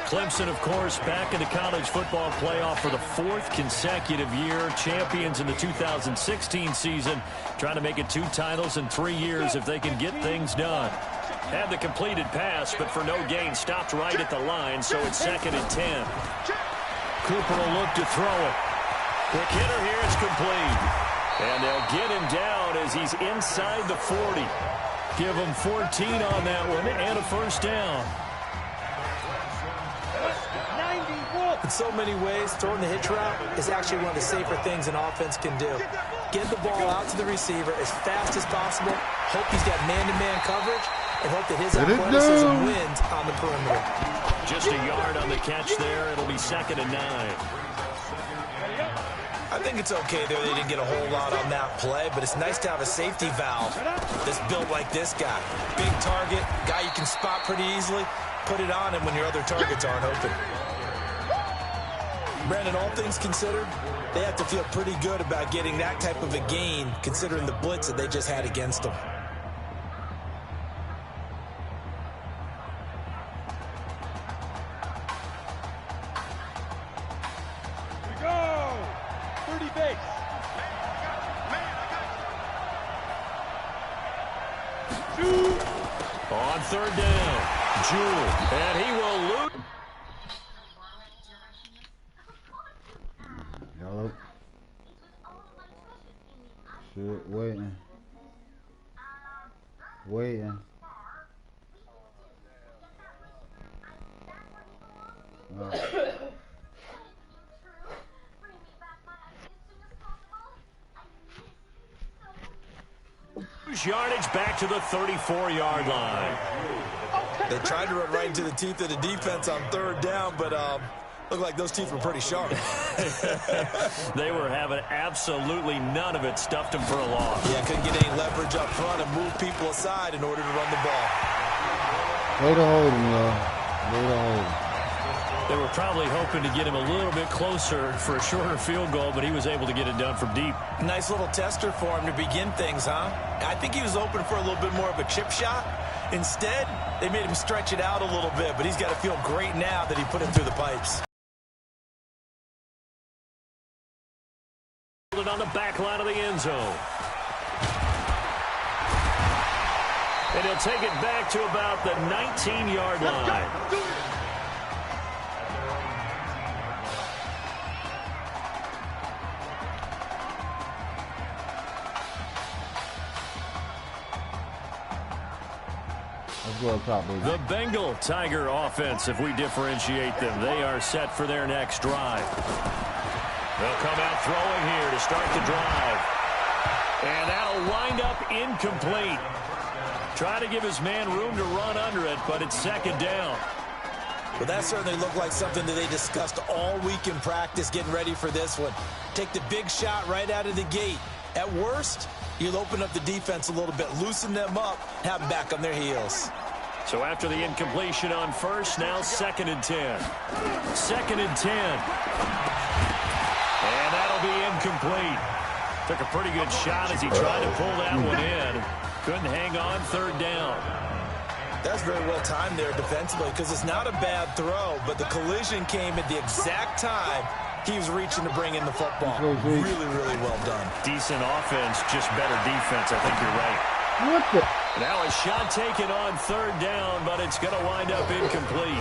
Speaker 14: Clemson, of course, back in the college football playoff for the 4th consecutive year. Champions in the 2016 season. Trying to make it 2 titles in 3 years if they can get things done. Had the completed pass, but for no gain, stopped right at the line, so it's 2nd and 10. Cooper will look to throw it. Quick hitter here, it's complete. And they'll get him down as he's inside the 40. Give him 14 on that one and a first down.
Speaker 17: In so many ways, throwing the hitch route is actually one of the safer things an offense can do. Get the ball out to the receiver as fast as possible, hope he's got man-to-man coverage, and hope that his athleticism wins on the perimeter.
Speaker 14: Just a yard on the catch there. It'll be 2nd and 9.
Speaker 17: I think it's okay there. They didn't get a whole lot on that play, but it's nice to have a safety valve that's built like this guy. Big target, guy you can spot pretty easily. Put it on him when your other targets aren't open. Brandon, all things considered, they have to feel pretty good about getting that type of a gain, considering the blitz that they just had against them.
Speaker 14: On third down, Jewell, and he will lose.
Speaker 3: Hello. Shit, waiting.
Speaker 14: Yardage back to the 34-yard line.
Speaker 17: They tried to run right into the teeth of the defense on third down, but looked like those teeth were pretty sharp.
Speaker 14: They were having absolutely none of it. Stuffed them for a loss.
Speaker 17: Yeah, couldn't get any leverage up front and move people aside in order to run the ball.
Speaker 3: Way to hold him, y'all. Way to hold him.
Speaker 14: They were probably hoping to get him a little bit closer for a shorter field goal, but he was able to get it done from deep.
Speaker 17: Nice little tester for him to begin things, huh? I think he was open for a little bit more of a chip shot. Instead, they made him stretch it out a little bit, but he's got to feel great now that he put it through the pipes.
Speaker 14: On the back line of the end zone. And he'll take it back to about the 19-yard line. The Bengal Tiger offense, if we differentiate them, they are set for their next drive. They'll come out throwing here to start the drive. And that'll wind up incomplete. Try to give his man room to run under it, but it's second down.
Speaker 17: Well, that certainly looked like something that they discussed all week in practice getting ready for this one. Take the big shot right out of the gate. At worst, you'll open up the defense a little bit, loosen them up, have them back on their heels.
Speaker 14: So after the incompletion on first, now 2nd and 10. 2nd and 10. And that'll be incomplete. Took a pretty good shot as he tried to pull that one in. Couldn't hang on third down.
Speaker 17: That's very well timed there defensively because it's not a bad throw, but the collision came at the exact time he was reaching to bring in the football. Really, really well done.
Speaker 14: Decent offense, just better defense. I think you're right.
Speaker 3: What the?
Speaker 14: Now a shot taken on third down, but it's going to wind up incomplete.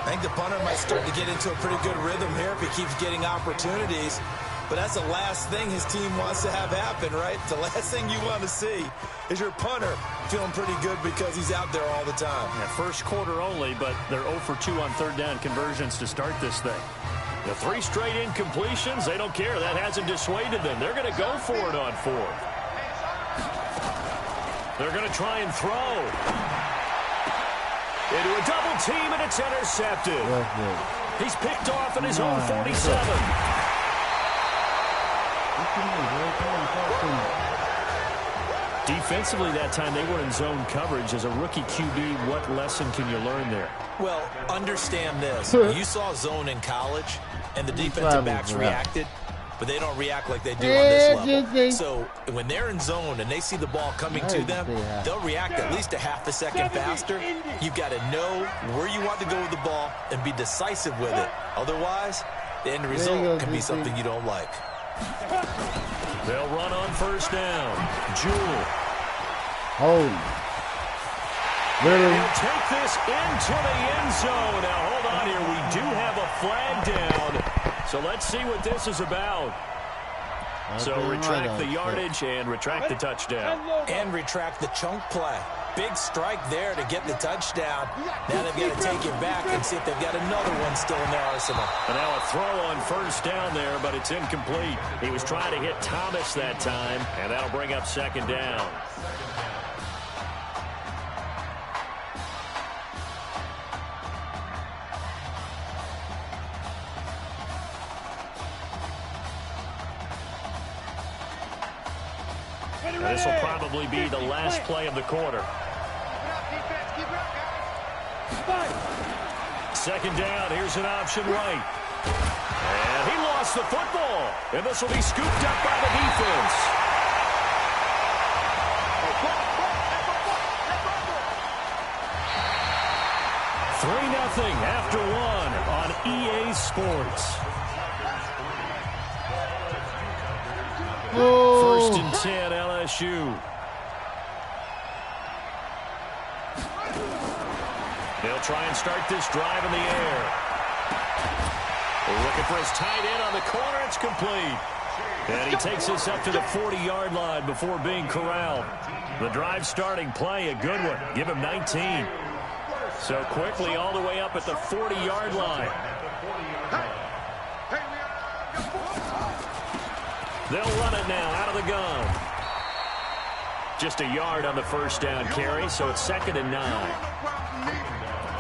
Speaker 17: I think the punter might start to get into a pretty good rhythm here if he keeps getting opportunities. But that's the last thing his team wants to have happen, right? The last thing you want to see is your punter feeling pretty good because he's out there all the time.
Speaker 14: Yeah, first quarter only, but they're 0 for 2 on third down conversions to start this thing. The 3 straight incompletions, they don't care. That hasn't dissuaded them. They're going to go for it on fourth. They're going to try and throw. Into a double team, and it's intercepted. He's picked off at his own 47. Defensively that time, they were in zone coverage. As a rookie QB, what lesson can you learn there?
Speaker 17: Well, understand this. You saw zone in college, and the defensive backs reacted, but they don't react like they do on this level. So when they're in zone and they see the ball coming to them, they'll react at least a half a second faster. You've got to know where you want to go with the ball and be decisive with it. Otherwise, the end result can be something you don't like.
Speaker 14: They'll run on first down. Jewell.
Speaker 3: Hold.
Speaker 14: Really? He'll take this into the end zone. Now, hold on here. We do have a flag down. So let's see what this is about. So retract the yardage and retract the touchdown.
Speaker 17: And retract the chunk play. Big strike there to get the touchdown. Now they've got to take it back and see if they've got another one still in their arsenal.
Speaker 14: And now a throw on first down there, but it's incomplete. He was trying to hit Thomas that time, and that'll bring up second down. And this will probably be the last play of the quarter. Second down, here's an option right. And he lost the football. And this will be scooped up by the defense. $3-0 after one on EA Sports.
Speaker 3: Oh.
Speaker 14: First and 10, LSU. They'll try and start this drive in the air. They're looking for his tight end on the corner. It's complete. And he takes us up to the 40-yard line before being corralled. The drive starting play, a good one. Give him 19. So quickly all the way up at the 40-yard line. They'll run it now out of the gun. Just a yard on the first down carry, so it's 2nd and 9.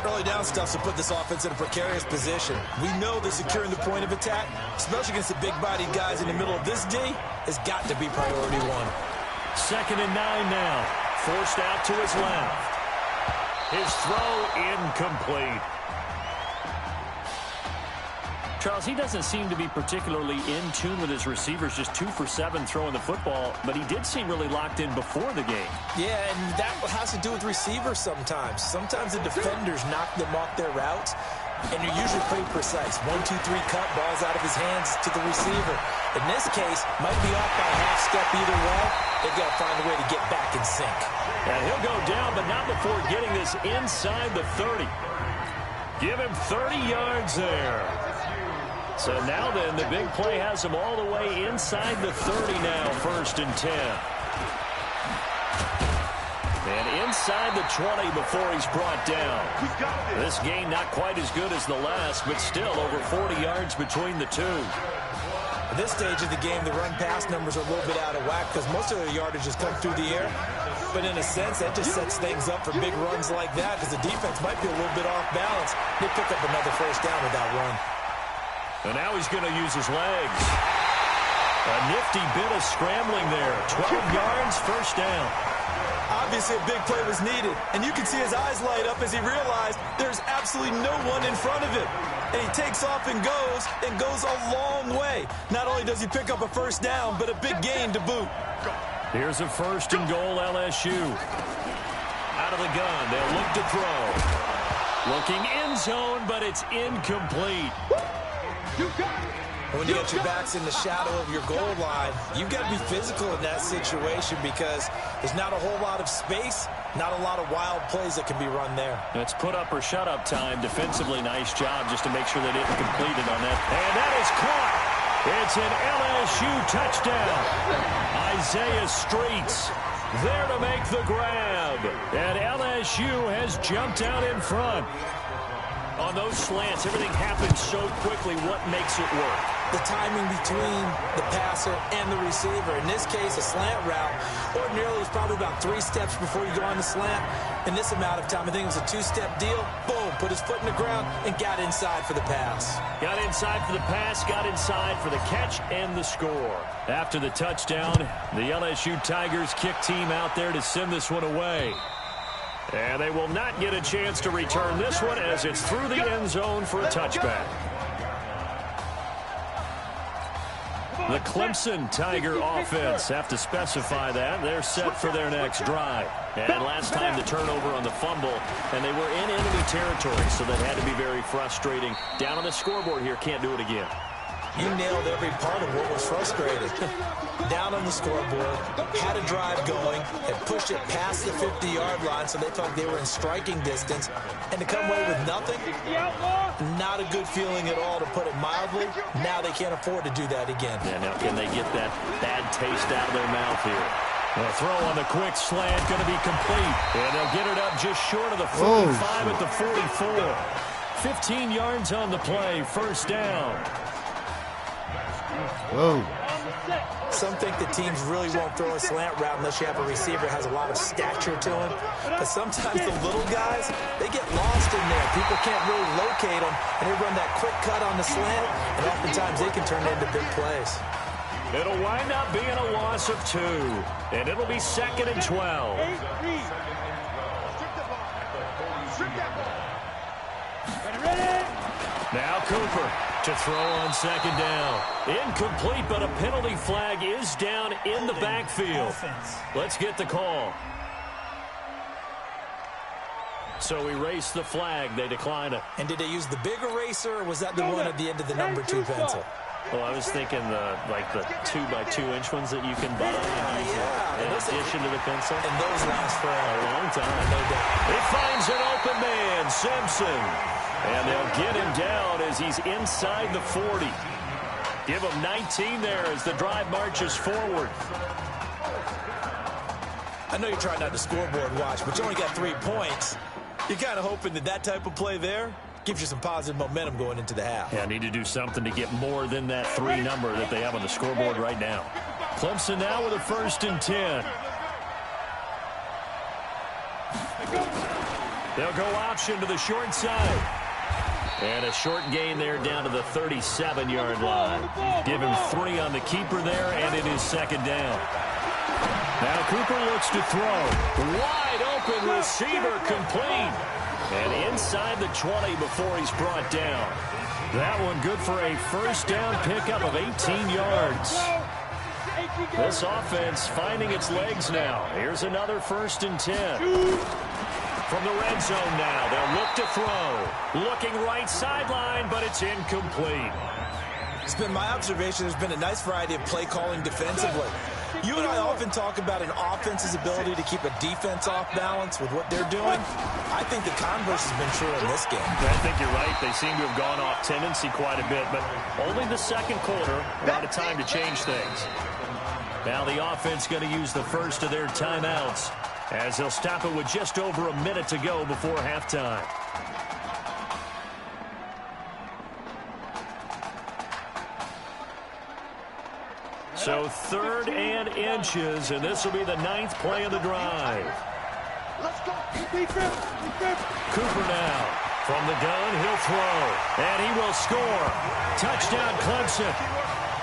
Speaker 17: Early down stuff to put this offense in a precarious position. We know that securing the point of attack, especially against the big-bodied guys in the middle of this D, has got to be priority one.
Speaker 14: 2nd and 9 now. Forced out to his left. His throw incomplete. Charles, he doesn't seem to be particularly in tune with his receivers, just 2 for 7 throwing the football, but he did seem really locked in before the game.
Speaker 17: Yeah, and that has to do with receivers sometimes. Sometimes the defenders knock them off their routes, and you're usually pretty precise. 1, 2, 3 cut, balls out of his hands to the receiver. In this case, might be off by a half step either way. They've got to find a way to get back in sync.
Speaker 14: And he'll go down, but not before getting this inside the 30. Give him 30 yards there. So now then, the big play has him all the way inside the 30 now, 1st and 10. And inside the 20 before he's brought down. This game not quite as good as the last, but still over 40 yards between the two.
Speaker 17: At this stage of the game, the run-pass numbers are a little bit out of whack because most of their yardage has come through the air. But in a sense, that just sets things up for big runs like that because the defense might be a little bit off balance. They pick up another first down with that run.
Speaker 14: And now he's going to use his legs. A nifty bit of scrambling there. 12 yards, first down.
Speaker 17: Obviously, a big play was needed. And you can see his eyes light up as he realized there's absolutely no one in front of him. And he takes off and goes a long way. Not only does he pick up a first down, but a big gain to boot.
Speaker 14: Here's a 1st and goal, LSU. Out of the gun, they'll look to throw. Looking end zone, but it's incomplete.
Speaker 17: When you get your backs in the shadow of your goal line, you've got to be physical in that situation because there's not a whole lot of space, not a lot of wild plays that can be run there.
Speaker 14: It's put up or shut up time. Defensively, nice job just to make sure they didn't complete it on that. And that is caught. It's an LSU touchdown. Isaiah Streets there to make the grab. And LSU has jumped out in front. On those slants, everything happens so quickly. What makes it work?
Speaker 17: The timing between the passer and the receiver. In this case, a slant route. Ordinarily, it's probably about 3 steps before you go on the slant. In this amount of time, I think it was a 2-step deal. Boom, put his foot in the ground and got inside for the pass.
Speaker 14: Got inside for the pass, got inside for the catch and the score. After the touchdown, the LSU Tigers kick team out there to send this one away. And they will not get a chance to return this one as it's through the end zone for a touchback. The Clemson Tiger offense have to specify that. They're set for their next drive. And last time the turnover on the fumble, and they were in enemy territory, so that had to be very frustrating. Down on the scoreboard here, can't do it again.
Speaker 17: You nailed every part of what was frustrating. Down on the scoreboard, had a drive going, had pushed it past the 50-yard line, so they thought they were in striking distance. And to come away with nothing, not a good feeling at all, to put it mildly. Now they can't afford to do that again.
Speaker 14: Yeah, now can they get that bad taste out of their mouth here? The throw on the quick slant going to be complete. And they'll get it up just short of the 45 at the 44. 15 yards on the play, first down.
Speaker 3: Whoa.
Speaker 17: Some think the teams really won't throw a slant route unless you have a receiver that has a lot of stature to him. But sometimes the little guys, they get lost in there. People can't really locate them, and they run that quick cut on the slant, and oftentimes they can turn into big plays.
Speaker 14: It'll wind up being a loss of 2, and it'll be 2nd and 12. Now Cooper to throw on 2nd down. Incomplete, but a penalty flag is down in the backfield. Let's get the call. So erase the flag. They decline it.
Speaker 17: And did they use the big eraser, or was that the one at the end of the number 2 pencil?
Speaker 14: Well, I was thinking the 2x2-inch ones that you can buy in addition to the pencil.
Speaker 17: And those last for
Speaker 14: a long time.
Speaker 17: No doubt.
Speaker 14: He finds an open man, Simpson. And they'll get him down as he's inside the 40. Give him 19 there as the drive marches forward.
Speaker 17: I know you're trying not to scoreboard watch, but you only got 3 points. You're kind of hoping that type of play there gives you some positive momentum going into the half.
Speaker 14: Yeah, need to do something to get more than that 3 number that they have on the scoreboard right now. Clemson now with a 1st and 10. They'll go option to the short side. And a short gain there down to the 37-yard line. Give him 3 on the keeper there, and it is 2nd down. Now Cooper looks to throw. Wide open receiver complete. And inside the 20 before he's brought down. That one good for a 1st down pickup of 18 yards. This offense finding its legs now. Here's another 1st and 10. From the red zone now, they'll look to throw. Looking right sideline, but it's incomplete.
Speaker 17: It's been my observation there's been a nice variety of play calling defensively. You and I often talk about an offense's ability to keep a defense off balance with what they're doing. I think the converse has been true in this game.
Speaker 14: I think you're right. They seem to have gone off tendency quite a bit, but only the 2nd quarter, a lot of time to change things. Now the offense going to use the first of their timeouts as they'll stop it with just over a minute to go before halftime. So 3rd and inches, and this will be the 9th play of the drive.
Speaker 16: Let's go.
Speaker 14: Cooper now. From the gun, he'll throw. And he will score. Touchdown, Clemson.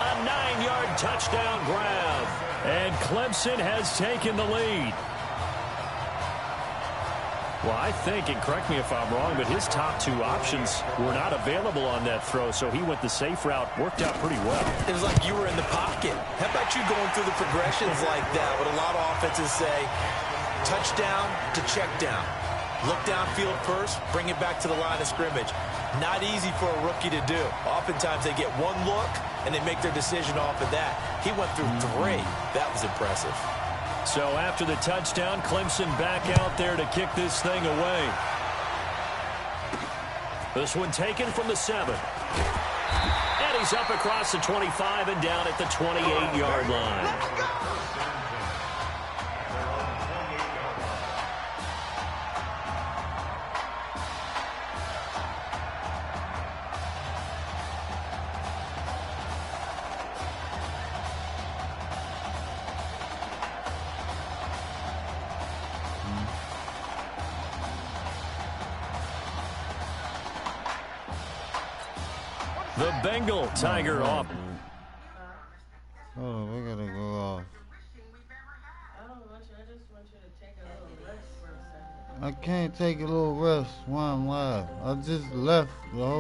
Speaker 14: A 9-yard touchdown grab. And Clemson has taken the lead. Well, I think, and correct me if I'm wrong, but his top 2 options were not available on that throw, so he went the safe route. Worked out pretty well.
Speaker 17: It was like you were in the pocket. How about you going through the progressions like that? What a lot of offenses say, touchdown to check down. Look downfield first, bring it back to the line of scrimmage. Not easy for a rookie to do. Oftentimes they get one look, and they make their decision off of that. He went through 3. That was impressive.
Speaker 14: So after the touchdown, Clemson back out there to kick this thing away. This one taken from the 7. And he's up across the 25 and down at the 28-yard line. The Bengal Tiger off.
Speaker 3: Oh, we gotta go off.
Speaker 2: I don't want you. I just want you to take a little rest for a second.
Speaker 3: I can't take a little rest while I'm live. I just left the whole